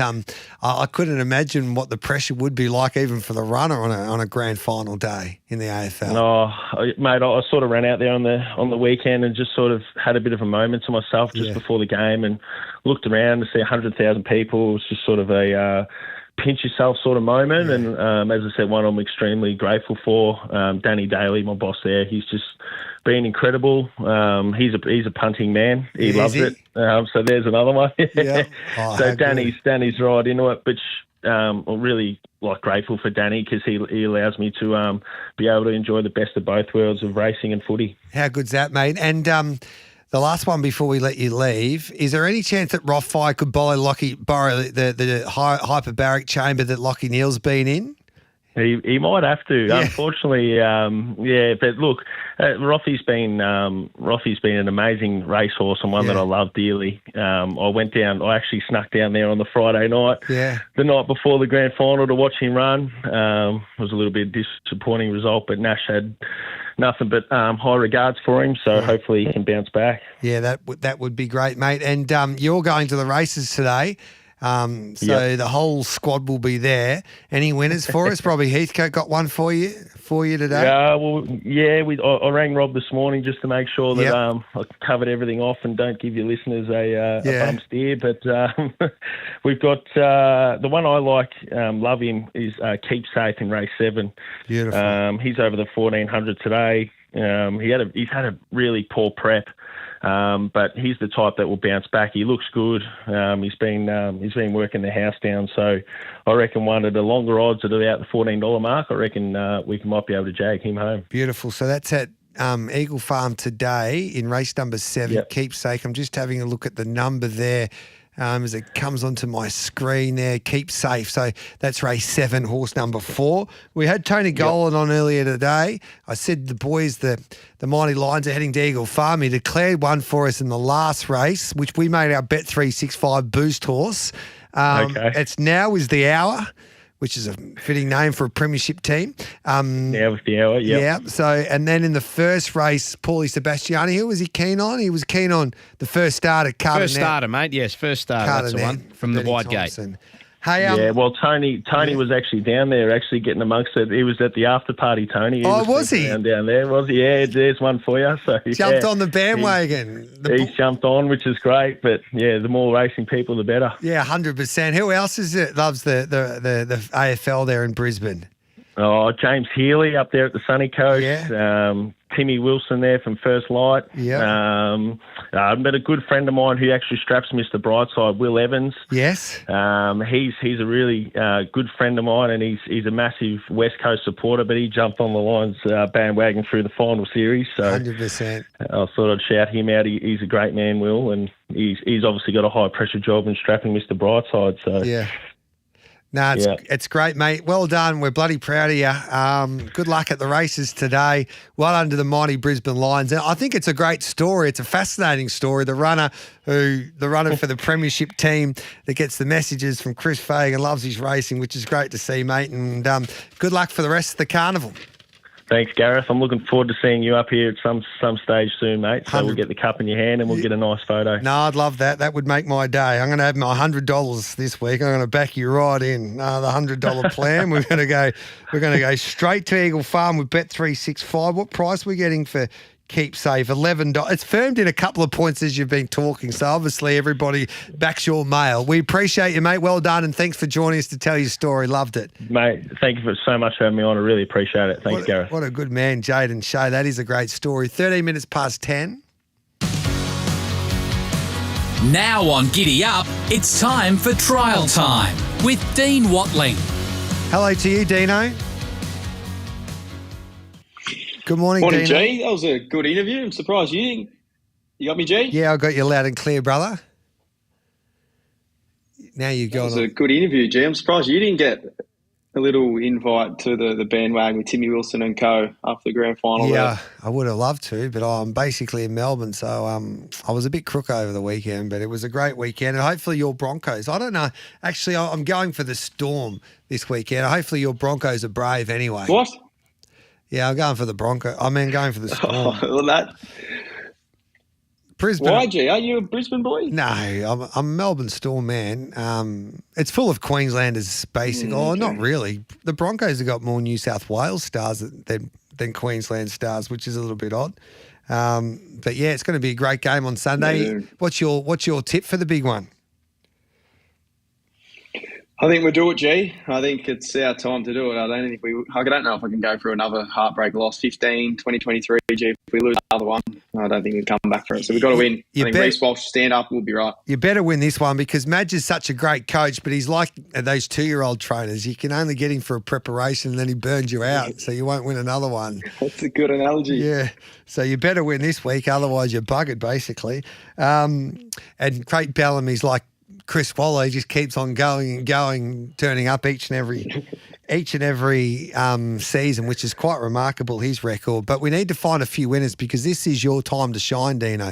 I couldn't imagine what the pressure would be like even for the runner on a grand final day in the AFL. Oh, mate, I sort of ran out there on the weekend and just sort of had a bit of a moment to myself just before the game and looked around to see 100,000 people. It was just sort of a pinch yourself sort of moment. Yeah. And as I said, one I'm extremely grateful for, Danny Daly, my boss there. He's just been incredible. He's a punting man. He loves it. So there's another one. Yeah. Oh, so Danny's right into it. But I'm really grateful for Danny because he allows me to be able to enjoy the best of both worlds of racing and footy. How good's that, mate? And the last one before we let you leave, is there any chance that Rothfire could borrow the hyperbaric chamber that Lockie Neal's been in? He might have to, unfortunately. But look, Rothy's been an amazing racehorse and one that I love dearly. I actually snuck down there on the Friday night, the night before the grand final to watch him run. It was a little bit disappointing result, but Nash had nothing but high regards for him, so hopefully he can bounce back. Yeah, that would be great, mate. And you're going to the races today. The whole squad will be there. Any winners for us? Probably Heathcote got one for you today. I rang Rob this morning just to make sure that I covered everything off and don't give your listeners a bum steer. But we've got the one I love him is Keep Safe in race 7. Beautiful. He's over the 1400 today. He's had a really poor prep. But he's the type that will bounce back. He looks good. He's been working the house down. So I reckon one of the longer odds at about the $14 mark. I reckon we might be able to jag him home. Beautiful. So that's at Eagle Farm today in race number 7. Yep. Keepsake. I'm just having a look at the number there. As it comes onto my screen there, Keep Safe. So that's race 7, horse number 4. We had Tony Golan on earlier today. I said the boys, the Mighty Lions are heading to Eagle Farm. He declared one for us in the last race, which we made our Bet365 boost horse. It's Now Is the Hour, which is a fitting name for a premiership team. Now with the hour, Yeah. So, and then in the first race, Paulie Sebastiani, who was he keen on? He was keen on the first starter, Carter. First starter, mate. Yes, first starter. That's the one from the wide gate. Hey, Tony was actually down there, getting amongst it. He was at the after party, Tony. Was he? Down there, was he? Yeah, there's one for you. So jumped on the bandwagon. He's jumped on, which is great. But the more racing people, the better. Yeah, 100%. Who else loves the AFL there in Brisbane? Oh, James Healy up there at the Sunny Coast. Yeah. Timmy Wilson there from First Light. Yeah. I met a good friend of mine who actually straps Mr. Brightside, Will Evans. Yes. He's a really good friend of mine, and he's a massive West Coast supporter, but he jumped on the Lions bandwagon through the final series. So 100%. I thought I'd shout him out. He's a great man, Will, and he's obviously got a high pressure job in strapping Mr. Brightside. So yeah. No, it's great, mate. Well done. We're bloody proud of you. Good luck at the races today. Well done to the mighty Brisbane Lions. And I think it's a great story. It's a fascinating story. The runner for the premiership team that gets the messages from Chris Fagan, loves his racing, which is great to see, mate. And good luck for the rest of the carnival. Thanks, Gareth. I'm looking forward to seeing you up here at some stage soon, mate. So we'll get the cup in your hand and we'll get a nice photo. No, I'd love that. That would make my day. I'm going to have my $100 this week. I'm going to back you right in. The $100 plan. We're going to go straight to Eagle Farm with Bet365. What price are we getting for Keep Safe? $11. It's firmed in a couple of points as you've been talking, so obviously everybody backs your mail. We appreciate you, mate. Well done, and thanks for joining us to tell your story. Loved it. Mate, thank you so much for having me on. I really appreciate it. Thanks, Gareth. What a good man, Jaden Shea. That is a great story. 13 minutes past 10. Now on Giddy Up, it's time for Trial Time with Dean Watling. Hello to you, Dino. Good morning, Morning, Dino. G. That was a good interview. I'm surprised you got me, G? Yeah, I got you loud and clear, brother. Now you're That going was on. a good interview, G. I'm surprised you didn't get a little invite to the bandwagon with Timmy Wilson and co. after the grand final. Yeah, I would have loved to, but I'm basically in Melbourne, so I was a bit crook over the weekend, but it was a great weekend, and hopefully your Broncos. I don't know. Actually, I'm going for the Storm this weekend. Hopefully your Broncos are brave anyway. What? Yeah, I'm going for the Broncos. going for the Storm. Well, that. Brisbane. Why, G? Are you a Brisbane boy? No, I'm a Melbourne Storm man. It's full of Queenslanders, basically. Oh, not really. The Broncos have got more New South Wales stars than Queensland stars, which is a little bit odd. But yeah, it's going to be a great game on Sunday. Yeah. What's your tip for the big one? I think we'll do it, G. I think it's our time to do it. I don't know if I can go through another heartbreak loss, 15, 2023, G. If we lose another one, I don't think we can come back for it. So we've got to win. I think Reece Walsh stand up, we'll be right. You better win this one because Madge is such a great coach, but he's like those 2-year-old trainers. You can only get him for a preparation and then he burns you out, so you won't win another one. That's a good analogy. Yeah. So you better win this week, otherwise you're buggered, basically. And Craig Bellamy's like Chris Waller, he just keeps on going and going, turning up each and every season, which is quite remarkable, his record. But we need to find a few winners because this is your time to shine, Dino.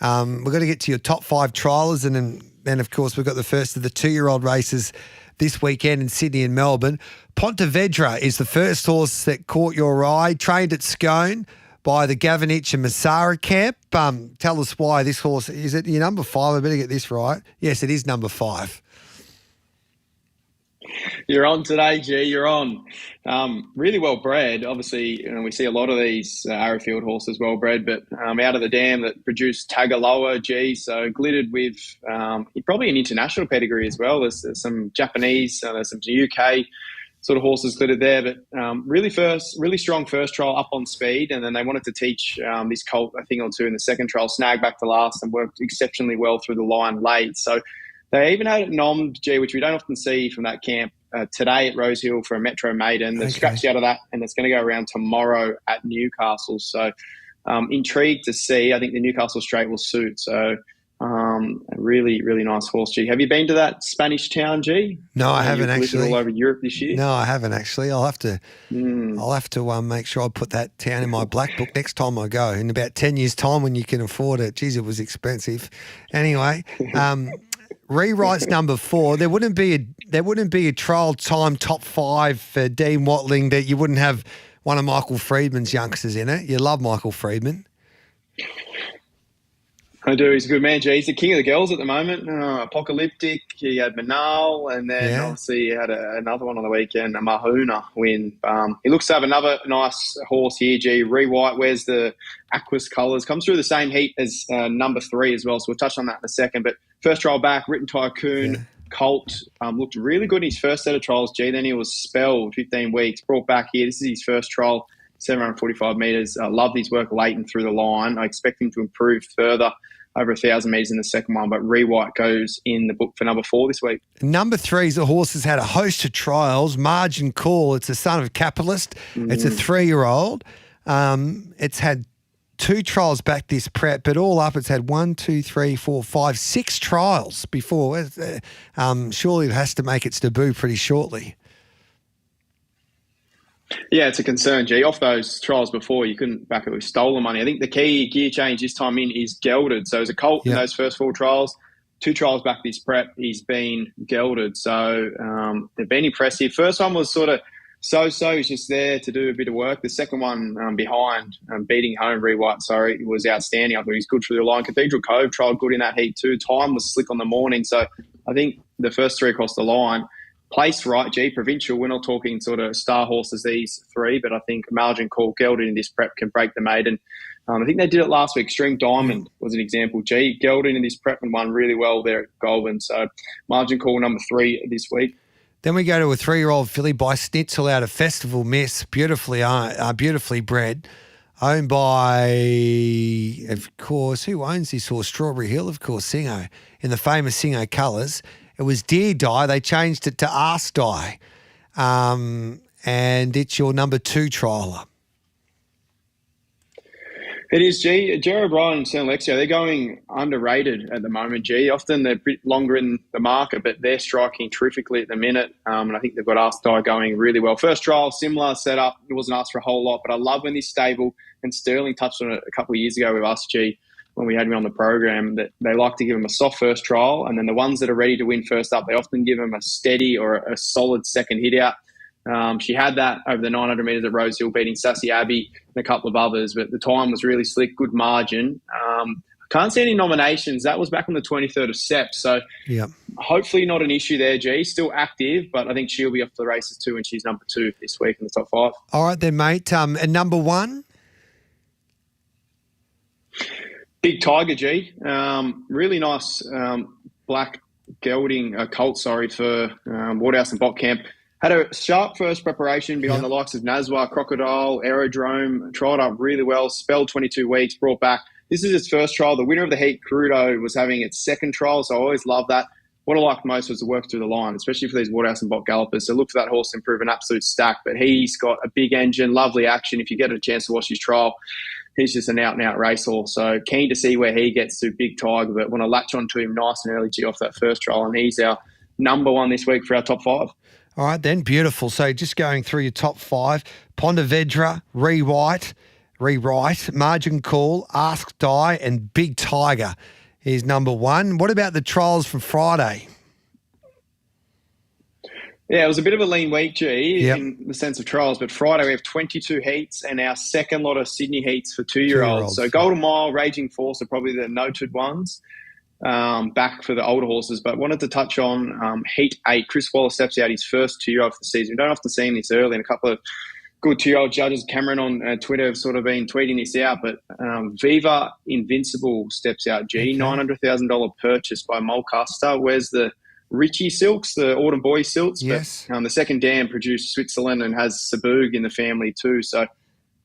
We've got to get to your top 5 triallers, and then of course, we've got the first of the 2-year-old races this weekend in Sydney and Melbourne. Pontevedra is the first horse that caught your eye, trained at Scone by the Gavinich and Massara camp. Tell us why this horse, is it your number 5? I better get this right. Yes, it is number 5. You're on today, G. You're on. Really well bred. Obviously, we see a lot of these Arrowfield horses well bred, but out of the dam that produced Tagaloa, G. So glittered with probably an international pedigree as well. There's some Japanese, there's some UK sort of horses glittered there, but really strong first trial up on speed, and then they wanted to teach this colt a thing or two in the second trial, snagged back to last and worked exceptionally well through the line late. So they even had it nommed, G, which we don't often see from that camp, today at Rosehill for a Metro Maiden. They've scratched out of that, and it's going to go around tomorrow at Newcastle. So intrigued to see. I think the Newcastle Straight will suit. So a really, really nice horse, G. Have you been to that Spanish town, G? No, I haven't actually. All over Europe this year. No, I haven't actually. I'll have to make sure I put that town in my black book next time I go. In about 10 years' time, when you can afford it. Geez, it was expensive. Anyway, rewrites number 4. There wouldn't be a trial time top 5 for Dean Watling that you wouldn't have one of Michael Friedman's youngsters in it. You love Michael Friedman. I do. He's a good man, G. He's the king of the girls at the moment. Apocalyptic. He had Manal, and then obviously he had another one on the weekend, a Mahuna win. He looks to have another nice horse here, G. Rewhite wears the Aquas colours. Comes through the same heat as number 3 as well, so we'll touch on that in a second. But first trial back, Written Tycoon, Colt, looked really good in his first set of trials, G. Then he was spelled 15 weeks, brought back here. This is his first trial, 745 metres. Loved his work late and through the line. I expect him to improve further over 1,000 metres in the second one, but Rewhite goes in the book for number 4 this week. Number 3 is a horse that's had a host of trials. Margin Call, it's a son of Capitalist. It's a 3-year-old. It's had 2 trials back this prep, but all up it's had 6 trials before. Surely it has to make its debut pretty shortly. Yeah, it's a concern, G. Off those trials before, you couldn't back it with stolen money. I think the key gear change this time in is gelded. So as a colt in those first 4 trials, 2 trials back this prep, he's been gelded. So they've been impressive. First one was sort of so-so. He's just there to do a bit of work. The second one behind, beating home Rewhite, was outstanding. I thought he was good through the line. Cathedral Cove trialled good in that heat too. Time was slick on the morning. So I think the first 3 across the line, placed right, G. Provincial, we're not talking sort of star horses, these 3, but I think Margin Call, gelded in this prep, can break the maiden. I think they did it last week. Extreme Diamond was an example, G. Gelded in this prep and won really well there at Goulburn. So Margin Call number 3 this week. Then we go to a 3-year-old filly by Schnitzel out of Festival Miss, beautifully bred, owned by, of course, who owns this horse? Strawberry Hill, of course, Singo, in the famous Singo colours. It was Deer Dye. They changed it to Arse Dye. And it's your number 2 trialer. It is, G. Jared O'Brien and San Alexio, they're going underrated at the moment, G. Often they're a bit longer in the market, but they're striking terrifically at the minute. And I think they've got Ask Die going really well. First trial, similar setup. It wasn't asked for a whole lot, but I love when he's stable. And Sterling touched on it a couple of years ago with us, G, when we had me on the program, that they like to give him a soft first trial. And then the ones that are ready to win first up, they often give him a steady or a solid second hit out. She had that over the 900 metres at Rose Hill, beating Sassy Abbey and a couple of others, but the time was really slick, good margin. Can't see any nominations. That was back on the 23rd of Sep, so hopefully not an issue there, G. Still active, but I think she'll be off the races too, and she's number 2 this week in the top 5. All right then, mate. And number 1? Big Tiger, G. Really nice black gelding colt, for Waterhouse and Botcamp. Had a sharp first preparation behind the likes of Nazwa, Crocodile, Aerodrome, trialled up really well, spelled 22 weeks, brought back. This is its first trial. The winner of the heat, Crudo, was having its second trial, so I always love that. What I liked most was the work through the line, especially for these Waterhouse and Bot gallopers. So look for that horse to improve an absolute stack, but he's got a big engine, lovely action. If you get a chance to watch his trial, he's just an out-and-out racehorse. So keen to see where he gets to, Big Tiger, but want to latch onto him nice and early, G, off that first trial, and he's our number 1 this week for our top 5. All right, then. Beautiful. So just going through your top 5, Pontevedra, Rewrite, Margin Call, Ask Die, and Big Tiger is number 1. What about the trials from Friday? Yeah, it was a bit of a lean week, G, in the sense of trials. But Friday we have 22 heats and our second lot of Sydney heats for 2-year-olds. So Golden Mile, Raging Force are probably the noted ones. Back for the older horses, but wanted to touch on Heat 8. Chris Waller steps out his first 2-year-old for the season. We don't often see him this early, and a couple of good 2-year-old judges, Cameron on Twitter, have sort of been tweeting this out, but Viva Invincible steps out, G. $900,000 purchase by Mulcaster. Where's the Richie Silks, the Autumn Boy Silks? Yes. But the second dam produced Switzerland and has Saboog in the family too, so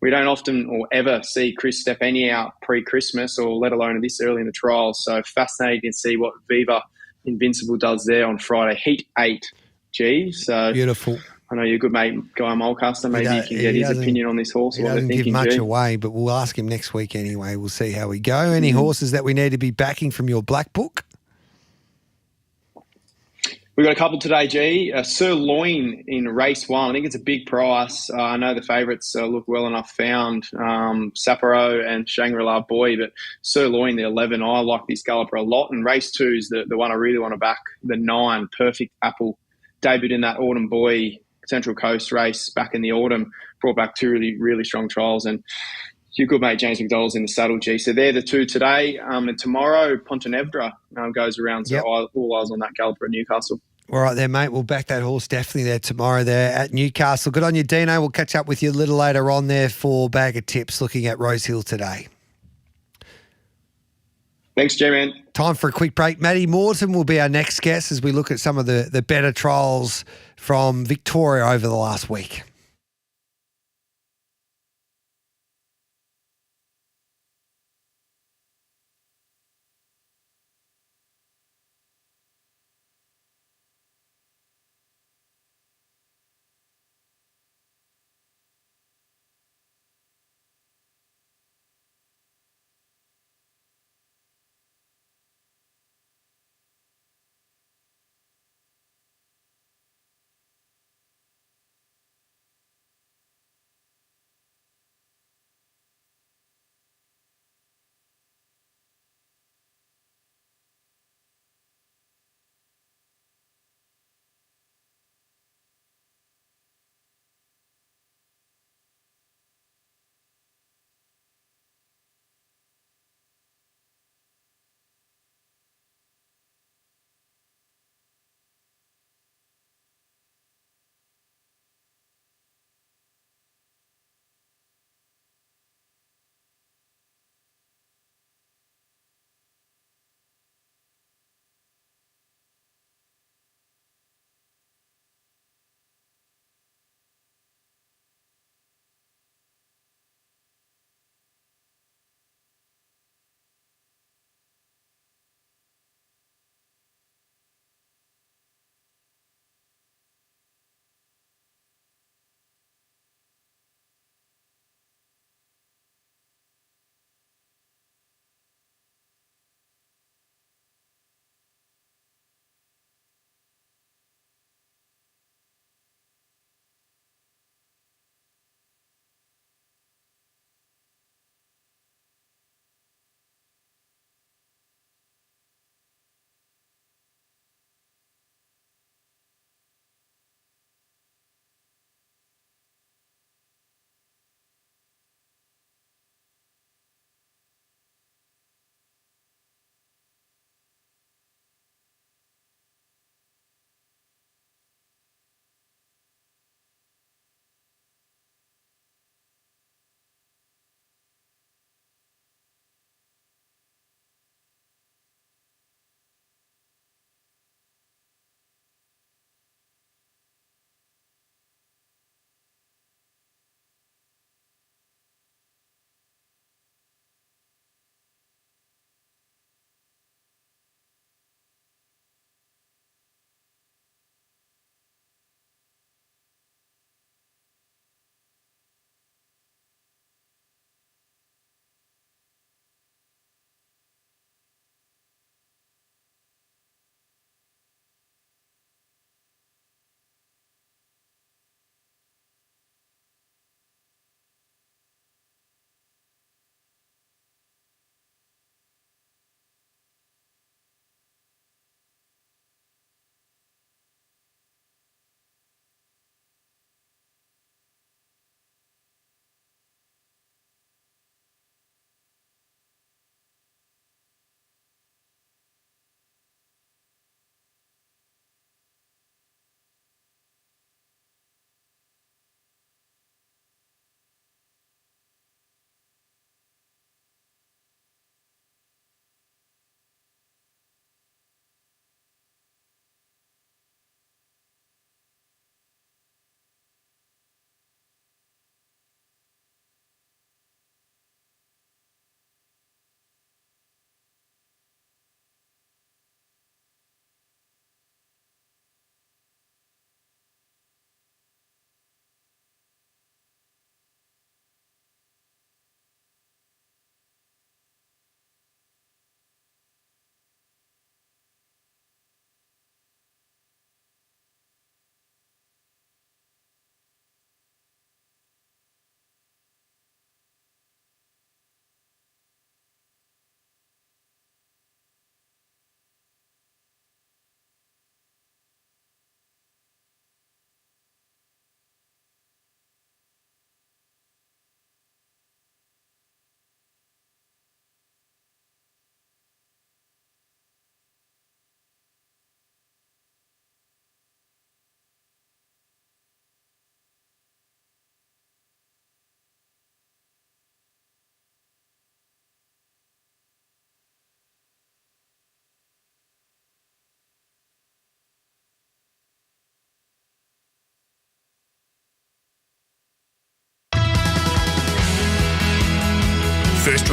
we don't often or ever see Chris step any out pre-Christmas, or let alone this early in the trial. So fascinating to see what Viva Invincible does there on Friday. Heat 8, G. So beautiful. I know you're a good mate, Guy Mulcaster. Maybe you can get his opinion on this horse. He doesn't give much away, but we'll ask him next week anyway. We'll see how we go. Any horses that we need to be backing from your black book? We've got a couple today, G. Sirloin in race 1. I think it's a big price. I know the favourites look well enough found, Sapporo and Shangri-La Boy, but Sirloin, the 11, I like this galloper a lot. And race 2 is the one I really want to back, the 9, Perfect Apple. Debuted in that Autumn Boy Central Coast race back in the autumn, brought back 2 really, really strong trials. And your good mate James McDowell's in the saddle, G. So they're the 2 today. And tomorrow, Pontevedra goes around. So all eyes on that galloper at Newcastle. All right there, mate. We'll back that horse definitely there tomorrow there at Newcastle. Good on you, Dino. We'll catch up with you a little later on there for Bag of Tips looking at Rose Hill today. Thanks, G-Man. Time for a quick break. Matty Morton will be our next guest as we look at some of the better trials from Victoria over the last week.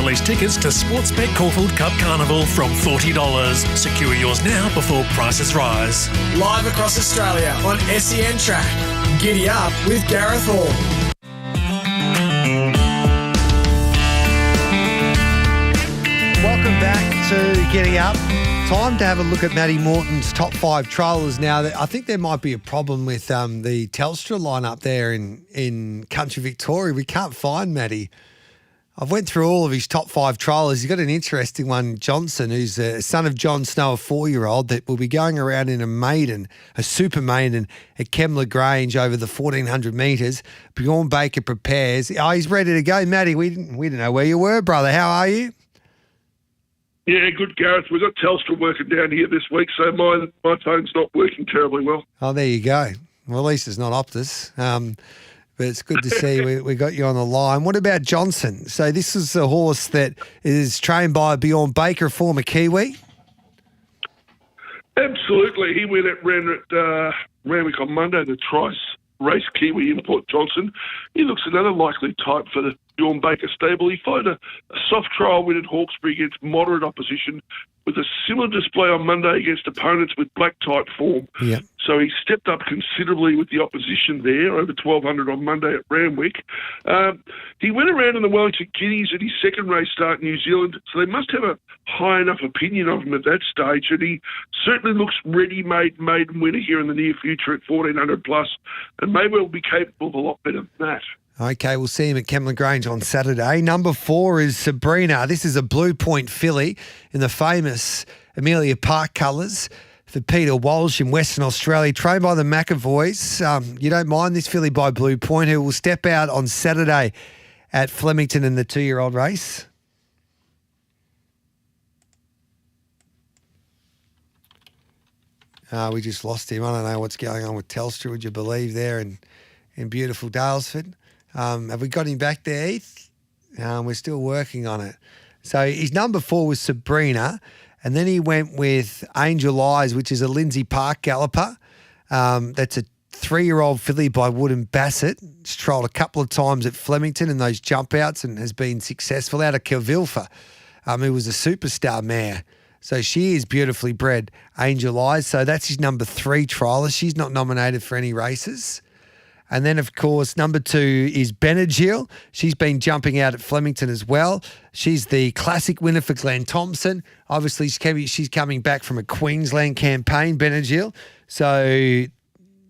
release tickets to Sportsbet Caulfield Cup Carnival from $40. Secure yours now before prices rise. Live across Australia on SEN Track. Giddy Up with Gareth Hall. Welcome back to Getting Up. Time to have a look at Matty Morton's top 5 trailers now. I think there might be a problem with the Telstra line up there in country Victoria. We can't find Matty. I've went through all of his top 5 trailers. He's got an interesting one, Johnson, who's a son of John Snow, a 4-year-old, that will be going around in a super maiden at Kembla Grange over the 1,400 metres. Bjorn Baker prepares. Oh, he's ready to go. Matty, we didn't know where you were, brother. How are you? Yeah, good, Gareth. We've got Telstra working down here this week, so my phone's not working terribly well. Oh, there you go. Well, at least it's not Optus. But it's good to see we got you on the line. What about Johnson? So this is a horse that is trained by Bjorn Baker, former Kiwi. Absolutely. He went at Randwick on Monday, the Trice race, Kiwi import Johnson. He looks another likely type for the Bjorn Baker stable. He followed a soft trial win at Hawkesbury against moderate opposition with a similar display on Monday against opponents with black-type form. Yeah. So he stepped up considerably with the opposition there, over 1,200 on Monday at Randwick. He went around in the Wellington Guineas at his second race start in New Zealand, so they must have a high enough opinion of him at that stage, and he certainly looks ready-made maiden winner here in the near future at 1,400 plus, and maybe will be capable of a lot better than that. Okay, we'll see him at Kembla Grange on Saturday. Number 4 is Sabrina. This is a Blue Point filly in the famous Amelia Park colours for Peter Walsh in Western Australia, trained by the McAvoys. You don't mind this filly by Blue Point, who will step out on Saturday at Flemington in the 2-year-old race. We just lost him. I don't know what's going on with Telstra, would you believe, there in beautiful Dalesford. Have we got him back there, Heath? We're still working on it. So his number 4 was Sabrina, and then he went with Angel Eyes, which is a Lindsay Park galloper. That's a 3-year-old filly by Woodham Bassett. It's trialled a couple of times at Flemington in those jump outs and has been successful out of Kilvilfa. Who was a superstar mare. So she is beautifully bred, Angel Eyes. So that's his number 3 trialer. She's not nominated for any races. And then, of course, number 2 is Benadryl. She's been jumping out at Flemington as well. She's the classic winner for Glenn Thompson. Obviously, she's coming back from a Queensland campaign, Benadryl. So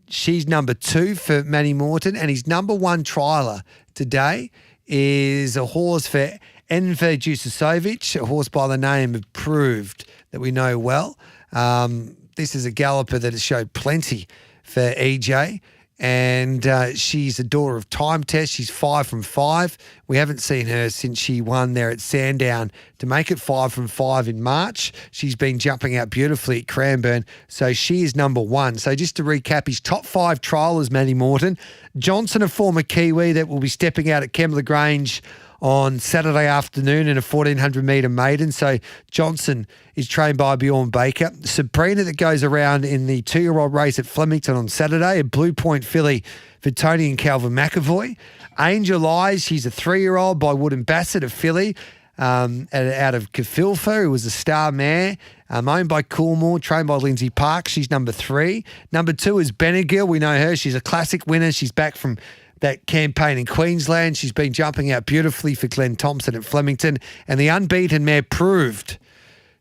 she's number 2 for Matty Morton. And his number 1 trialer today is a horse for Enver Jusisovic, a horse by the name of Proved that we know well. This is a galloper that has showed plenty for EJ. And she's a daughter of Time Test. She's 5 from 5. We haven't seen her since she won there at Sandown to make it 5 from 5 in March. She's been jumping out beautifully at Cranbourne. So she is number 1. So just to recap, his top 5 trialers, Matty Morton. Johnson, a former Kiwi that will be stepping out at Kembla Grange on Saturday afternoon in a 1,400 metre maiden. So Johnson is trained by Bjorn Baker. Sabrina that goes around in the 2-year-old race at Flemington on Saturday, a Blue Point filly for Tony and Calvin McAvoy. Angel Eyes, she's a 3-year-old by Woodham Bassett, a filly out of Kafilfa, who was a star mare, owned by Coolmore, trained by Lindsay Park. She's number 3. Number 2 is Benadryl. We know her. She's a classic winner. She's back from that campaign in Queensland. She's been jumping out beautifully for Glenn Thompson at Flemington. And the unbeaten mare Proved.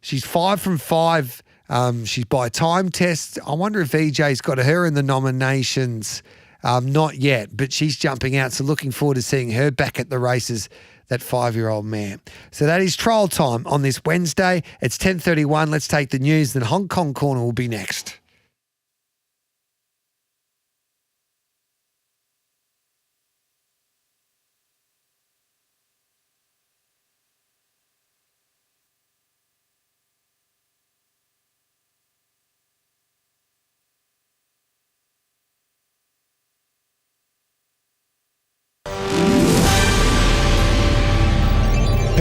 She's 5 from 5. She's by Time Test. I wonder if EJ's got her in the nominations. Not yet, but she's jumping out. So looking forward to seeing her back at the races, that 5-year-old mare. So that is trial time on this Wednesday. It's 10:31. Let's take the news. Then Hong Kong Corner will be next.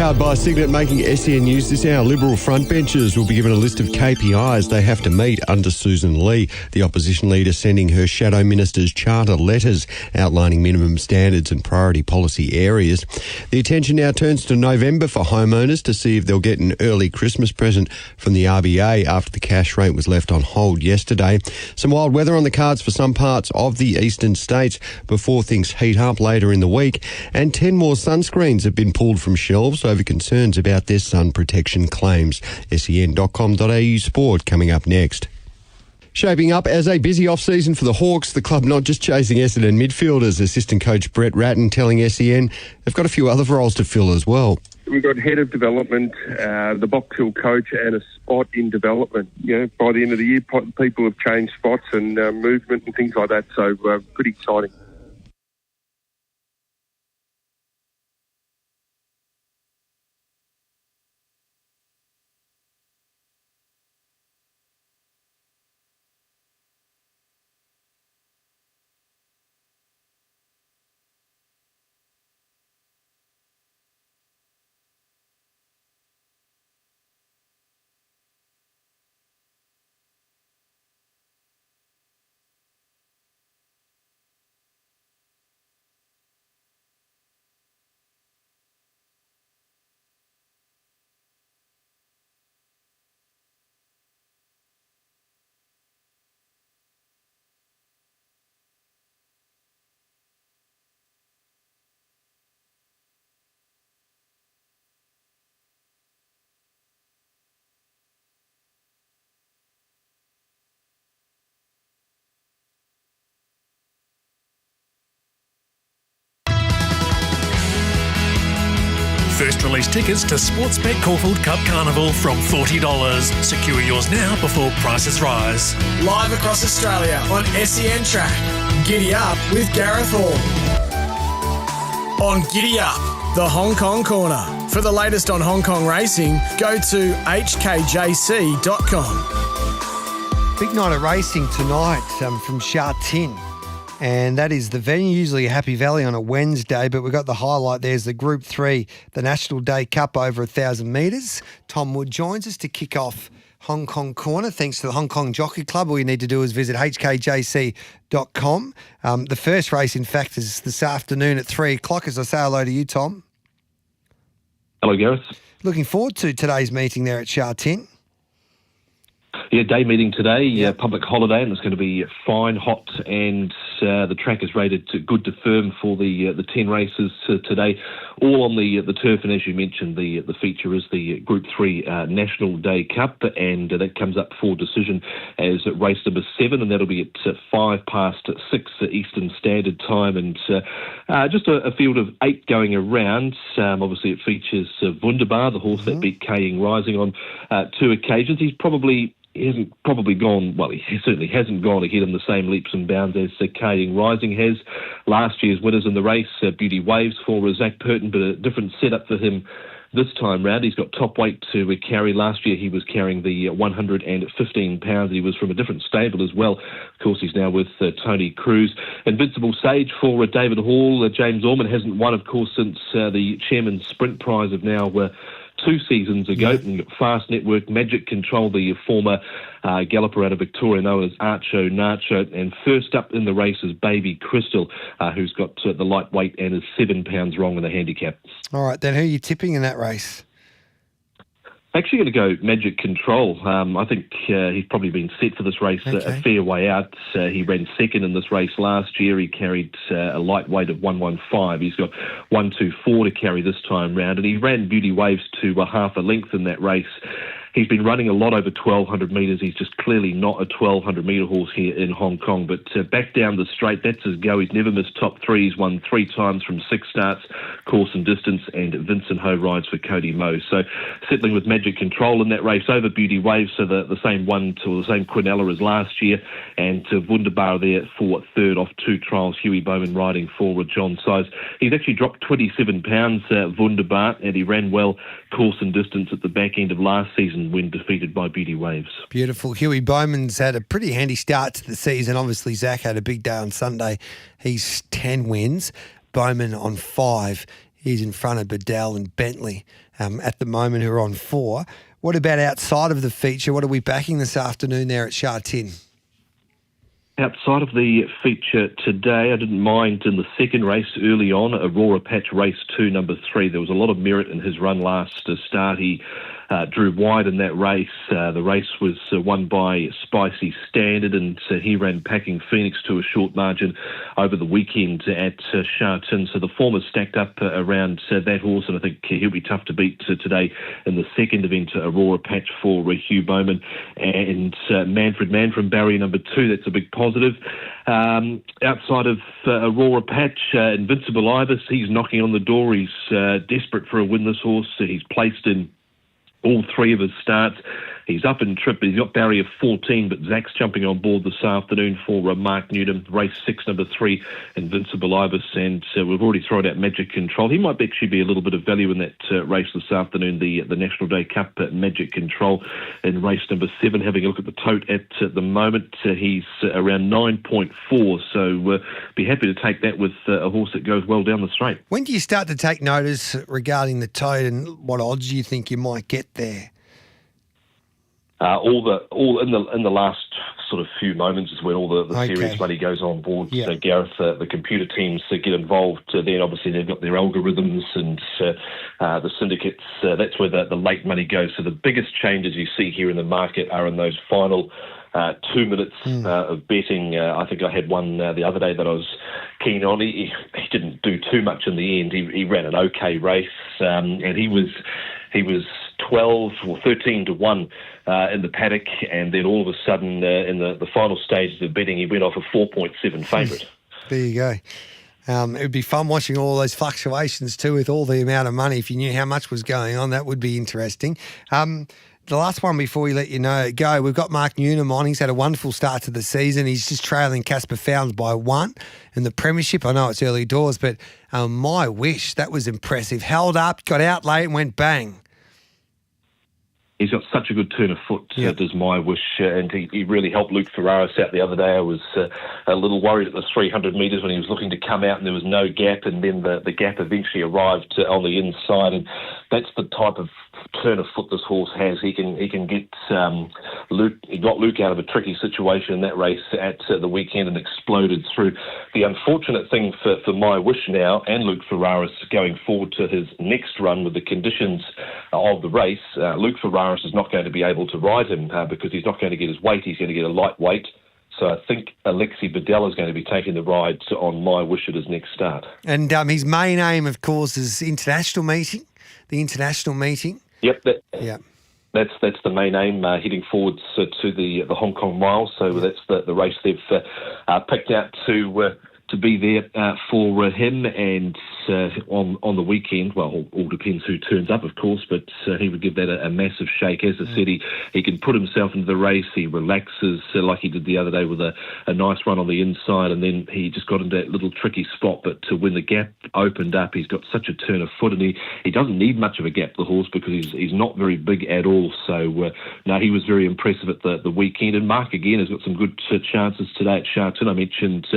Powered by Signet, making SEN news this hour. Liberal frontbenchers will be given a list of KPIs they have to meet under Susan Lee, the opposition leader sending her shadow minister's charter letters outlining minimum standards and priority policy areas. The attention now turns to November for homeowners to see if they'll get an early Christmas present from the RBA after the cash rate was left on hold yesterday. Some wild weather on the cards for some parts of the eastern states before things heat up later in the week, and 10 more sunscreens have been pulled from shelves over concerns about their sun protection claims. sen.com.au sport coming up next. Shaping up as a busy off-season for the Hawks, the club not just chasing Essendon midfielders. Assistant coach Brett Ratton telling SEN they've got a few other roles to fill as well. We've got head of development, the Box Hill coach, and a spot in development. By the end of the year, people have changed spots and movement and things like that, so pretty exciting. First release tickets to Sportsbet Caulfield Cup Carnival from $40. Secure yours now before prices rise. Live across Australia on SEN Track. Giddy Up with Gareth Hall. On Giddy Up, the Hong Kong Corner. For the latest on Hong Kong racing, go to hkjc.com. Big night of racing tonight from Sha Tin. And that is the venue, usually Happy Valley on a Wednesday, but we've got the highlight. There's the Group 3, the National Day Cup over 1,000 metres. Tom Wood joins us to kick off Hong Kong Corner. Thanks to the Hong Kong Jockey Club. All you need to do is visit hkjc.com. The first race, in fact, is this afternoon at 3 o'clock. As I say hello to you, Tom. Hello, Gareth. Looking forward to today's meeting there at Sha Tin. Yeah, day meeting today, public holiday, and it's going to be fine, hot, and the track is rated good to firm for the 10 races today, all on the turf. And as you mentioned, the feature is the Group 3 National Day Cup, and that comes up for decision as race number 7, and that'll be at 6:05 Eastern Standard Time, and just a field of 8 going around. Obviously, it features Wunderbar, the horse that beat Kaying Rising on 2 occasions. He certainly hasn't gone ahead in the same leaps and bounds as Kaying Rising has. Last year's winners in the race, Beauty Waves for Zach Purton, but a different setup for him this time round. He's got top weight to carry. Last year he was carrying the 115 pounds. He was from a different stable as well. Of course, he's now with Tony Cruz. Invincible Sage for David Hall. James Orman hasn't won, of course, since the Chairman's Sprint Prize of now 2 seasons ago. And Fast Network, Magic Control, the former galloper out of Victoria known as Archo Nacho. And first up in the race is Baby Crystal, who's got the lightweight and is 7 pounds wrong in the handicap. All right, then who are you tipping in that race? Actually going to go Magic Control. I think he's probably been set for this race a fair way out. He ran second in this race last year. He carried a lightweight of 115. He's got 124 to carry this time round, and he ran Beauty Waves to half a length in that race. He's been running a lot over 1,200 metres. He's just clearly not a 1,200-metre horse here in Hong Kong. But back down the straight, that's his go. He's never missed top 3. He's won 3 times from 6 starts, course and distance, and Vincent Ho rides for Cody Moe. So settling with Magic Control in that race over Beauty Waves, so the same one to the same Quinella as last year, and Wunderbar there for third off 2 trials. Huey Bowman riding for John Size. He's actually dropped 27 pounds, Wunderbar, and he ran well course and distance at the back end of last season when defeated by Beauty Waves. Beautiful. Huey Bowman's had a pretty handy start to the season. Obviously, Zach had a big day on Sunday. He's 10 wins. Bowman on 5. He's in front of Bedell and Bentley at the moment who are on 4. What about outside of the feature? What are we backing this afternoon there at Sha Tin? Outside of the feature today, I didn't mind in the second race early on, Aurora Patch Race 2, number 3. There was a lot of merit in his run last start. He drew wide in that race. The race was won by Spicy Standard, and he ran Packing Phoenix to a short margin over the weekend at Sha Tin. So the form has stacked up around that horse, and I think he'll be tough to beat today in the second event, Aurora Patch for Hugh Bowman. And Manfred Man from barrier number 2, that's a big positive. Outside of Aurora Patch, Invincible Ibis, he's knocking on the door. He's desperate for a win, this horse. He's placed in all 3 of his starts. He's up in trip, but he's got barrier 14, but Zach's jumping on board this afternoon for Mark Newton, race 6, number 3, Invincible Ibis, and we've already thrown out Magic Control. He might actually be a little bit of value in that race this afternoon, the National Day Cup Magic Control in race number 7. Having a look at the tote at the moment, he's around 9.4, so be happy to take that with a horse that goes well down the straight. When do you start to take notice regarding the tote, and what odds do you think you might get there? All in the last sort of few moments is when all the serious money goes on board. Yeah. So Gareth, the computer teams get involved. Then obviously they've got their algorithms and the syndicates. That's where the late money goes. So the biggest changes you see here in the market are in those final 2 minutes of betting. I think I had one the other day that I was keen on. He didn't do too much in the end. He ran an okay race, and he was 12 or 13 to 1 in the paddock, and then all of a sudden in the final stages of betting he went off a 4.7 favourite. There you go. It would be fun watching all those fluctuations too with all the amount of money. If you knew how much was going on, that would be interesting. The last one before we let you go, we've got Mark Newnham on. He's had a wonderful start to the season. He's just trailing Casper Founds by 1 in the premiership. I know it's early doors, but My Wish, that was impressive. Held up, got out late and went bang. He's got such a good turn of foot, does My Wish, and he really helped Luke Ferraris out the other day. I was a little worried at the 300 metres when he was looking to come out and there was no gap, and then the gap eventually arrived on the inside, and that's the type of turn of foot this horse has. He can get Luke. He got Luke out of a tricky situation in that race at the weekend and exploded through. The unfortunate thing for My Wish now and Luke Ferraris going forward to his next run with the conditions of the race, Luke Ferraris is not going to be able to ride him because he's not going to get his weight. He's going to get a lightweight. So I think Alexi Bedell is going to be taking the ride on My Wish at his next start. And his main aim, of course, is the international meeting. Yep. That's the main aim, heading forwards to the Hong Kong Mile. So that's the race they've picked out to be there for him, and on the weekend, well, all depends who turns up, of course, but he would give that a massive shake. As I said, he can put himself into the race, he relaxes like he did the other day with a nice run on the inside, and then he just got into that little tricky spot, but when the gap opened up, he's got such a turn of foot, and he doesn't need much of a gap, the horse, because he's not very big at all. So, no, he was very impressive at the weekend, and Mark, again, has got some good chances today at Sha Tin. I mentioned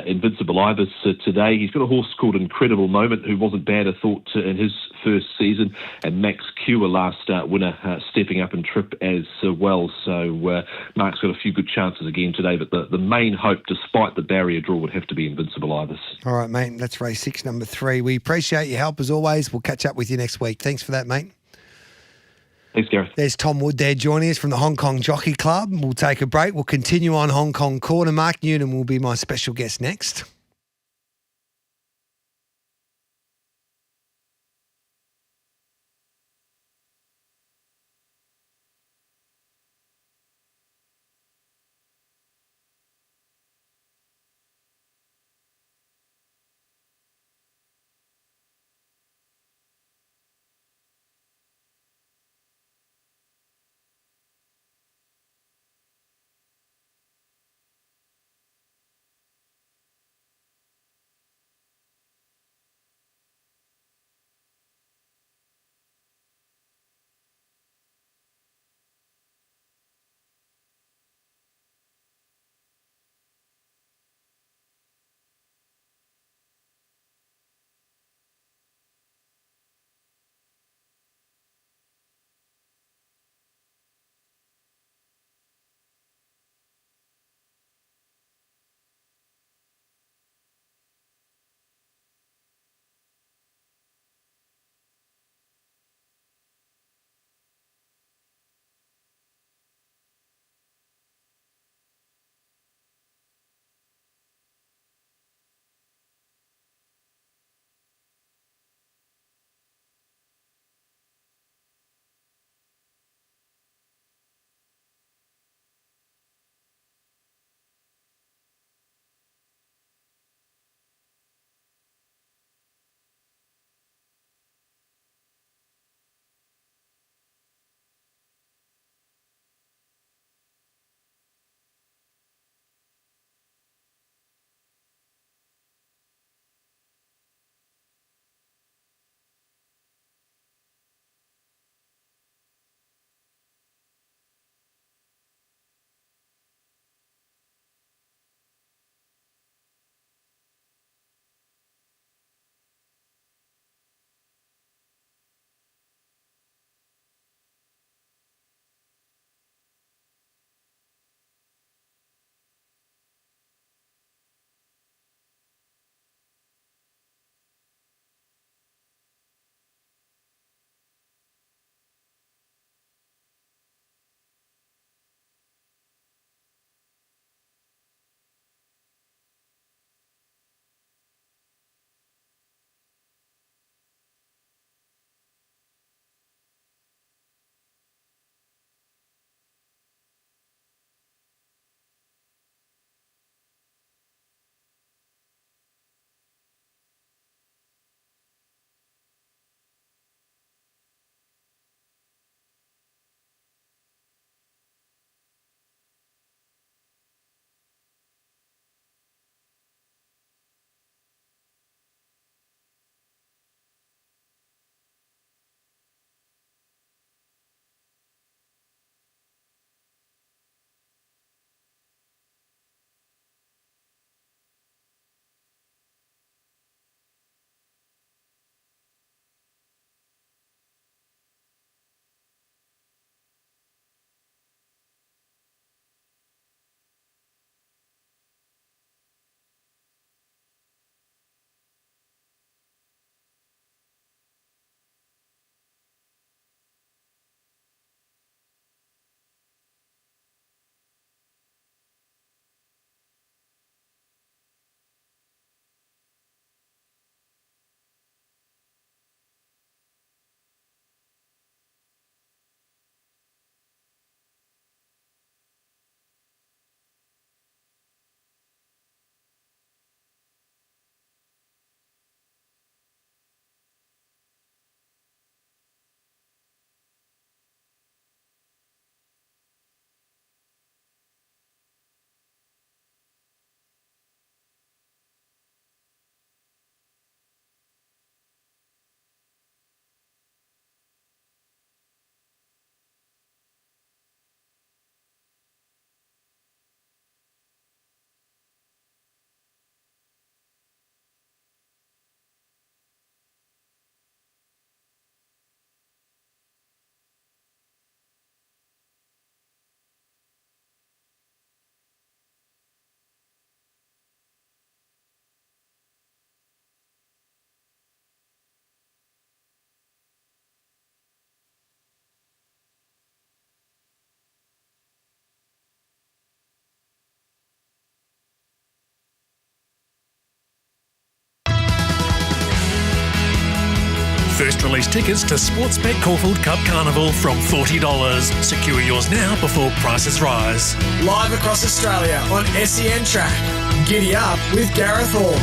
Invincible Ibis today. He's got a horse called Incredible Moment, who wasn't bad, I thought, in his first season, and Max Q, a last winner, stepping up in trip as well. So Mark's got a few good chances again today, but the main hope, despite the barrier draw, would have to be Invincible Ibis. All right, mate, that's race 6, number 3. We appreciate your help as always. We'll catch up with you next week. Thanks for that, mate. Thanks, Gareth. There's Tom Wood there joining us from the Hong Kong Jockey Club. We'll take a break. We'll continue on Hong Kong Corner. Mark Newnham will be my special guest next. release tickets to Sportsbet Caulfield Cup Carnival from $40. Secure yours now before prices rise. Live across Australia on SEN Track. Giddy Up with Gareth Hall.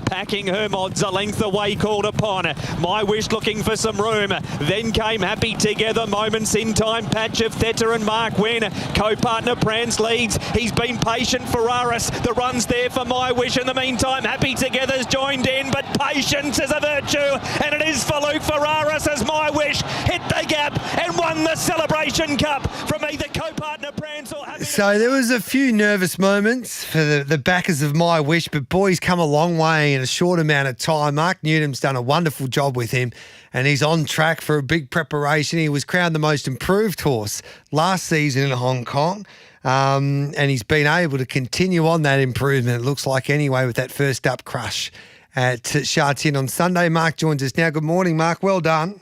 Packing her mods a length away, called upon. My Wish looking for some room. Then came Happy Together, moments in time. Patch of Theta and Mark Wynn. Co-partner Prance leads. He's been patient for Aris. The run's there for My Wish. In the meantime, Happy Together's joined in, but patience is a virtue, and it is for Luke Ferraris as My Wish hit the gap and won the Celebration Cup from either co-partner Prance or Happy. So there was a few nervous moments for the backers of My Wish, but boys come a long way in a short amount of time. Mark Newton's done a wonderful job with him, and he's on track for a big preparation. He was crowned the most improved horse last season in Hong Kong, and he's been able to continue on that improvement, it looks like anyway, with that first up crush at Sha Tin on Sunday. Mark joins us now. Good morning, Mark. Well done.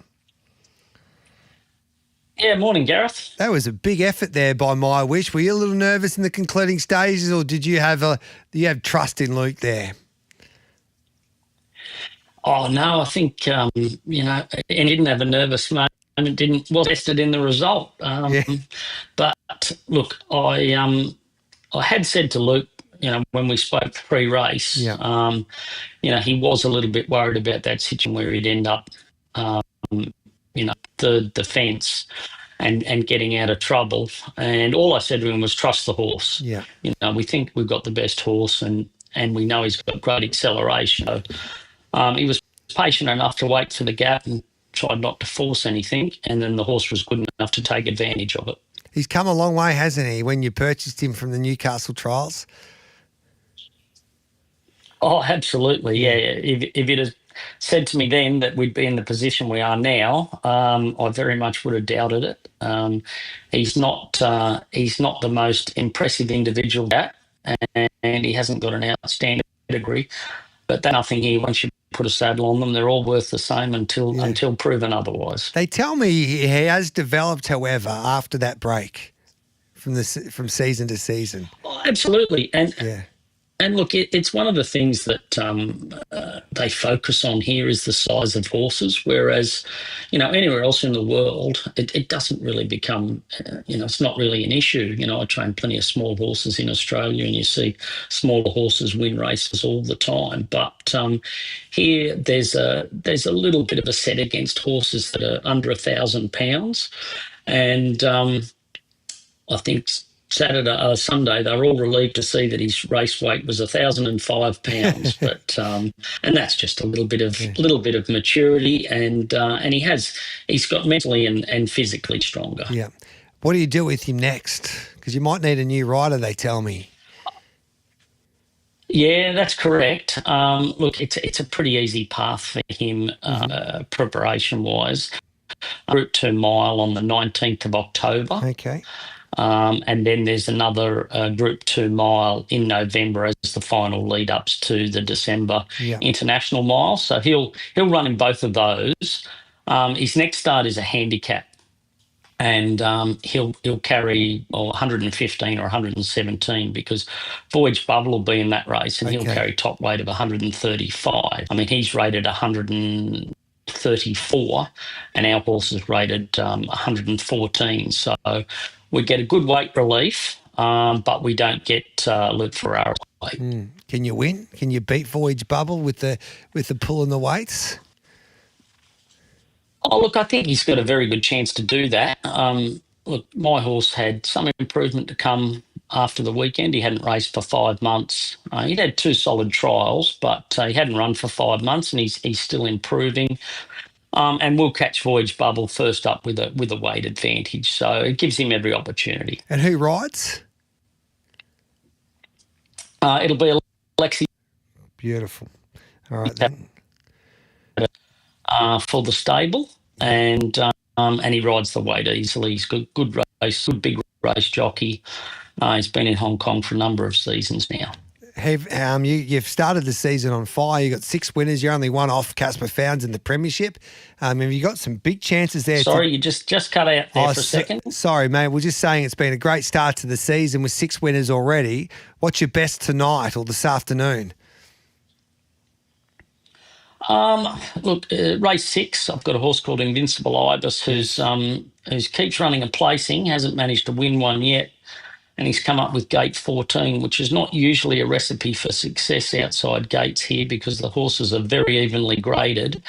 Yeah, morning, Gareth. That was a big effort there by My Wish. Were you a little nervous in the concluding stages, or did you have trust in Luke there? Oh, no, I think, and he didn't have a nervous moment. Was tested in the result. But look, I had said to Luke, when we spoke pre-race, he was a little bit worried about that situation where he'd end up, the defence and getting out of trouble. And all I said to him was trust the horse. Yeah. We think we've got the best horse and we know he's got great acceleration. So, he was patient enough to wait for the gap and tried not to force anything, and then the horse was good enough to take advantage of it. He's come a long way, hasn't he, when you purchased him from the Newcastle trials? Oh, absolutely, yeah. If you'd have said to me then that we'd be in the position we are now, I very much would have doubted it. He's not the most impressive individual, and he hasn't got an outstanding pedigree. But that's nothing here. Once you put a saddle on them, they're all worth the same until proven otherwise. They tell me he has developed, however, after that break from season to season. Oh, absolutely, and look, it's one of the things that they focus on here is the size of horses, whereas anywhere else in the world, it doesn't really become it's not really an issue. I train plenty of small horses in Australia, and you see smaller horses win races all the time. But here, there's a little bit of a set against horses that are under 1,000 pounds, and I think Sunday, they were all relieved to see that his race weight was 1,005 pounds, but and that's just a little bit of maturity, and he's got mentally and physically stronger. Yeah. What do you do with him next? Because you might need a new rider, they tell me. Yeah, that's correct. Look, it's a pretty easy path for him, preparation wise. Group 2 mile on the 19th of October. Okay. And then there's another Group 2 mile in November as the final lead-ups to the December International Mile. So he'll run in both of those. His next start is a handicap, and he'll carry 115 or 117 because Voyage Bubble will be in that race, and he'll carry top weight of 135. I mean, he's rated 134, and our horse is rated 114. So we get a good weight relief, but we don't get Luke Ferraris weight. Can you win? Can you beat Voyage Bubble with the pull and the weights? Oh, look, I think he's got a very good chance to do that. Look, my horse had some improvement to come after the weekend. He hadn't raced for 5 months. He'd had 2 solid trials, but he hadn't run for 5 months, and he's still improving. And we'll catch Voyage Bubble first up with a weight advantage. So it gives him every opportunity. And who rides? It'll be Alexi. Beautiful. All right then. For the stable, and he rides the weight easily. He's got good big race jockey. He's been in Hong Kong for a number of seasons now. You've started the season on fire. You got 6 winners. You're only one off Casper Founds in the premiership. Have you got some big chances there? Sorry, you just cut out there for a second. Sorry, mate. We're just saying it's been a great start to the season with 6 winners already. What's your best tonight or this afternoon? Look, race 6, I've got a horse called Invincible Ibis who's keeps running and placing, hasn't managed to win one yet, and he's come up with gate 14, which is not usually a recipe for success outside gates here because the horses are very evenly graded.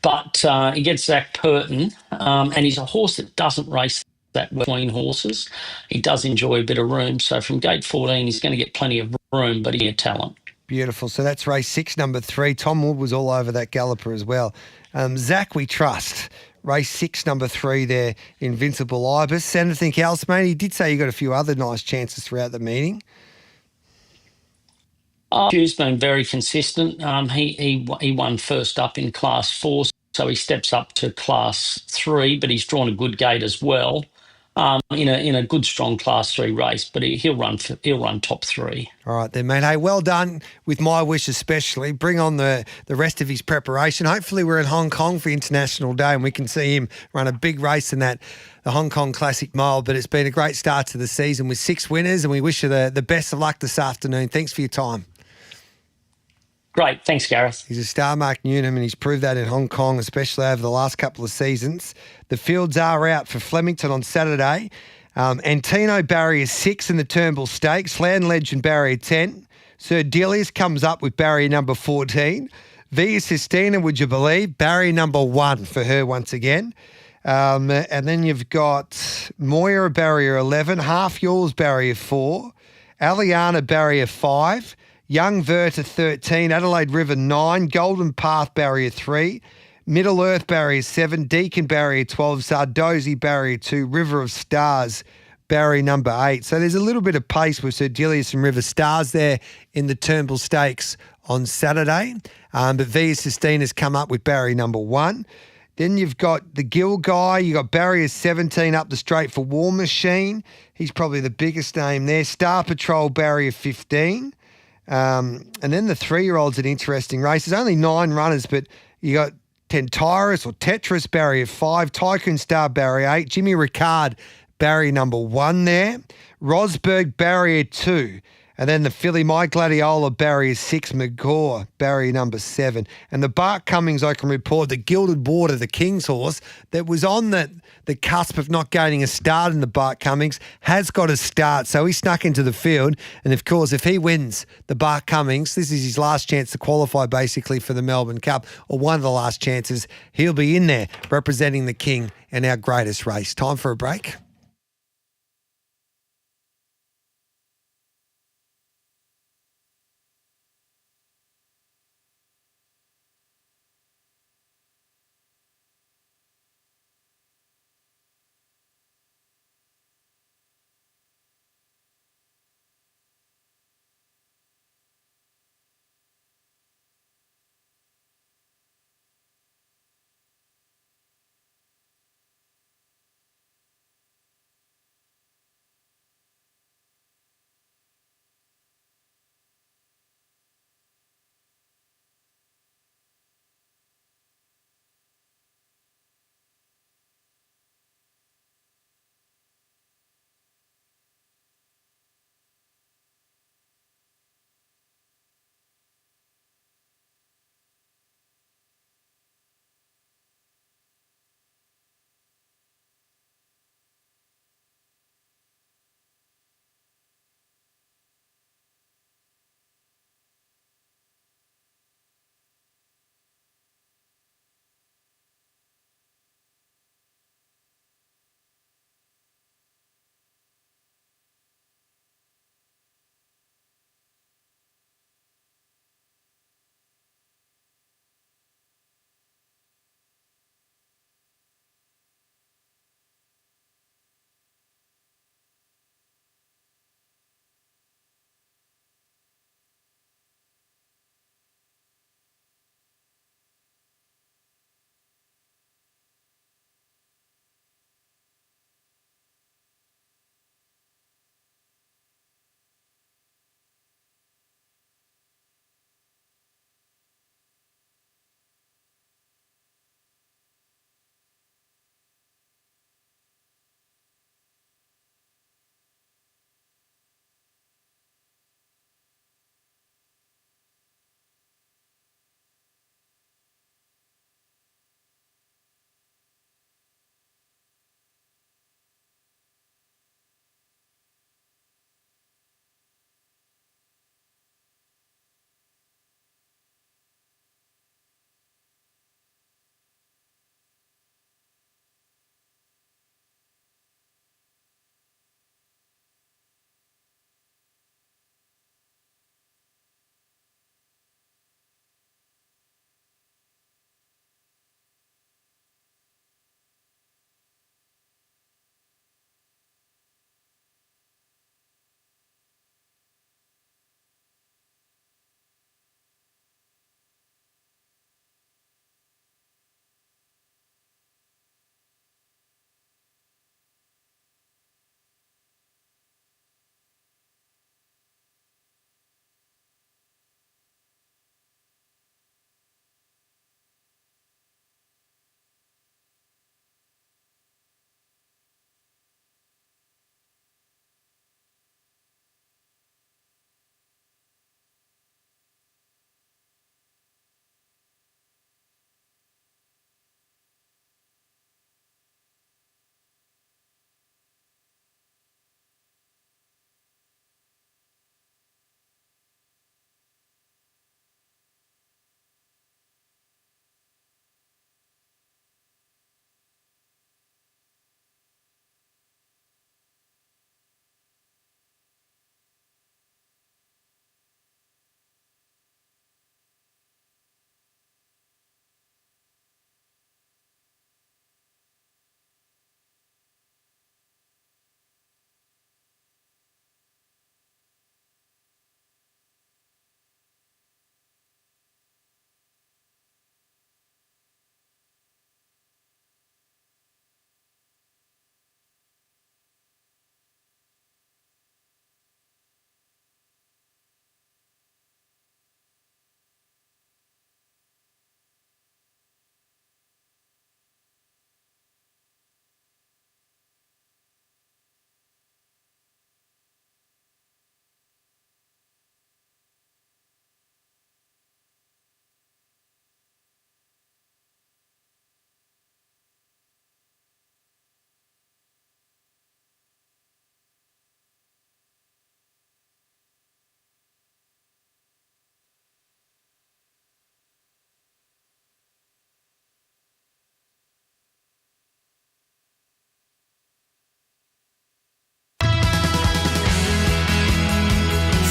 But he gets Zach Purton, and he's a horse that doesn't race that well between horses. He does enjoy a bit of room, so from gate 14 he's going to get plenty of room, but he has talent. Beautiful. So that's race 6, number 3. Tom Wood was all over that galloper as well. Zach, we trust. Race 6, number 3 there, Invincible Ibis. Anything else, mate? He did say you got a few other nice chances throughout the meeting. Hugh's been very consistent. He won first up in Class 4, so he steps up to Class 3, but he's drawn a good gate as well. In a good strong Class 3 race, but he'll run top 3. All right then, mate. Hey, well done with My Wish especially. Bring on the rest of his preparation. Hopefully we're in Hong Kong for International Day and we can see him run a big race in the Hong Kong Classic Mile. But it's been a great start to the season with 6 winners and we wish you the best of luck this afternoon. Thanks for your time. Great. Thanks, Gareth. He's a star, Mark Newnham, and he's proved that in Hong Kong, especially over the last couple of seasons. The fields are out for Flemington on Saturday. Antino barrier 6 in the Turnbull Stakes. Land Legend barrier 10. Sir Delius comes up with barrier number 14. Via Sistina, would you believe? Barrier number 1 for her once again. And then you've got Moira barrier 11. Half Yours barrier 4. Aliana barrier 5. Young Verta 13, Adelaide River 9, Golden Path barrier 3, Middle Earth barrier 7, Deacon barrier 12, Sardozi barrier 2, River of Stars barrier number 8. So there's a little bit of pace with Sir Delius and River Stars there in the Turnbull Stakes on Saturday. But Via Sistina's come up with barrier number 1. Then you've got the Gill Guy. You've got barrier 17 up the straight for War Machine. He's probably the biggest name there. Star Patrol barrier 15. And then the 3-year-old's an interesting race. There's only 9 runners, but you got Tentyrus or Tetris barrier 5, Tycoon Star barrier 8, Jimmy Ricard barrier number 1 there, Rosberg barrier 2, and then the filly My Gladiola barrier 6, McGaw barrier number 7. And the Bart Cummings, I can report, the Gilded Water, the King's horse, that was on the cusp of not gaining a start in the Bart Cummings, has got a start. So he snuck into the field. And of course, if he wins the Bart Cummings, this is his last chance to qualify basically for the Melbourne Cup, or one of the last chances. He'll be in there representing the King in our greatest race. Time for a break.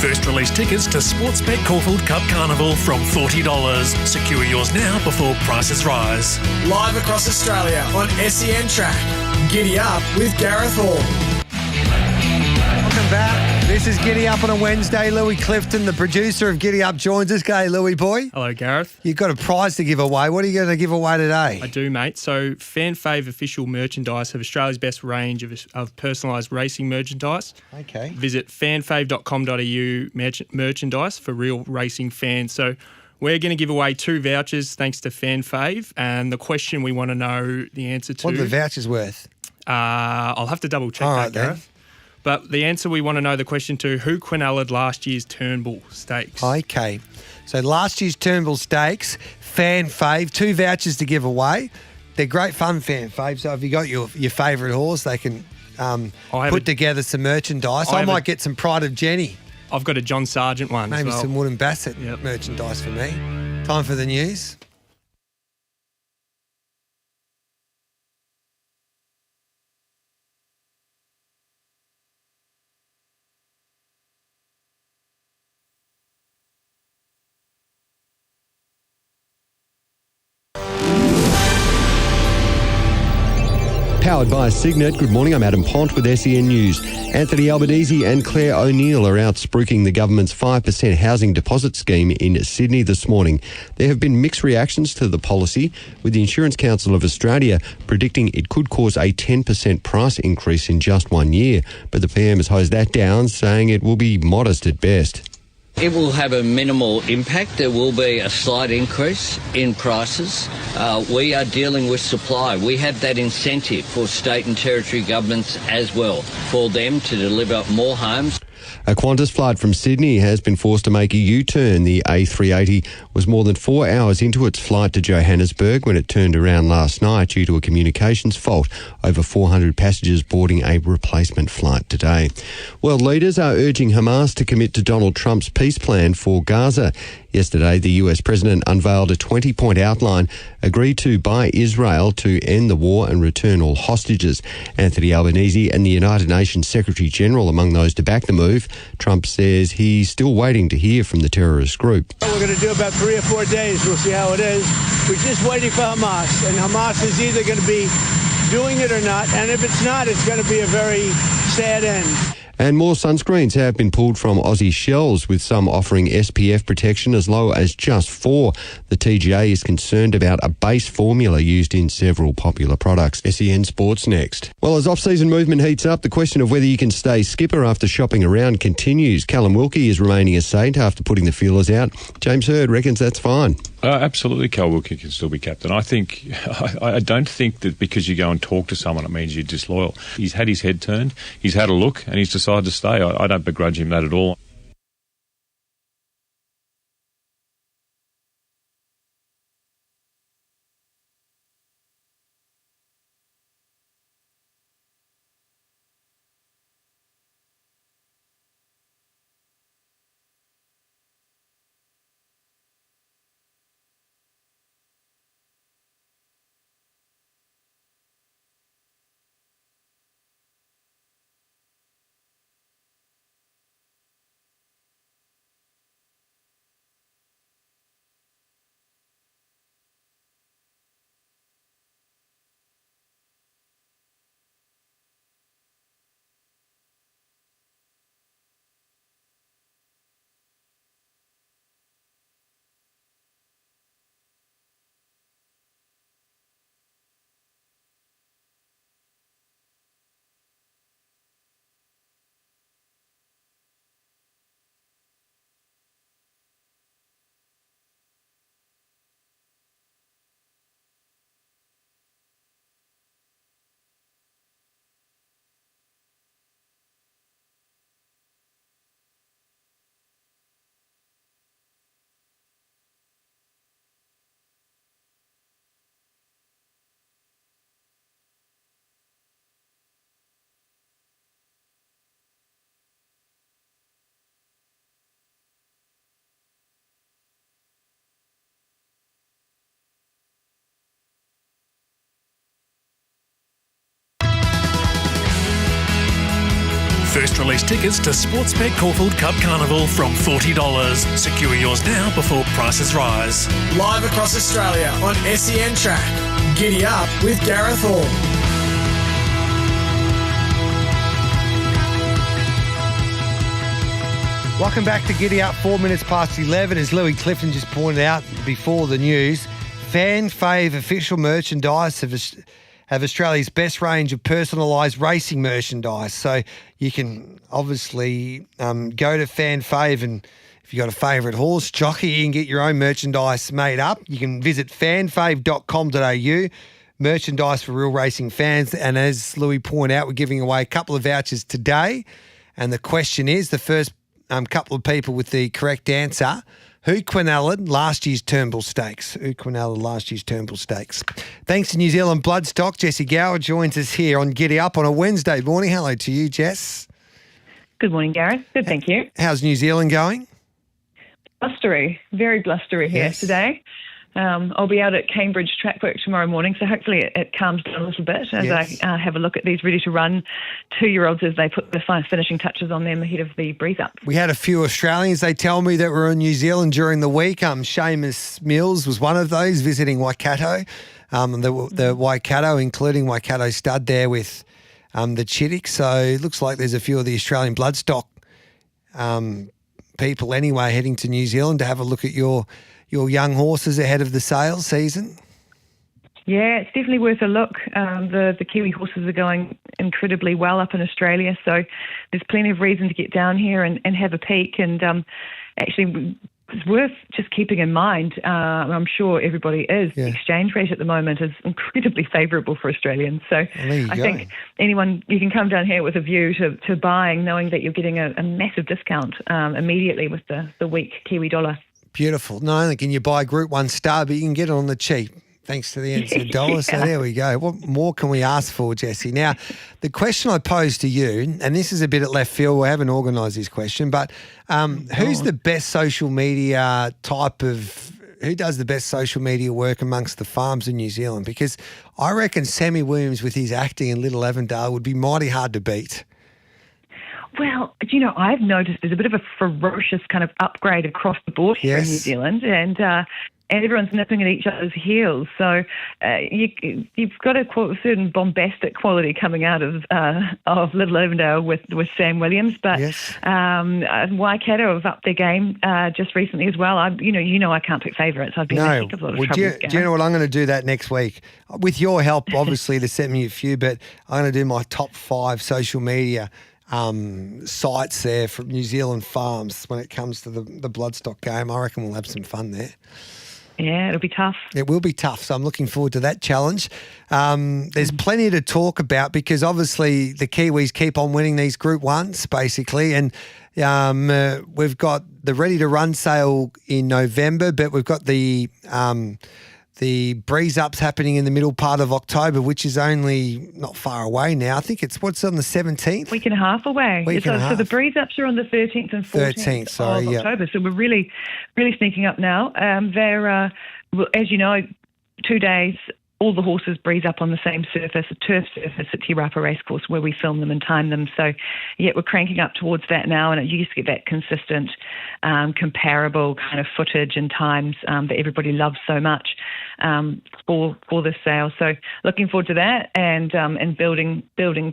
First release tickets to Sportsbet Caulfield Cup Carnival from $40. Secure yours now before prices rise. Live across Australia on SEN Track. Giddy Up with Gareth Hall. Welcome back. This is Giddy Up on a Wednesday. Louis Clifton, the producer of Giddy Up, joins us. G'day, Louis boy. Hello, Gareth. You've got a prize to give away. What are you going to give away today? I do, mate. So, Fan Fave official merchandise have Australia's best range of personalised racing merchandise. Okay. Visit fanfave.com.au merchandise for real racing fans. So, we're going to give away 2 vouchers thanks to Fan Fave. And the question we want to know the answer to... What are the vouchers worth? I'll have to double check that, Gareth. But the answer we want to know the question to, who quinelled last year's Turnbull Stakes? Okay. So last year's Turnbull Stakes, Fan Fave, 2 vouchers to give away. They're great fun, Fan Fave. So if you got your favourite horse, they can put together some merchandise. I might get some Pride of Jenny. I've got a John Sargent one. Maybe as well. some Wooden Bassett merchandise for me. Time for the news. Powered by Signet. Good morning, I'm Adam Pont with SEN News. Anthony Albanese and Claire O'Neill are out spruiking the government's 5% housing deposit scheme in Sydney this morning. There have been mixed reactions to the policy, with the Insurance Council of Australia predicting it could cause a 10% price increase in just 1 year. But the PM has hosed that down, saying it will be modest at best. It will have a minimal impact. There will be a slight increase in prices. We are dealing with supply. We have that incentive for state and territory governments as well, for them to deliver more homes. A Qantas flight from Sydney has been forced to make a U-turn. The A380 was more than 4 hours into its flight to Johannesburg when it turned around last night due to a communications fault. Over 400 passengers boarding a replacement flight today. World leaders are urging Hamas to commit to Donald Trump's peace plan for Gaza. Yesterday, the US president unveiled a 20-point outline agreed to by Israel to end the war and return all hostages. Anthony Albanese and the United Nations Secretary-General among those to back the move. Trump says he's still waiting to hear from the terrorist group. We're going to do about 3 or 4 days. We'll see how it is. We're just waiting for Hamas, and Hamas is either going to be doing it or not, and if it's not, it's going to be a very sad end. And more sunscreens have been pulled from Aussie shelves, with some offering SPF protection as low as just 4. The TGA is concerned about a base formula used in several popular products. SEN Sports next. Well, as off-season movement heats up, the question of whether you can stay skipper after shopping around continues. Callum Wilkie is remaining a Saint after putting the feelers out. James Hird reckons that's fine. Absolutely, Cal Wilkie can still be captain. I don't think that because you go and talk to someone it means you're disloyal. He's had his head turned, he's had a look, and he's decided to stay. I don't begrudge him that at all. First release tickets to Sportsbet Caulfield Cup Carnival from $40. Secure yours now before prices rise. Live across Australia on SEN Track. Giddy Up with Gareth Hall. Welcome back to Giddy Up, 4 minutes past 11. As Louis Clifton just pointed out before the news, Fan Fave official merchandise have Australia's best range of personalised racing merchandise. So you can obviously go to Fan Fave, and if you've got a favourite horse, jockey, you can get your own merchandise made up. You can visit fanfave.com.au, merchandise for real racing fans. And as Louis pointed out, we're giving away a couple of vouchers today. And the question is, the first couple of people with the correct answer, who quinelled last year's Turnbull Stakes? Thanks to New Zealand Bloodstock, Jessie Gower joins us here on Giddy Up on a Wednesday morning. Hello to you, Jess. Good morning, Gareth. Good, thank you. How's New Zealand going? Blustery, very blustery here today. I'll be out at Cambridge track work tomorrow morning, so hopefully it calms down a little bit as I have a look at these ready-to-run 2-year-olds as they put the finishing touches on them ahead of the breeze-up. We had a few Australians, they tell me, that were in New Zealand during the week. Seamus Mills was one of those, visiting Waikato. The Waikato, including Waikato Stud there with the Chittick. So it looks like there's a few of the Australian Bloodstock people anyway heading to New Zealand to have a look at your young horses ahead of the sales season? Yeah, it's definitely worth a look. The Kiwi horses are going incredibly well up in Australia, so there's plenty of reason to get down here and have a peek. And actually, it's worth just keeping in mind, I'm sure everybody is, the exchange rate at the moment is incredibly favourable for Australians. So I think you can come down here with a view to buying, knowing that you're getting a massive discount immediately with the weak Kiwi dollar. Beautiful. Not only can you buy Group 1 Star, but you can get it on the cheap thanks to the NZ dollar. So there we go. What more can we ask for, Jessie? Now, the question I posed to you, and this is a bit at left field, we haven't organised this question, but who's the best social media who does the best social media work amongst the farms in New Zealand? Because I reckon Sammy Williams with his acting in Little Avondale would be mighty hard to beat. Well, I've noticed there's a bit of a ferocious kind of upgrade across the board here in New Zealand, and everyone's nipping at each other's heels. So you've got a certain bombastic quality coming out of Little Avondale with Sam Williams, but Waikato have upped their game just recently as well. I can't pick favourites. I've been in a heck of a lot of trouble. Do you know what? I'm going to do that next week with your help, obviously, to set me a few. But I'm going to do my top 5 social media sites there from New Zealand farms when it comes to the Bloodstock game. I reckon we'll have some fun there. Yeah, it'll be tough. It will be tough, so I'm looking forward to that challenge. There's plenty to talk about because obviously the Kiwis keep on winning these Group 1s basically, and we've got the ready-to-run sale in November, but we've got the breeze-ups happening in the middle part of October, which is only not far away now. I think it's on the 17th? Week and a half away. So the breeze-ups are on the 13th and 14th of October. So we're really, really sneaking up now. They're, as you know, 2 days, all the horses breeze up on the same surface, a turf surface at Te Rapa Racecourse where we film them and time them. So, we're cranking up towards that now, and it used to get that consistent, comparable kind of footage and times that everybody loves so much for this sale. So, looking forward to that and building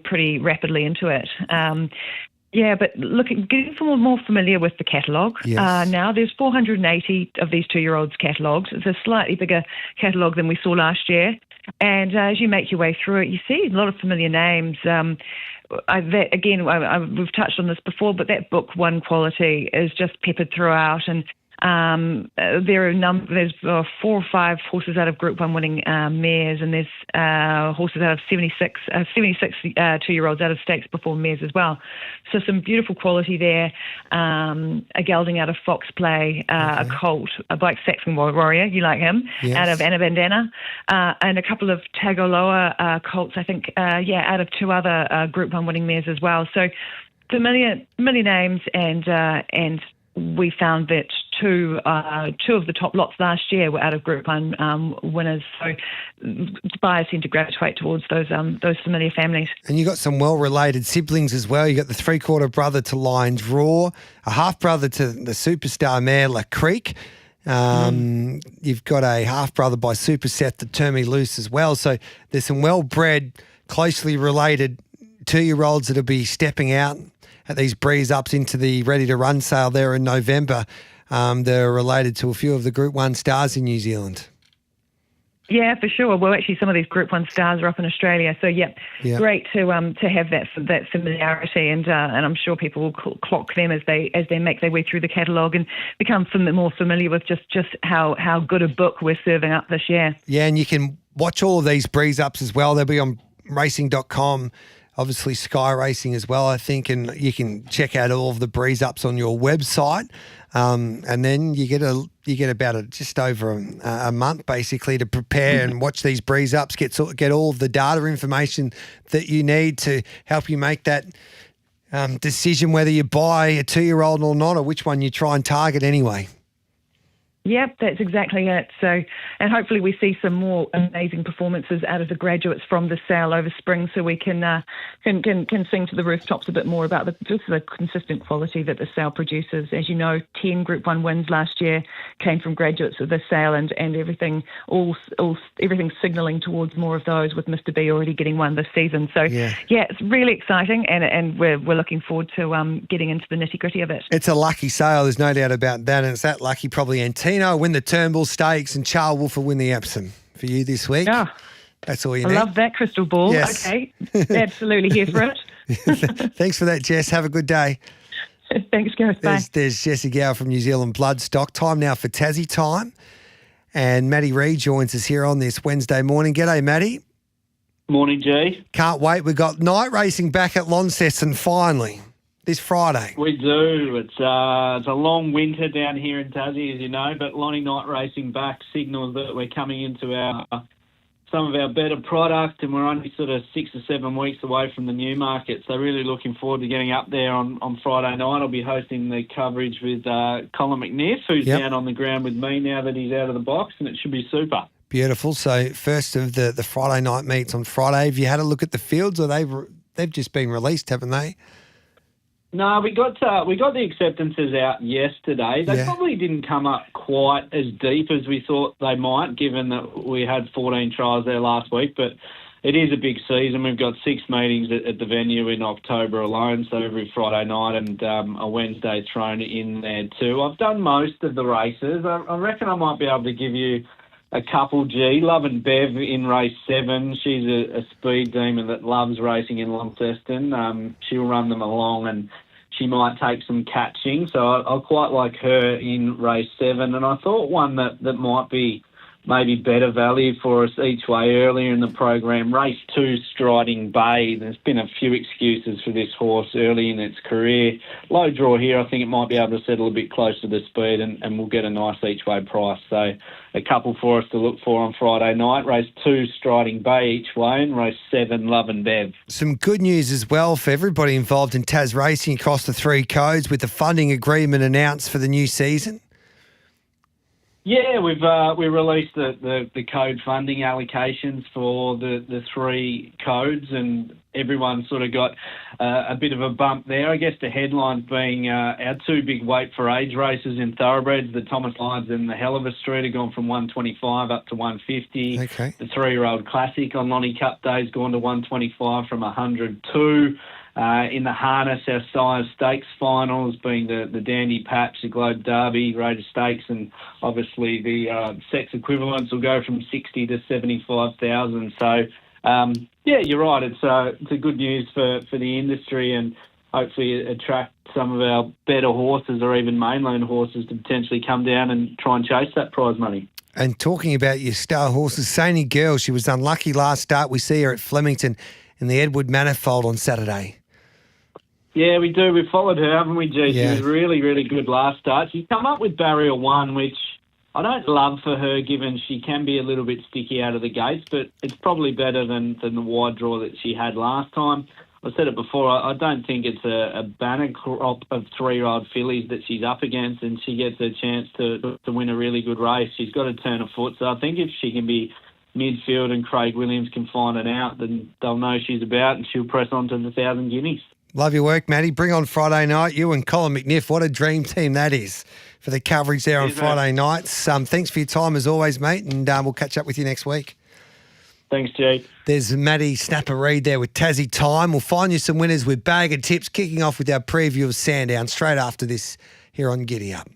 pretty rapidly into it. But getting more familiar with the catalogue. Now there's 480 of these 2-year-olds catalogued. It's a slightly bigger catalogue than we saw last year. And as you make your way through it, you see a lot of familiar names. We've touched on this before, but that book one quality is just peppered throughout. And there's 4 or 5 horses out of Group 1 winning mares, and there's horses out of 76 2-year-olds out of stakes before mares as well. So some beautiful quality there. A gelding out of Fox Play, a colt, a Black Saxon Warrior, you like him, out of Anna Bandana, and a couple of Tagaloa colts, I think, out of 2 other Group 1 winning mares as well. So familiar names, and we found that two of the top lots last year were out of Group 1 winners. So buyers seem to gravitate towards those familiar families. And you got some well-related siblings as well. You got the three-quarter brother to Lions Roar, a half-brother to the superstar mare La Creek. You've got a half-brother by Super Seth to Turn Me Loose as well. So there's some well-bred, closely related 2-year-olds that'll be stepping out at these breeze ups into the ready-to-run sale there in November. They're related to a few of the Group 1 stars in New Zealand. Yeah, for sure. Well, actually, some of these Group 1 stars are up in Australia. So, great to have that familiarity, and I'm sure people will clock them as they make their way through the catalogue and become more familiar with just how good a book we're serving up this year. Yeah, and you can watch all of these breeze ups as well. They'll be on racing.com. Obviously, Sky Racing as well, I think, and you can check out all of the breeze ups on your website, and then you get about just over a month basically to prepare and watch these breeze ups, get all of the data information that you need to help you make that decision whether you buy a 2-year-old or not, or which one you try and target anyway. Yep, that's exactly it. So, and hopefully we see some more amazing performances out of the graduates from the sale over spring, so we can sing to the rooftops a bit more about the consistent quality that the sale produces. As you know, 10 Group 1 wins last year came from graduates of the sale, and everything signalling towards more of those, with Mr. B already getting one this season. So it's really exciting, and we're looking forward to getting into the nitty gritty of it. It's a lucky sale, there's no doubt about that, and it's that lucky probably Antino win the Turnbull Stakes and Charles Wolfer win the Epsom for you this week. Yeah. That's all you need. I love that crystal ball. Yes. Okay, absolutely here for it. Thanks for that, Jess. Have a good day. Thanks, Gareth. Bye. There's Jessie Gower from New Zealand Bloodstock. Time now for Tassie time. And Maddie Reid joins us here on this Wednesday morning. G'day, Maddie. Morning, G. Can't wait. We've got night racing back at Launceston finally this Friday. We do. It's a long winter down here in Tassie, as you know, but Lonnie Night Racing back signals that we're coming into some of our better product, and we're only sort of 6 or 7 weeks away from the Newmarket. So really looking forward to getting up there on Friday night. I'll be hosting the coverage with Colin McNiff, who's down on the ground with me now that he's out of the box, and it should be super. Beautiful. So first of the Friday night meets on Friday. Have you had a look at the fields, or they've just been released, haven't they? No, we got the acceptances out yesterday. They probably didn't come up quite as deep as we thought they might, given that we had 14 trials there last week. But it is a big season. We've got 6 meetings at the venue in October alone, so every Friday night, and a Wednesday thrown in there too. I've done most of the races. I reckon I might be able to give you a couple, G. Love and Bev in race 7. She's a speed demon that loves racing in Launceston. She'll run them along, and she might take some catching. So I quite like her in race 7. And I thought one that might be maybe better value for us each way earlier in the program, race 2, Striding Bay. There's been a few excuses for this horse early in its career. Low draw here, I think it might be able to settle a bit closer to speed, and we'll get a nice each way price. So a couple for us to look for on Friday night. Race 2, Striding Bay each way, and race 7, Love and Bev. Some good news as well for everybody involved in Tas Racing across the 3 codes, with the funding agreement announced for the new season. Yeah, we released the code funding allocations for the 3 codes, and everyone sort of got a bit of a bump there. I guess the headlines being our 2 big weight for age races in thoroughbreds, the Thomas Lyons and the Hellever Street, have gone from 125 up to 150. Okay. The 3-year-old Classic on Lonnie Cup Day has gone to 125 from 102. In the harness, our Sire Stakes finals being the Dandy Patch, the Globe Derby, Raider Stakes, and obviously the sex equivalents will go from 60 to 75,000. So, you're right. It's a good news for the industry, and hopefully attract some of our better horses, or even mainland horses, to potentially come down and try and chase that prize money. And talking about your star horses, Saini Girl, she was unlucky last start. We see her at Flemington in the Edward Manifold on Saturday. Yeah, we do. We've followed her, haven't we, G? She was really, really good last start. She's come up with Barrier 1, which I don't love for her, given she can be a little bit sticky out of the gates, but it's probably better than the wide draw that she had last time. I said it before, I don't think it's a banner crop of 3-year-old fillies that she's up against, and she gets a chance to win a really good race. She's got to turn her foot. So I think if she can be midfield and Craig Williams can find it out, then they'll know she's about and she'll press on to the 1,000 guineas. Love your work, Matty. Bring on Friday night. You and Colin McNiff. What a dream team that is for the coverage there on Friday nights. Thanks for your time as always, mate, and we'll catch up with you next week. Thanks, Jake. There's Matty Snapper-Reid there with Tassie Time. We'll find you some winners with Bag of Tips, kicking off with our preview of Sandown straight after this here on Giddy Up.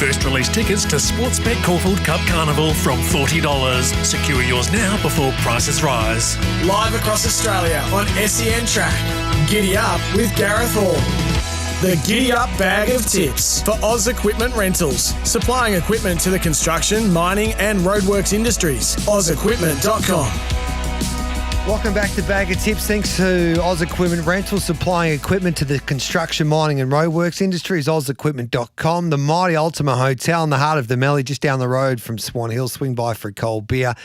First release tickets to Sportsbet Caulfield Cup Carnival from $40. Secure yours now before prices rise. Live across Australia on SEN Track. Giddy Up with Gareth Hall. The Giddy Up bag of tips for Oz Equipment Rentals. Supplying equipment to the construction, mining and roadworks industries. OzEquipment.com. Welcome back to Bag of Tips. Thanks to Oz Equipment Rental, supplying equipment to the construction, mining and roadworks industries, OzEquipment.com. The mighty Ultima Hotel in the heart of the Mallee, just down the road from Swan Hill. Swing by for a cold beer.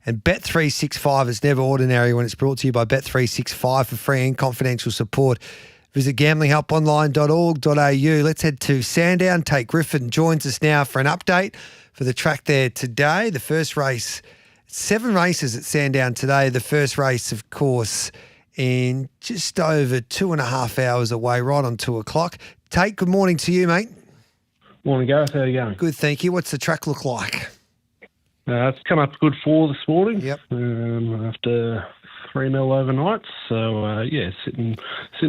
And Bet365 is never ordinary when it's brought to you by Bet365 for free and confidential support. Visit gamblinghelponline.org.au. Let's head to Sandown. Tate Griffin joins us now for an update for the track there today. The first race, 7 races at Sandown today. The first race, of course, in just over 2.5 hours away, right on 2 o'clock. Tate, good morning to you, mate. Morning, Gareth. How are you going? Good, thank you. What's the track look like? It's come up good 4 this morning. Yep. After 3-0 overnight. So, sitting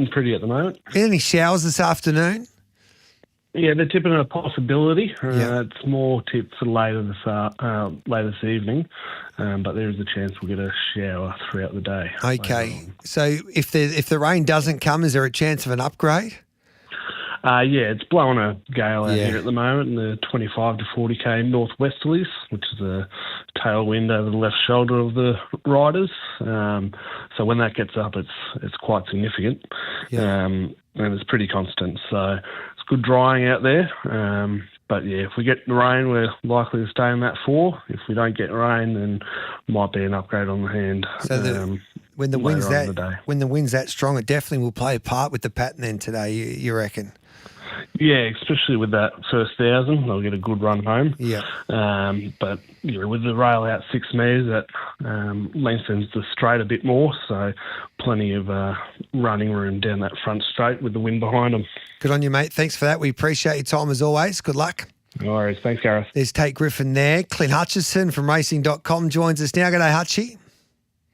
pretty at the moment. Any showers this afternoon? Yeah, they're tipping a possibility. It's more tipped for later this evening, but there is a chance we'll get a shower throughout the day. Okay. So if the rain doesn't come, is there a chance of an upgrade? It's blowing a gale out here at the moment in the 25 to 40k northwesterlies, which is a tailwind over the left shoulder of the riders. So when that gets up, it's quite significant, and it's pretty constant. So it's good drying out there. But if we get the rain, we're likely to stay in that 4. If we don't get rain, then might be an upgrade on the hand. So when the wind's that strong, it definitely will play a part with the pattern then today. You reckon? Yeah, especially with that first 1,000, they'll get a good run home. Yeah. But with the rail out 6 metres, that lengthens the straight a bit more, so plenty of running room down that front straight with the wind behind them. Good on you, mate. Thanks for that. We appreciate your time as always. Good luck. No worries. Thanks, Gareth. There's Tate Griffin there. Clint Hutchison from racing.com joins us now. G'day, Hutchie.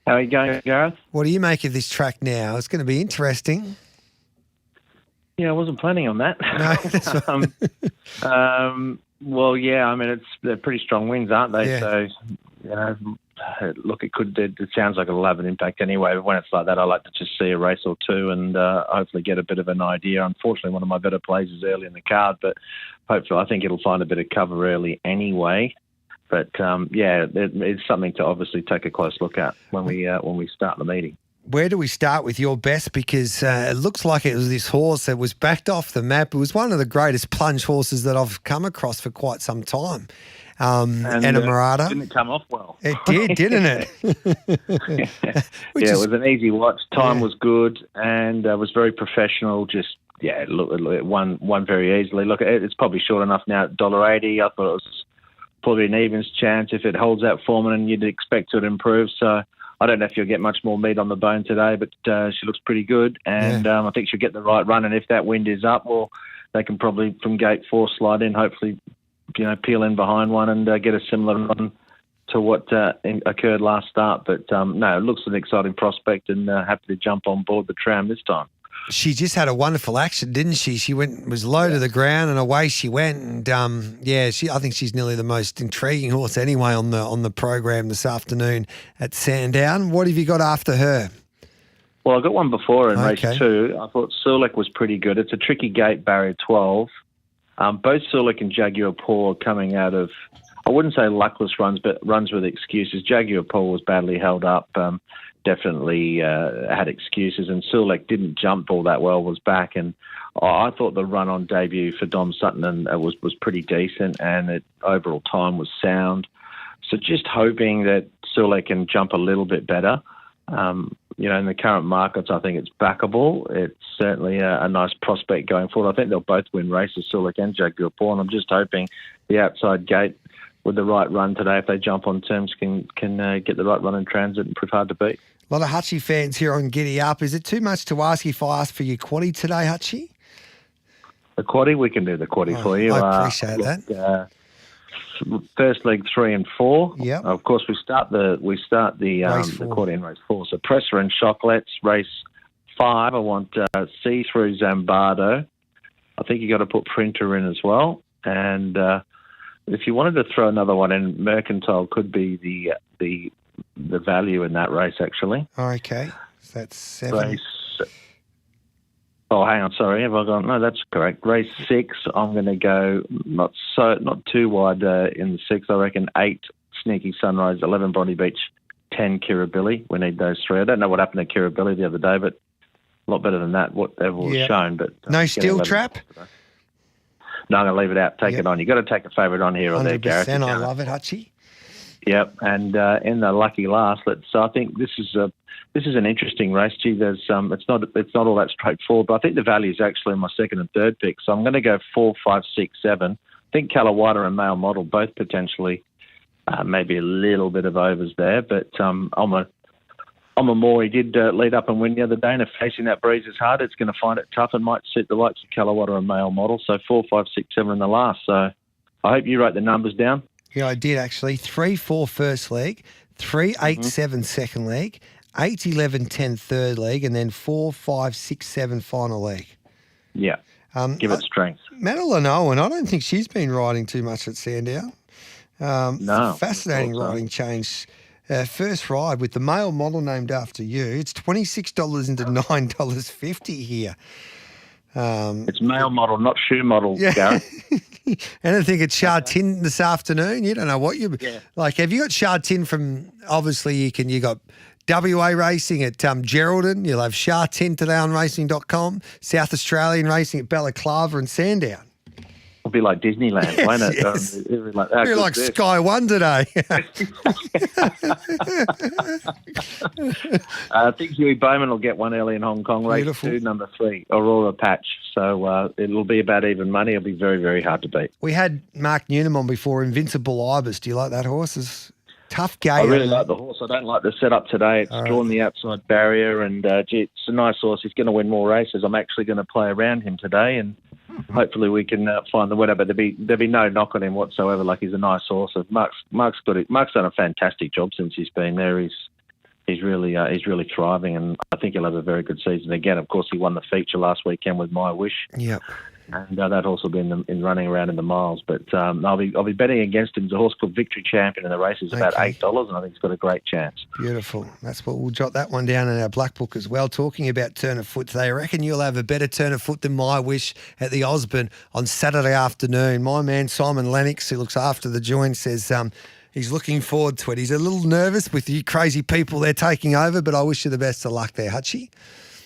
How are you going, Gareth? What do you make of this track now? It's going to be interesting. Yeah, I wasn't planning on that. No, that's they're pretty strong winds, aren't they? Yeah. So, look, it sounds like it'll have an impact anyway. But when it's like that, I like to just see a race or two and hopefully get a bit of an idea. Unfortunately, one of my better plays is early in the card, but hopefully I think it'll find a bit of cover early anyway. But, it's something to obviously take a close look at when we start the meeting. Where do we start with your best? Because it looks like it was this horse that was backed off the map. It was one of the greatest plunge horses that I've come across for quite some time. Enamorada. Didn't come off well. It did, didn't it? It was an easy watch. Time was good and was very professional. It won very easily. Look, it's probably short enough now at $1.80. I thought it was probably an evens chance if it holds that form, and you'd expect it to improve. So I don't know if you'll get much more meat on the bone today, but she looks pretty good, and I think she'll get the right run. And if that wind is up, well, they can probably from gate 4 slide in, hopefully, peel in behind one and get a similar run to what occurred last start. But it looks an exciting prospect, and happy to jump on board the tram this time. She just had a wonderful action, didn't she? She was low to the ground and away she went. And I think she's nearly the most intriguing horse anyway on the program this afternoon at Sandown. What have you got after her? Well, I got one before in race 2. I thought Sulek was pretty good. It's a tricky gate, barrier 12. Both Sulek and Jaguar Paw are coming out of, I wouldn't say luckless runs, but runs with excuses. Jaguar Paw was badly held up. Definitely had excuses, and Sulek didn't jump all that well, was back, and I thought the run on debut for Dom Sutton and was pretty decent, and overall time was sound. So just hoping that Sulek can jump a little bit better. In the current markets, I think it's backable. It's certainly a nice prospect going forward. I think they'll both win races, Sulek and Jaguar Paw, and I'm just hoping the outside gate with the right run today, if they jump on terms, can get the right run in transit and prove hard to beat. A lot of Hutchie fans here on Giddy Up. Is it too much to ask if I ask for your quaddie today, Hutchie? The quaddie, we can do the quaddie for you. I appreciate that. First leg 3 and 4. Yeah. Of course, we start the quaddie in race 4. So Presser and Chocolates, race 5. I want See Through Zambardo. I think you got to put Printer in as well, and if you wanted to throw another one in, Mercantile could be the value in that race, actually. Okay. So that's 7. Race. Oh, hang on. Sorry, have I gone? No, that's correct. Race 6. I'm going to go not too wide in the 6. I reckon 8 Sneaky Sunrise, 11 Bronte Beach, 10 Kirribilli. We need those 3. I don't know what happened to Kirribilli the other day, but a lot better than that. Whatever was shown, but no steel trap. No, I'm going to leave it out. Take it on. You've got to take a favourite on here or there, Gareth. 100%. I love it, Hutchie. Yep, and in the lucky last, I think this is an interesting race. Gee, there's it's not all that straightforward, but I think the value is actually in my second and third pick. So I'm going to go 4, 5, 6, 7. I think Kallawatta and Male Model both potentially maybe a little bit of overs there, but I'm a more. He did lead up and win the other day, and if facing that breeze is hard, it's going to find it tough and might suit the likes of Kallawatta and Male Model. So 4, 5, 6, 7 in the last. So I hope you wrote the numbers down. Yeah, I did actually. 3, 4 first leg, 3, 8, 7 second leg, 8, 11, 10 third leg, and then 4, 5, 6, 7 final leg. Yeah. Give it strength. Madeline Owen, I don't think she's been riding too much at Sandown. No. Fascinating riding change. First ride with the Male Model named after you. It's $26 into $9.50 here. It's Male Model, not Shoe Model, Gareth. Anything at Shah Tin this afternoon? You don't know what you like. Have you got Shah Tin from? Obviously, you got WA racing at Geraldton. You'll have Shah Tin today on racing.com. South Australian racing at Balaclava and Sandown. It'll be like Disneyland, won't it? Yes. It'll be like Sky One today. I think Huey Bowman will get one early in Hong Kong. Race 2, number 3, Aurora Patch. So it'll be about even money. It'll be very, very hard to beat. We had Mark Newnham on before, Invincible Ibis. Do you like that horse? It's tough game. I really like the horse. I don't like the setup today. It's drawn the outside barrier, and it's a nice horse. He's going to win more races. I'm actually going to play around him today, and hopefully we can find the winner. But there'll be no knock on him whatsoever. Like, he's a nice horse. Mark's got it. Mark's done a fantastic job since he's been there. He's really thriving, and I think he'll have a very good season again. Of course, he won the feature last weekend with My Wish. Yep. And that horse will be in running around in the miles. But I'll be betting against him. There's a horse called Victory Champion, and the race is about $8, and I think he's got a great chance. Beautiful. That's what we'll jot that one down in our black book as well. Talking about turn of foot, they reckon you'll have a better turn of foot than My Wish at the Osborne on Saturday afternoon. My man Simon Lennox, who looks after the joint, says he's looking forward to it. He's a little nervous with you crazy people they're taking over, but I wish you the best of luck there, Hutchie.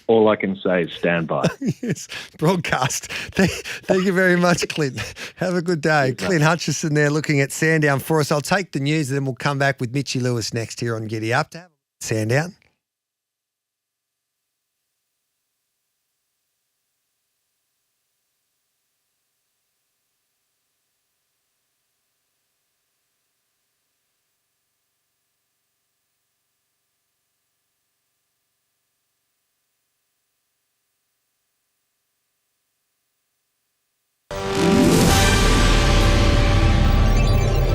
All I can say is stand by. Yes, broadcast. Thank you very much, Clint. Have a good day. Clint Hutchison there looking at Sandown for us. I'll take the news and then we'll come back with Mitchie Lewis next here on Giddy Up to have Sandown.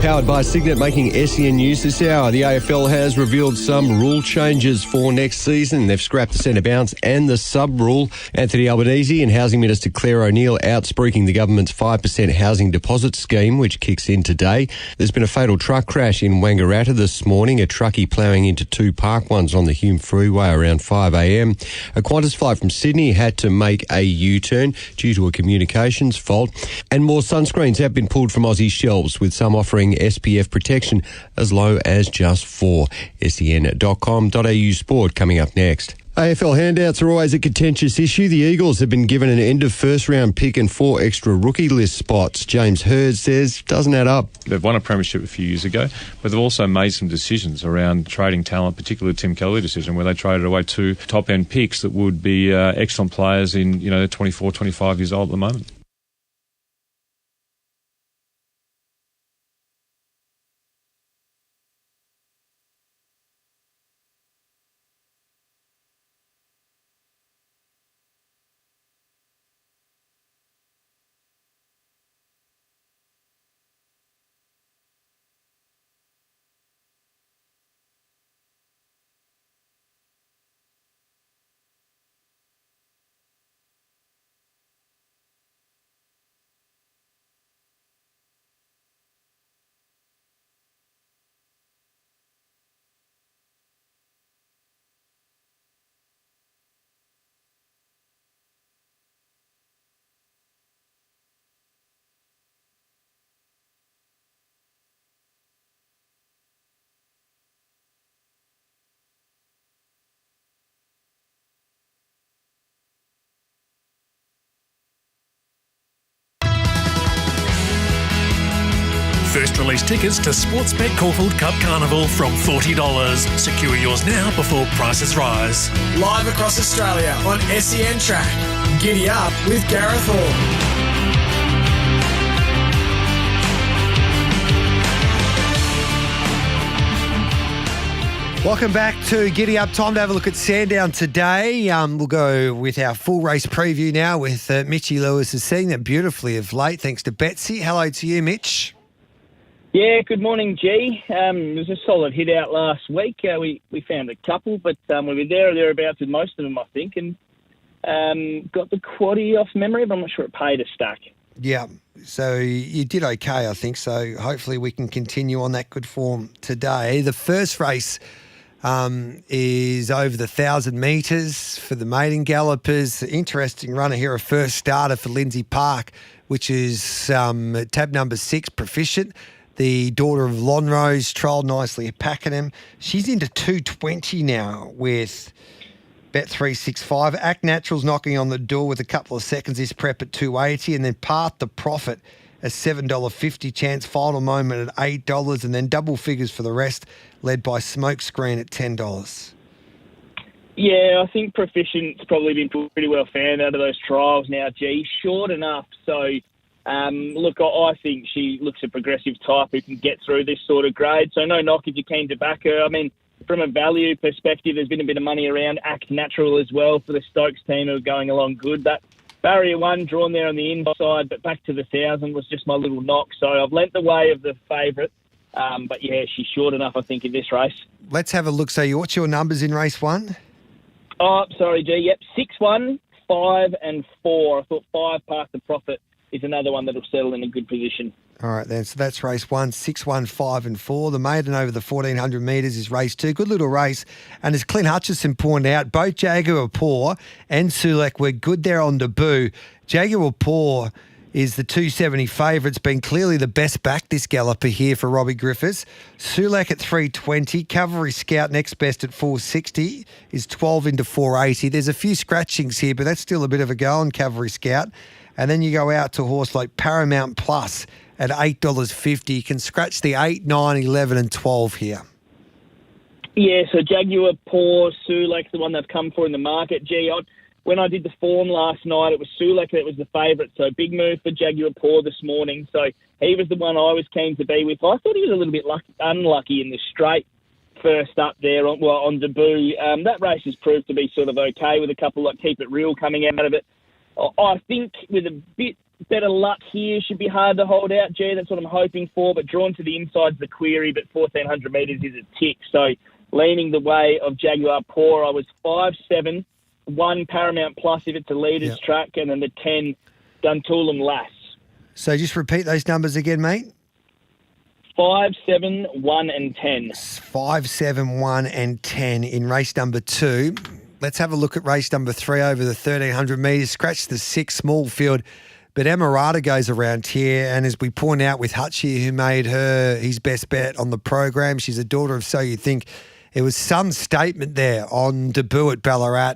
Powered by Signet, making SEN news this hour. The AFL has revealed some rule changes for next season. They've scrapped the centre bounce and the sub-rule. Anthony Albanese and Housing Minister Claire O'Neill outspeaking the government's 5% housing deposit scheme, which kicks in today. There's been a fatal truck crash in Wangaratta this morning, a truckie ploughing into 2 parked ones on the Hume Freeway around 5 a.m. A Qantas flight from Sydney had to make a U-turn due to a communications fault. And more sunscreens have been pulled from Aussie shelves, with some offering SPF protection as low as just 4. sen.com.au sport coming up next. AFL handouts are always a contentious issue. The Eagles have been given an end of first round pick and 4 extra rookie list spots. James Hurd says doesn't add up. They've won a premiership a few years ago, but they've also made some decisions around trading talent, particularly the Tim Kelly decision where they traded away 2 top end picks that would be excellent players in 24, 25 years old at the moment. release tickets to Sportsbet Caulfield Cup Carnival from $40. Secure yours now before prices rise. Live across Australia on SEN Track. Giddy Up with Gareth Hall. Welcome back to Giddy Up. Time to have a look at Sandown today. We'll go with our full race preview now with Mitchie Lewis, has seen that beautifully of late, thanks to Betsy. Hello to you, Mitch. Yeah, good morning, G. It was a solid hit out last week. We found a couple, but we were there or thereabouts with most of them, I think, and got the quaddie off memory, but I'm not sure it paid a stack. Yeah, so you did okay, I think, so hopefully we can continue on that good form today. The first race is over the 1,000 metres for the maiden gallopers. Interesting runner here, a first starter for Lindsay Park, which is tab number 6, Proficient. The daughter of Lonrose, trolled nicely at Pakenham. She's into 220 now with Bet365. Act Natural's knocking on the door with a couple of seconds. This prep at 280, and then Part the Profit, a $7.50 chance. Final Moment at $8, and then double figures for the rest, led by Smokescreen at $10. Yeah, I think Proficient's probably been pretty well found out of those trials now, G. Short enough, so look, I think she looks a progressive type who can get through this sort of grade, so no knock if you came to back her. I mean, from a value perspective, there's been a bit of money around Act Natural as well for the Stokes team who are going along good. That barrier 1 drawn there on the inside, but back to the 1,000 was just my little knock. So I've lent the way of the favourite. But yeah, she's short enough, I think, in this race. Let's have a look. So what's your numbers in race 1? Oh, sorry, G. Yep, 6, 1, 5 and 4. I thought 5 Part the Profit is another one that'll settle in a good position. All right, then. So that's race 1, 6, 1, 5 and 4. The maiden over the 1,400 metres is race 2. Good little race. And as Clint Hutchison pointed out, both Jaguar Paw and Sulek were good there on debut. Jaguar Paw is the 270 favourite. It's been clearly the best back, this galloper here for Robbie Griffiths. Sulek at 320. Cavalry Scout next best at 460 is 12 into 480. There's a few scratchings here, but that's still a bit of a go on Cavalry Scout. And then you go out to a horse like Paramount Plus at $8.50. You can scratch the 8, 9, 11 and 12 here. Yeah, so Jaguar Paw, Sulek, the one they've come for in the market. Gee, when I did the form last night, it was Sulek that was the favourite. So big move for Jaguar Paw this morning. So he was the one I was keen to be with. I thought he was a little bit unlucky in the straight first up there on debut. That race has proved to be sort of okay with a couple like Keep It Real coming out of it. I think with a bit better luck here, should be hard to hold out, G. That's what I'm hoping for. But drawn to the inside's the query, but 1,400 metres is a tick. So leaning the way of Jaguar Paw, I was 5-7, 1 Paramount Plus if it's a leader's track, and then the 10 Duntullum Lass. So just repeat those numbers again, mate. 5, 7, 1 and 10. 5, 7, 1 and 10 in race number 2. Let's have a look at race number 3 over the 1,300 metres. Scratch the 6 small field. But Emirata goes around here, and as we point out with Hutch here, who made her his best bet on the program, she's a daughter of So You Think. It was some statement there on debut at Ballarat.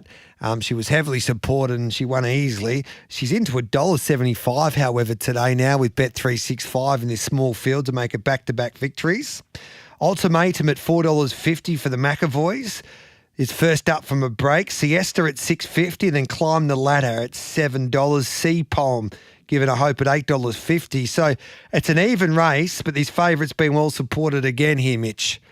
She was heavily supported and she won easily. She's into $1.75, however, today now with Bet365 in this small field to make it back-to-back victories. Ultimatum at $4.50 for the McAvoys is first up from a break. Siesta at $6.50, then Climb the Ladder at $7. Sea Poem given a hope at $8.50. So it's an even race, but this favourite's been well supported again here, Mitch.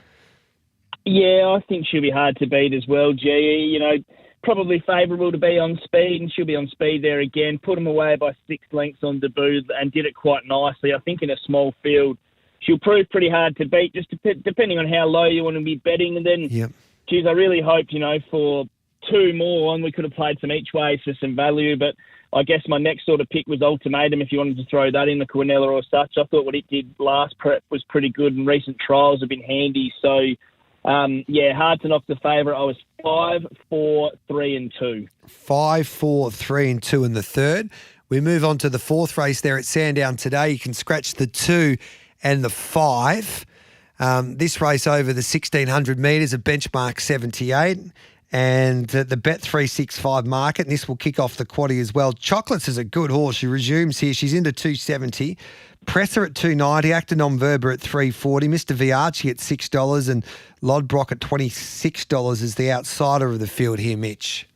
Yeah, I think she'll be hard to beat as well, G. You know, probably favourable to be on speed, and she'll be on speed there again. Put them away by 6 lengths on debut and did it quite nicely. I think in a small field, she'll prove pretty hard to beat, just depending on how low you want to be betting. And then, geez, I really hope, for 2 more, and we could have played some each way for some value, but I guess my next sort of pick was Ultimatum, if you wanted to throw that in, the Quinella or such. I thought what it did last prep was pretty good, and recent trials have been handy. So, hard to knock the favourite. I was 5, 4, 3 and 2. 5, 4, 3 and 2 in the third. We move on to the 4th race there at Sandown today. You can scratch the 2 and the 5. This race over the 1,600 metres, a benchmark 78. And the Bet365 market, and this will kick off the quaddie as well. Chocolates is a good horse. She resumes here. She's into 270. Presser at $2.90, Actinon Verba at $3.40, Mr. Viarchi at $6 and Lodbrock at $26 is the outsider of the field here, Mitch.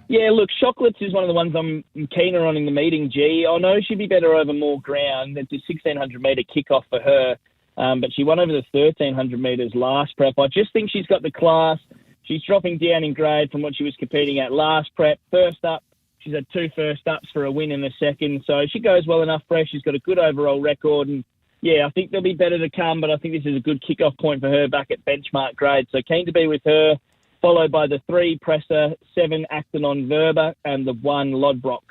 Yeah, look, Chocolates is one of the ones I'm keener on in the meeting, G. I know she'd be better over more ground. It's a 1,600-metre kickoff for her, but she won over the 1,300 metres last prep. I just think she's got the class. She's dropping down in grade from what she was competing at last prep. First up, she's had 2 first ups for a win in the second, so she goes well enough fresh. She's got a good overall record, and yeah, I think there'll be better to come, but I think this is a good kickoff point for her back at benchmark grade. So keen to be with her, followed by the 3 Presser, 7 Actinon Verba, and the 1 Lodbrock.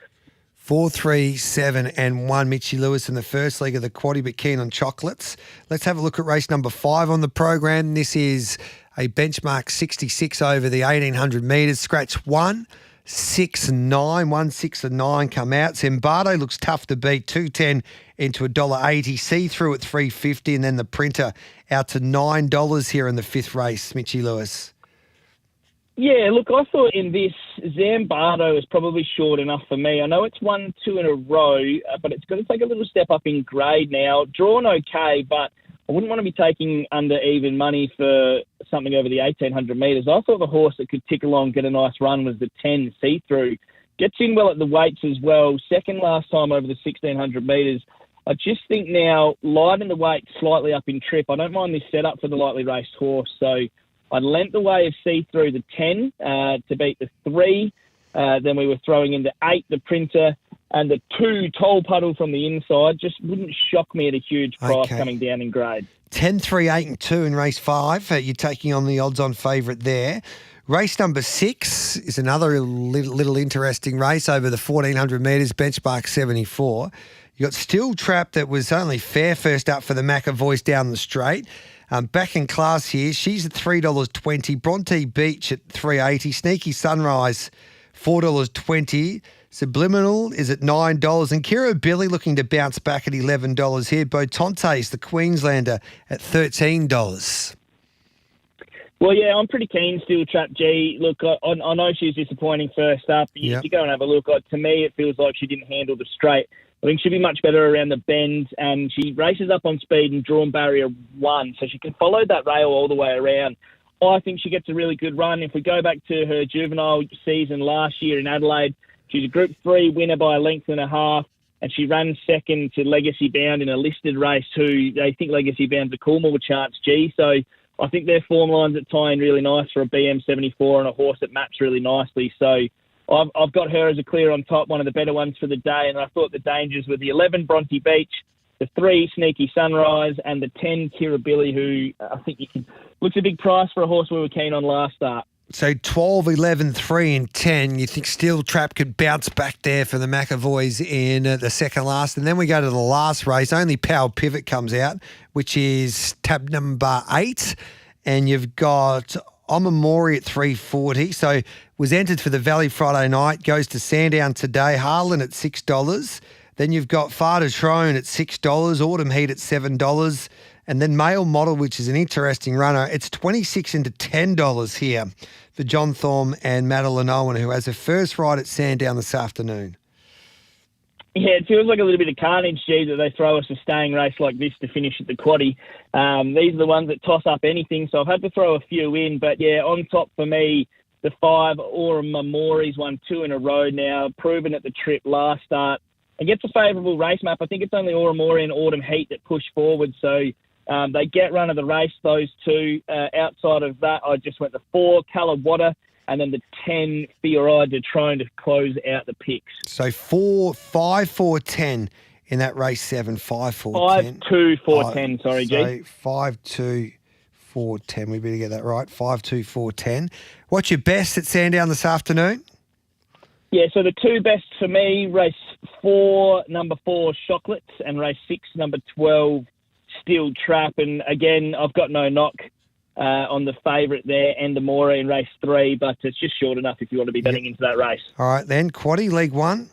4, 3, 7 and 1 Mitchie Lewis in the first leg of the quaddie, but keen on Chocolates. Let's have a look at race number 5 on the program. This is a benchmark 66 over the 1,800 metres. Scratch 1, 6 and 9. 1, 6 and 9 come out. Zimbardo looks tough to beat. 2.10 into $1.80. See-through at $3.50, and then the Printer out to $9 here in the 5th race, Mitchie Lewis. Yeah, look, I thought in this, Zambardo is probably short enough for me. I know it's 1-2 in a row, but it's going to take a little step up in grade now. Drawn okay, but I wouldn't want to be taking under even money for something over the 1,800 metres. I thought the horse that could tick along, get a nice run, was the 10 See-Through. Gets in well at the weights as well. Second last time over the 1,600 metres. I just think now, light in the weight, slightly up in trip. I don't mind this setup for the lightly raced horse, so I'd lent the way of See-Through the 10 to beat the 3. Then we were throwing in the 8, the Printer, and the 2 Toll Puddle from the inside. Just wouldn't shock me at a huge price coming down in grade. 10, 3, 8 and 2 in race 5. You're taking on the odds-on favourite there. Race number 6 is another little interesting race over the 1,400 metres, benchmark 74. You got Still Trap that was only fair first up for the McAvoys down the straight. Back in class here, she's at $3.20. Bronte Beach at $3.80. Sneaky Sunrise, $4.20. Subliminal is at $9. And Kira Billy looking to bounce back at $11 here. Botontes, the Queenslander, at $13. Well, yeah, I'm pretty keen Still Trap, G. Look, I know she was disappointing first up. You go and have a look. To me, it feels like she didn't handle the straight. I think she'll be much better around the bend, and she races up on speed and drawn barrier 1, so she can follow that rail all the way around. I think she gets a really good run. If we go back to her juvenile season last year in Adelaide, she's a Group 3 winner by a length and a half, and she ran second to Legacy Bound in a listed race who they think Legacy Bound's a Coolmore chance, G. So I think their form lines that tie in really nice for a BM74 and a horse that maps really nicely. So I've got her as a clear on top, one of the better ones for the day, and I thought the dangers were the 11 Bronte Beach, the 3 Sneaky Sunrise, and the 10 Kira Billy, who I think looks a big price for a horse we were keen on last start. So 12, 11, 3 and 10. You think Steel Trap could bounce back there for the McAvoys in the second last. And then we go to the last race. Only Power Pivot comes out, which is tab number 8. And you've got Omamori at $3.40. So was entered for the Valley Friday night. Goes to Sandown today. Harlan at $6. Then you've got Farder Trone at $6. Autumn Heat at $7. And then Male Model, which is an interesting runner, it's $26 into $10 here for John Thorne and Madeline Owen, who has a first ride at Sandown this afternoon. Yeah, it feels like a little bit of carnage, G, that they throw us a staying race like this to finish at the quaddie. These are the ones that toss up anything, so I've had to throw a few in. But, yeah, on top for me, the 5 Mamori's won 2 in a row now, proven at the trip last start. And gets a favourable race map. I think it's only Oramori and Autumn Heat that push forward, so they get run of the race, those 2. Outside of that, I just went the 4, Kallawatta, and then the 10, Fioride to trying to close out the picks. So 5, 4, 10 in that race 7, 5, 4, 10. 5, 2, 4, 10, sorry, G. So 5, 2, 4, 10. We better get that right. 5, 2, 4, 10. What's your best at Sandown this afternoon? Yeah, so the 2 best for me, race 4, number 4, Chocolates, and race 6, number 12, Steel Trap. And again, I've got no knock on the favourite there, Endamora in race 3, but it's just short enough if you want to be betting into that race. All right, then, Quaddie, Leg 1?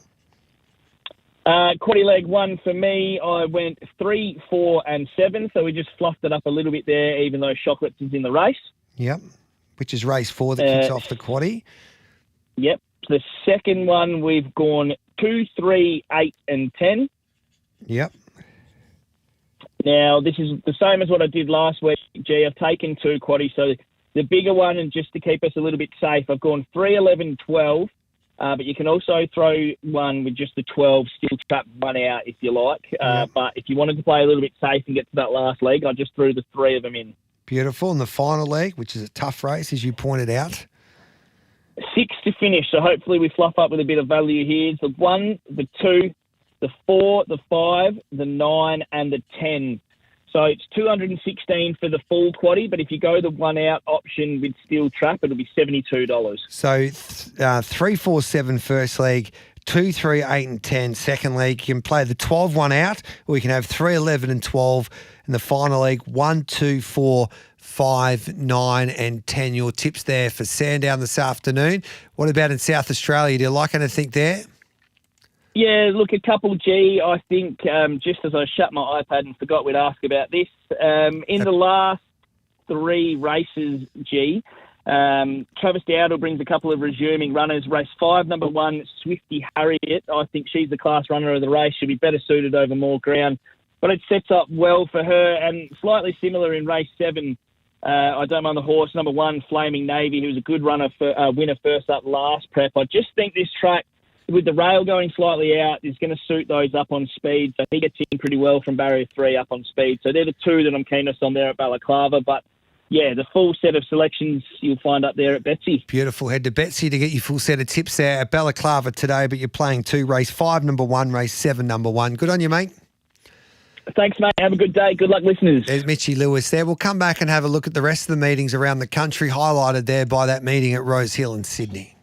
Quaddie Leg 1 for me, I went 3, 4 and 7, so we just fluffed it up a little bit there, even though Chocolates is in the race. Yep, which is race 4 that kicks off the Quaddie. Yep. The second one, we've gone 2, 3, 8 and 10. Yep. Now, this is the same as what I did last week, G. I've taken 2 quaddies. So the bigger one, and just to keep us a little bit safe, I've gone 3, 11, 12. But you can also throw one with just the 12, still trap one out if you like. But if you wanted to play a little bit safe and get to that last leg, I just threw the 3 of them in. Beautiful. And the final leg, which is a tough race, as you pointed out. 6 to finish, so hopefully we fluff up with a bit of value here. The 1, the 2, the 4, the 5, the 9 and the 10. So it's $216 for the full quaddie, but if you go the 1 out option with steel trap, it'll be $72. So 3, 4, 7 first leg, 2, 3, 8 and 10 second leg. You can play the 12 1 out, or you can have 3, 11 and 12 in the final leg, 1, 2, 4, 5, 9 and 10. Your tips there for Sandown this afternoon. What about in South Australia? Do you like anything there? Yeah, look, a couple G, I think, just as I shut my iPad and forgot we'd ask about this, in the last 3 races, G, Travis Dowdle brings a couple of resuming runners. Race 5, number 1, Swifty Harriet. I think she's the class runner of the race. She'll be better suited over more ground. But it sets up well for her, and slightly similar in race 7. I don't mind the horse, number 1, Flaming Navy, who was a good runner for winner first up last prep. I just think this track, with the rail going slightly out, is going to suit those up on speed. So he gets in pretty well from barrier 3 up on speed. So they're the 2 that I'm keenest on there at Balaclava. But, yeah, the full set of selections you'll find up there at Betsy. Beautiful. Head to Betsy to get your full set of tips there at Balaclava today. But you're playing 2, race 5, number 1, race 7, number 1. Good on you, mate. Thanks, mate. Have a good day. Good luck, listeners. There's Mitchie Lewis there. We'll come back and have a look at the rest of the meetings around the country, highlighted there by that meeting at Rose Hill in Sydney.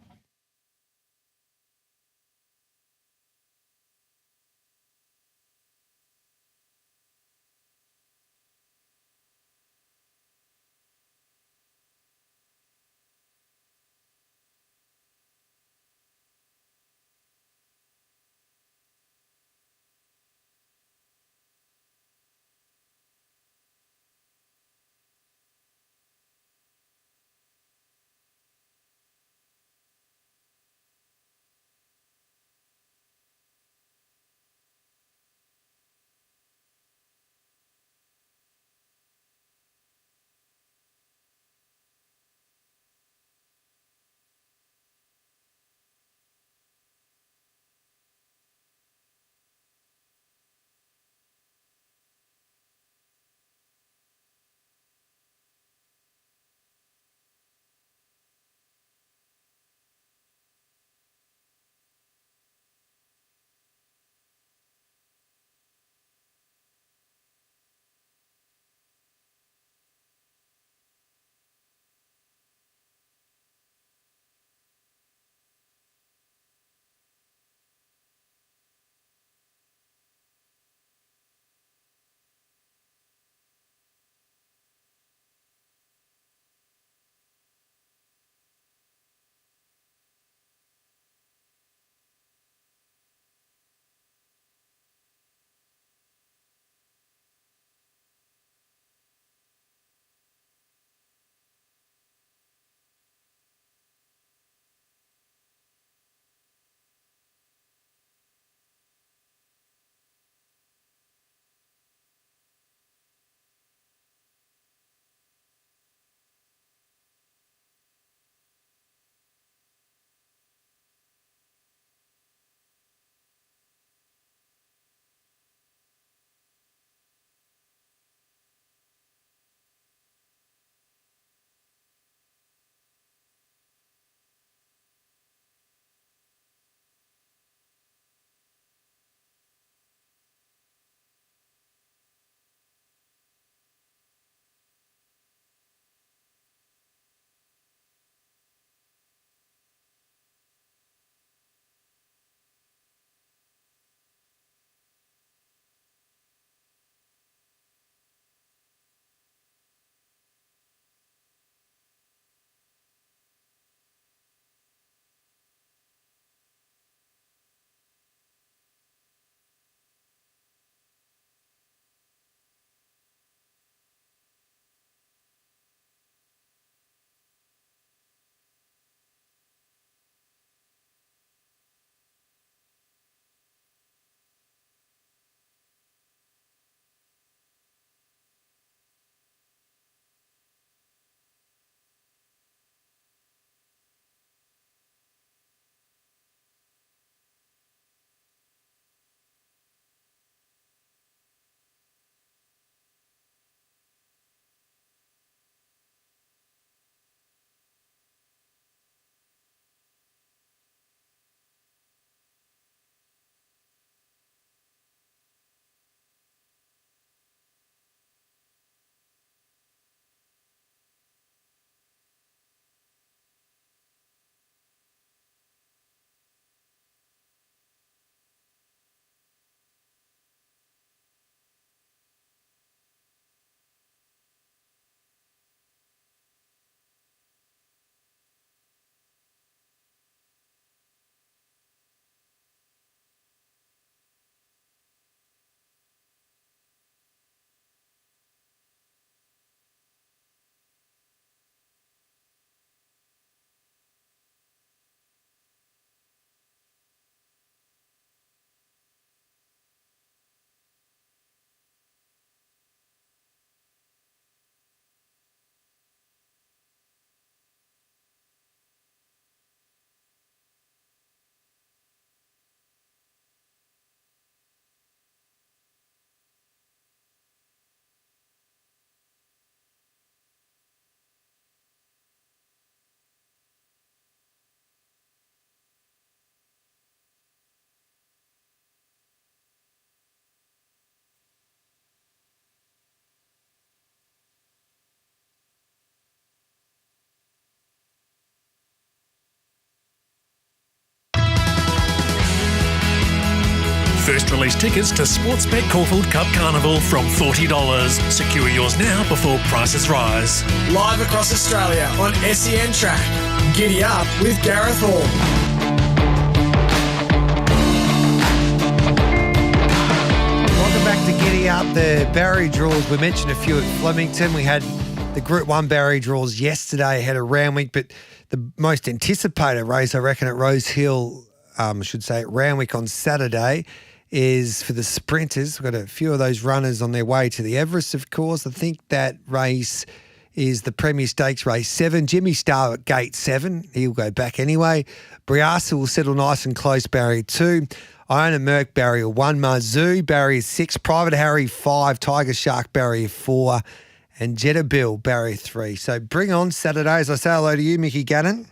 First release tickets to Sportsbet Caulfield Cup Carnival from $40. Secure yours now before prices rise. Live across Australia on SEN Track. Giddy Up with Gareth Hall. Back to Giddy Up, the barrier draws. We mentioned a few at Flemington. We had the Group 1 barrier draws yesterday ahead of Randwick, but the most anticipated race, I reckon, at Rose Hill, I should say at Randwick on Saturday, is for the sprinters. We've got a few of those runners on their way to the Everest, of course. I think that race is the Premier Stakes race 7. Jimmy Starr at gate 7. He'll go back anyway. Briasa will settle nice and close, barrier 2. Iona Merck, barrier 1. Marzoo, barrier 6. Private Harry, 5. Tiger Shark, barrier 4. And Jetta Bill, barrier 3. So bring on Saturday. As I say hello to you, Mickey Gannon.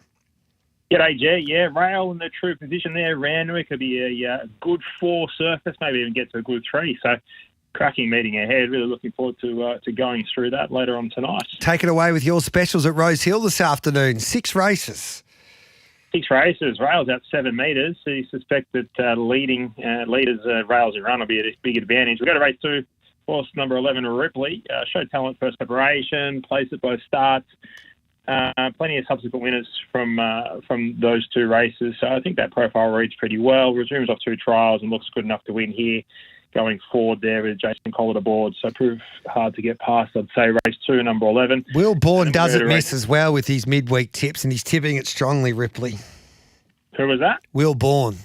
G'day, Jay. Yeah, rail in the true position there. Randwick will be a good 4 surface, maybe even get to a good 3. So cracking meeting ahead. Really looking forward to going through that later on tonight. Take it away with your specials at Rose Hill this afternoon. 6 races. 6 races, rails out 7 metres. So you suspect that leaders rails and run will be a big advantage. We've got to race 2, horse number 11, Ripley. Show talent first preparation, place at both starts. Plenty of subsequent winners from those 2 races. So I think that profile reads pretty well. Resumes off 2 trials and looks good enough to win here going forward there with Jason Collett aboard. So prove hard to get past, I'd say, race 2, number 11. Will Bourne doesn't miss as well with his midweek tips, and he's tipping it strongly, Ripley. Who was that? Will Bourne.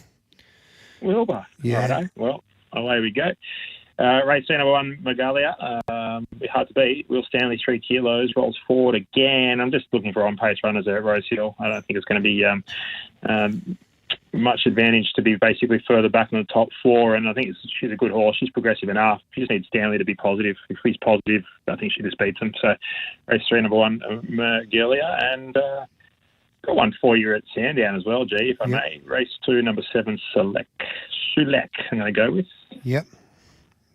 Wilbur. Yeah. Righto. Well, away we go. Race 2, number 1, Megalia. Be hard to beat. Will Stanley, 3 kilos, rolls forward again. I'm just looking for on-pace runners there at Rose Hill. I don't think it's going to be much advantage to be basically further back in the top 4, and I think she's a good horse. She's progressive enough. She just needs Stanley to be positive. If he's positive, I think she just beats him. So race 3, number 1, Megalia, and got one for you at Sandown as well, G, if I may. Race 2, number 7, Sulek. I'm going to go with. Yep.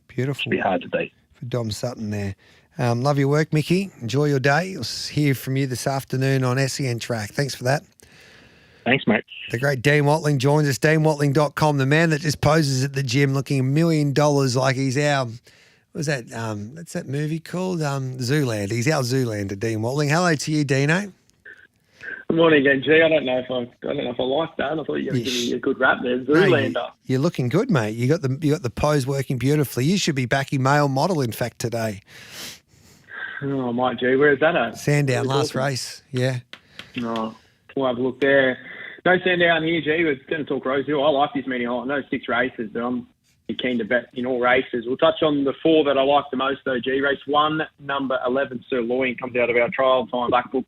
Beautiful. Should be hard to beat. For Dom Sutton there. Love your work, Mickey. Enjoy your day. We'll hear from you this afternoon on SEN Track. Thanks for that. Thanks, mate. The great Dean Watling joins us. DeanWatling.com, the man that just poses at the gym looking $1 million like he's our, what's that movie called? Zoolander. He's our Zoolander, Dean Watling. Hello to you, Dino. Good morning again, G. I don't know if I like that. I thought you were going to give me a good rap there. Zoolander. No, you're looking good, mate. You got the pose working beautifully. You should be backing male model, in fact, today. Oh, I might, G. Where is that at? Sandown, last race. Yeah. Oh, we'll have a look there. No Sandown here, G. We're going to talk Rose Hill. I like this meeting. I know 6 races, but I'm keen to bet in all races. We'll touch on the 4 that I like the most, though, G. Race 1, number 11, Sirloin, comes out of our trial time black book.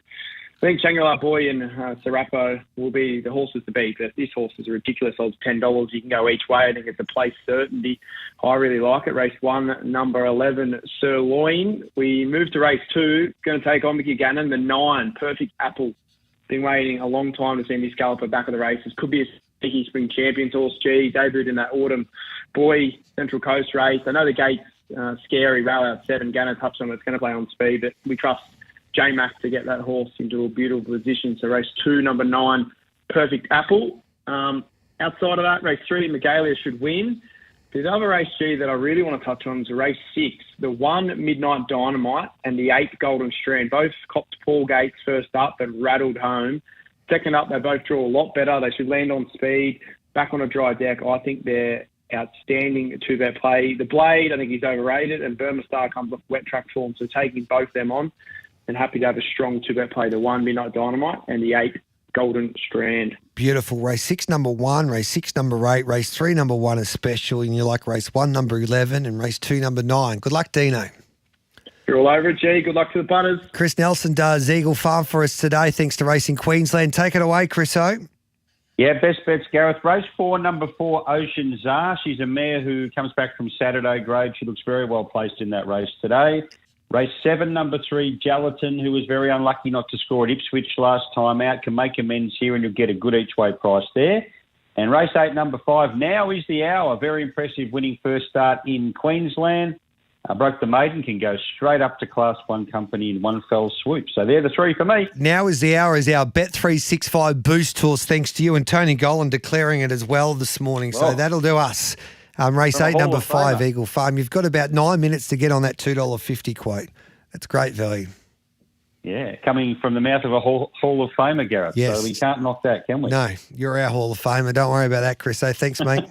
I think Shangri-La Boy and Serapo will be the horses to beat. But this horse is a ridiculous odds, $10. You can go each way. I think it's a place certainty. I really like it. Race 1, number 11, Sirloin. We move to race 2. Going to take on Mickey Gannon, the 9, Perfect Apple. Been waiting a long time to see this galloper back of the races. Could be a sneaky spring champions horse. G, debuted in that Autumn Boy Central Coast race. I know the gate's scary. Rail out 7. Gannon touched on it. It's going to play on speed, but we trust J-Mac to get that horse into a beautiful position. So race 2, number 9, Perfect Apple. Outside of that, race 3, Megalia should win. The other race, G, that I really want to touch on is race 6, the 1, Midnight Dynamite, and the 8, Golden Strand. Both copped Paul Gates first up and rattled home. Second up, they both draw a lot better. They should land on speed, back on a dry deck. I think they're outstanding two-bet play. The Blade, I think he's overrated, and Burma Star comes off wet track form, so taking both them on. And happy to have a strong two-bet play, the 1, Midnight Dynamite, and the 8, Golden Strand. Beautiful. Race 6, number 1, race 6, number 8, race 3, number 1 is special, and you like race 1, number 11, and race 2, number 9. Good luck, Dino. You're all over it, G. Good luck to the punters. Chris Nelson does Eagle Farm for us today, thanks to Racing Queensland. Take it away, Chris O. Yeah, best bets, Gareth. Race 4, number 4, Ocean Czar. She's a mare who comes back from Saturday grade. She looks very well placed in that race today. Race 7, number 3, Gelatin, who was very unlucky not to score at Ipswich last time out, can make amends here and you'll get a good each-way price there. And race 8, number 5, Now Is the Hour. Very impressive winning first start in Queensland. Broke the maiden, can go straight up to Class 1 company in one fell swoop. So they're the 3 for me. Now Is the Hour is our Bet365 boost horse, thanks to you and Tony Gollan declaring it as well this morning. So that'll do us. Race From a 8, Hall number of 5, Famer. Eagle Farm. You've got about 9 minutes to get on that $2.50 quote. That's great value. Yeah, coming from the mouth of a Hall of Famer, Gareth. Yes. So we can't knock that, can we? No, you're our Hall of Famer. Don't worry about that, Chris. So thanks, mate.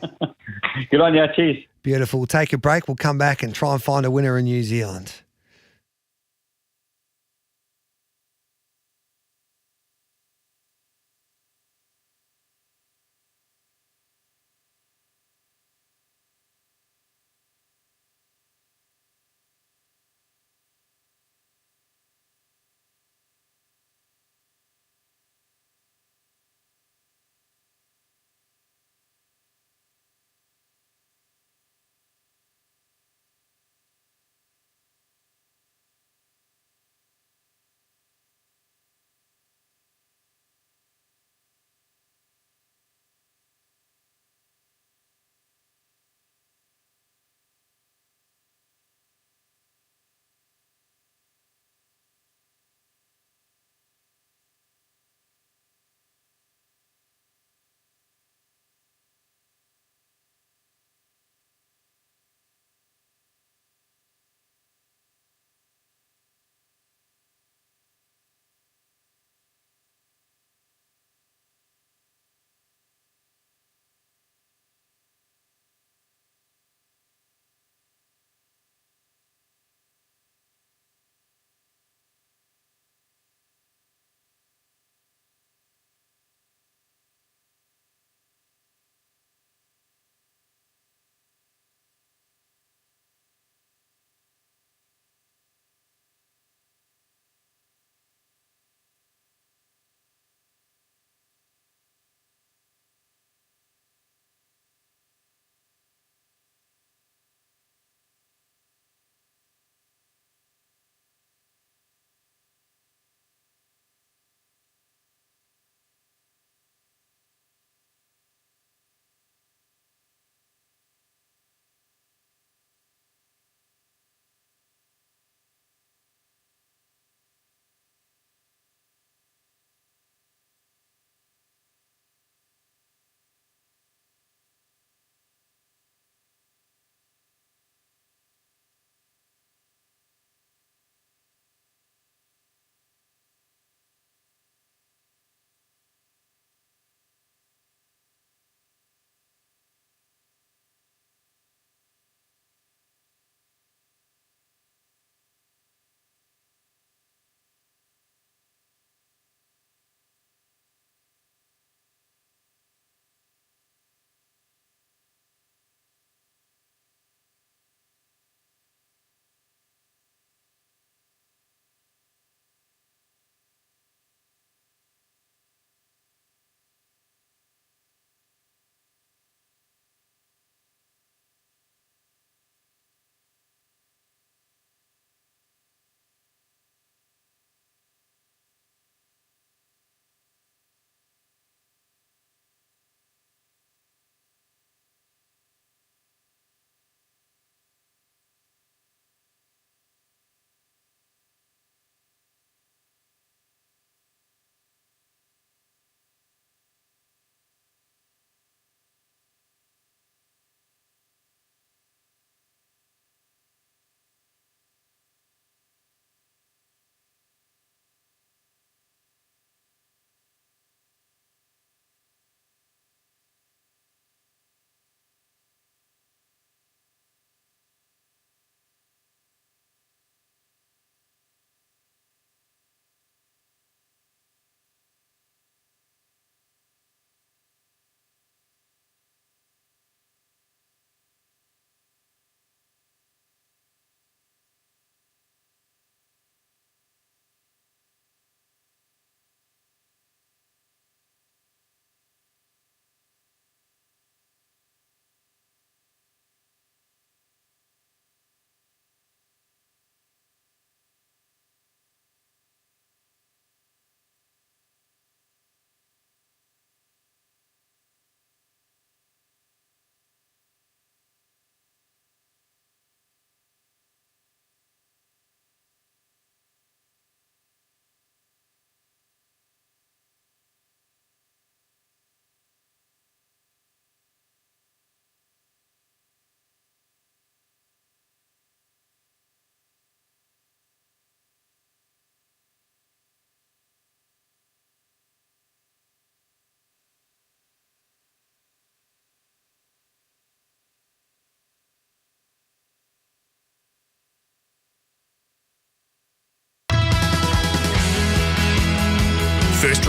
Good on you. Cheers. Beautiful. We'll take a break. We'll come back and try and find a winner in New Zealand.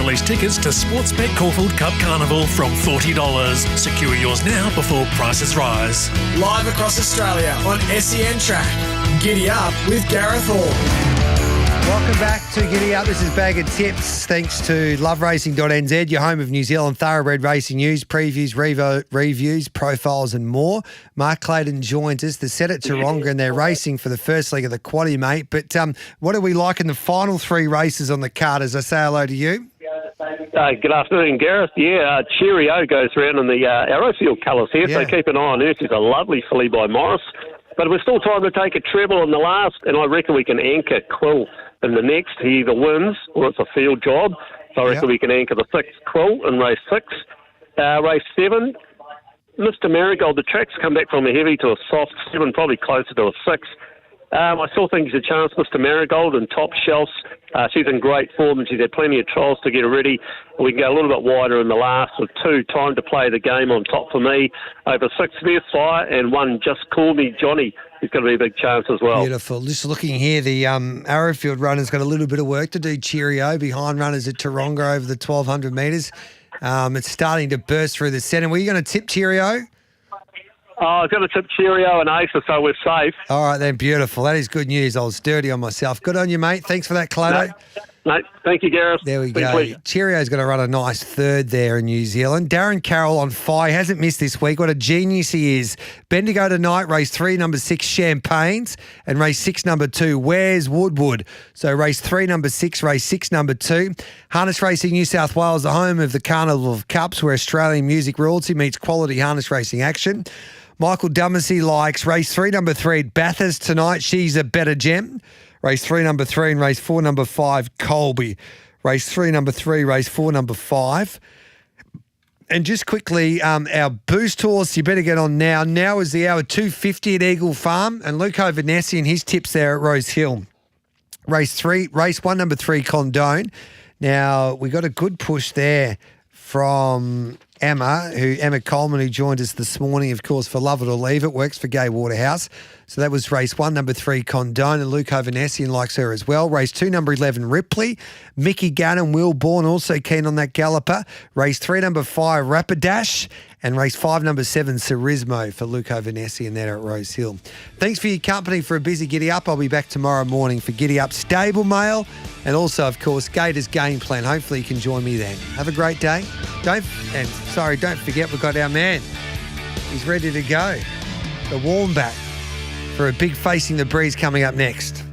release tickets to Sportsbet Caulfield Cup Carnival from $40. Secure yours now before prices rise. Live across Australia on SEN Track. Giddy Up with Gareth Hall. Welcome back to Giddy Up. This is Bag of Tips. Thanks to loveracing.nz, your home of New Zealand thoroughbred racing news, previews, reviews, profiles and more. Mark Clayton joins us. They're set at Taronga and they're racing for the first leg of the quaddie, mate. But what are we like in the final three races on the card as I say hello to you? Good afternoon, Gareth. Yeah, Cheerio goes around in the Arrowfield colours here, so keep an eye on her. She's a lovely filly by Morris. But we're still trying to take a treble in the last, and I reckon we can anchor Quill in the next. He either wins or it's a field job. So I reckon we can anchor the 6 Quill in race 6. Race 7, Mr. Marigold. The track's come back from a heavy to a soft 7, probably closer to a 6. I still think there's a chance, Mr. Marigold and Top Shelf. She's in great form and she's had plenty of trials to get her ready. We can go a little bit wider in the last with 2. Time to play the game on top for me. Over 6 Fierce Fire and 1 Just Call Me Johnny. He's going to be a big chance as well. Beautiful. Just looking here, the Arrowfield runner's got a little bit of work to do. Cheerio behind runners at Taronga over the 1,200 metres. It's starting to burst through the centre. Were you going to tip Cheerio? Oh, I've got to tip Cheerio and Acer, so we're safe. All right, then. Beautiful. That is good news. I was dirty on myself. Good on you, mate. Thanks for that, Clado. No, thank you, Gareth. There we go. Cheerio's going to run a nice third there in New Zealand. Darren Carroll on fire. Hasn't missed this week. What a genius he is. Bendigo tonight, race 3, number 6, Champagnes, and race 6, number 2, Where's Woodwood. So race 3, number 6, race 6, number 2. Harness Racing New South Wales, the home of the Carnival of Cups, where Australian music royalty meets quality harness racing action. Michael Dumacy likes race 3, number 3 at Bathurst tonight. She's a better gem. Race 3, number 3, and race 4, number 5, Colby. Race 3, number 3, race 4, number 5. And just quickly, our boost horse, you better get on now. Now is the hour 2:50 at Eagle Farm. And Luke Vanessa and his tips there at Rose Hill. Race 1, number 3, Condone. Now, we got a good push there from Emma Coleman, who joined us this morning, of course, for Love It or Leave It, works for Gay Waterhouse. So that was race 1, number 3, Condone, and Luke Vanessian likes her as well. Race 2, number 11, Ripley. Mickey Gannon, Will Bourne, also keen on that galloper. Race 3, number 5, Rapidash. And race 5, number 7, Cerismo for Luke Vanessian there at Rose Hill. Thanks for your company for a busy Giddy Up. I'll be back tomorrow morning for Giddy Up Stable Mail and also, of course, Gators Game Plan. Hopefully you can join me then. Have a great day. Don't forget we've got our man. He's ready to go. The Warmback for a big Facing the Breeze coming up next.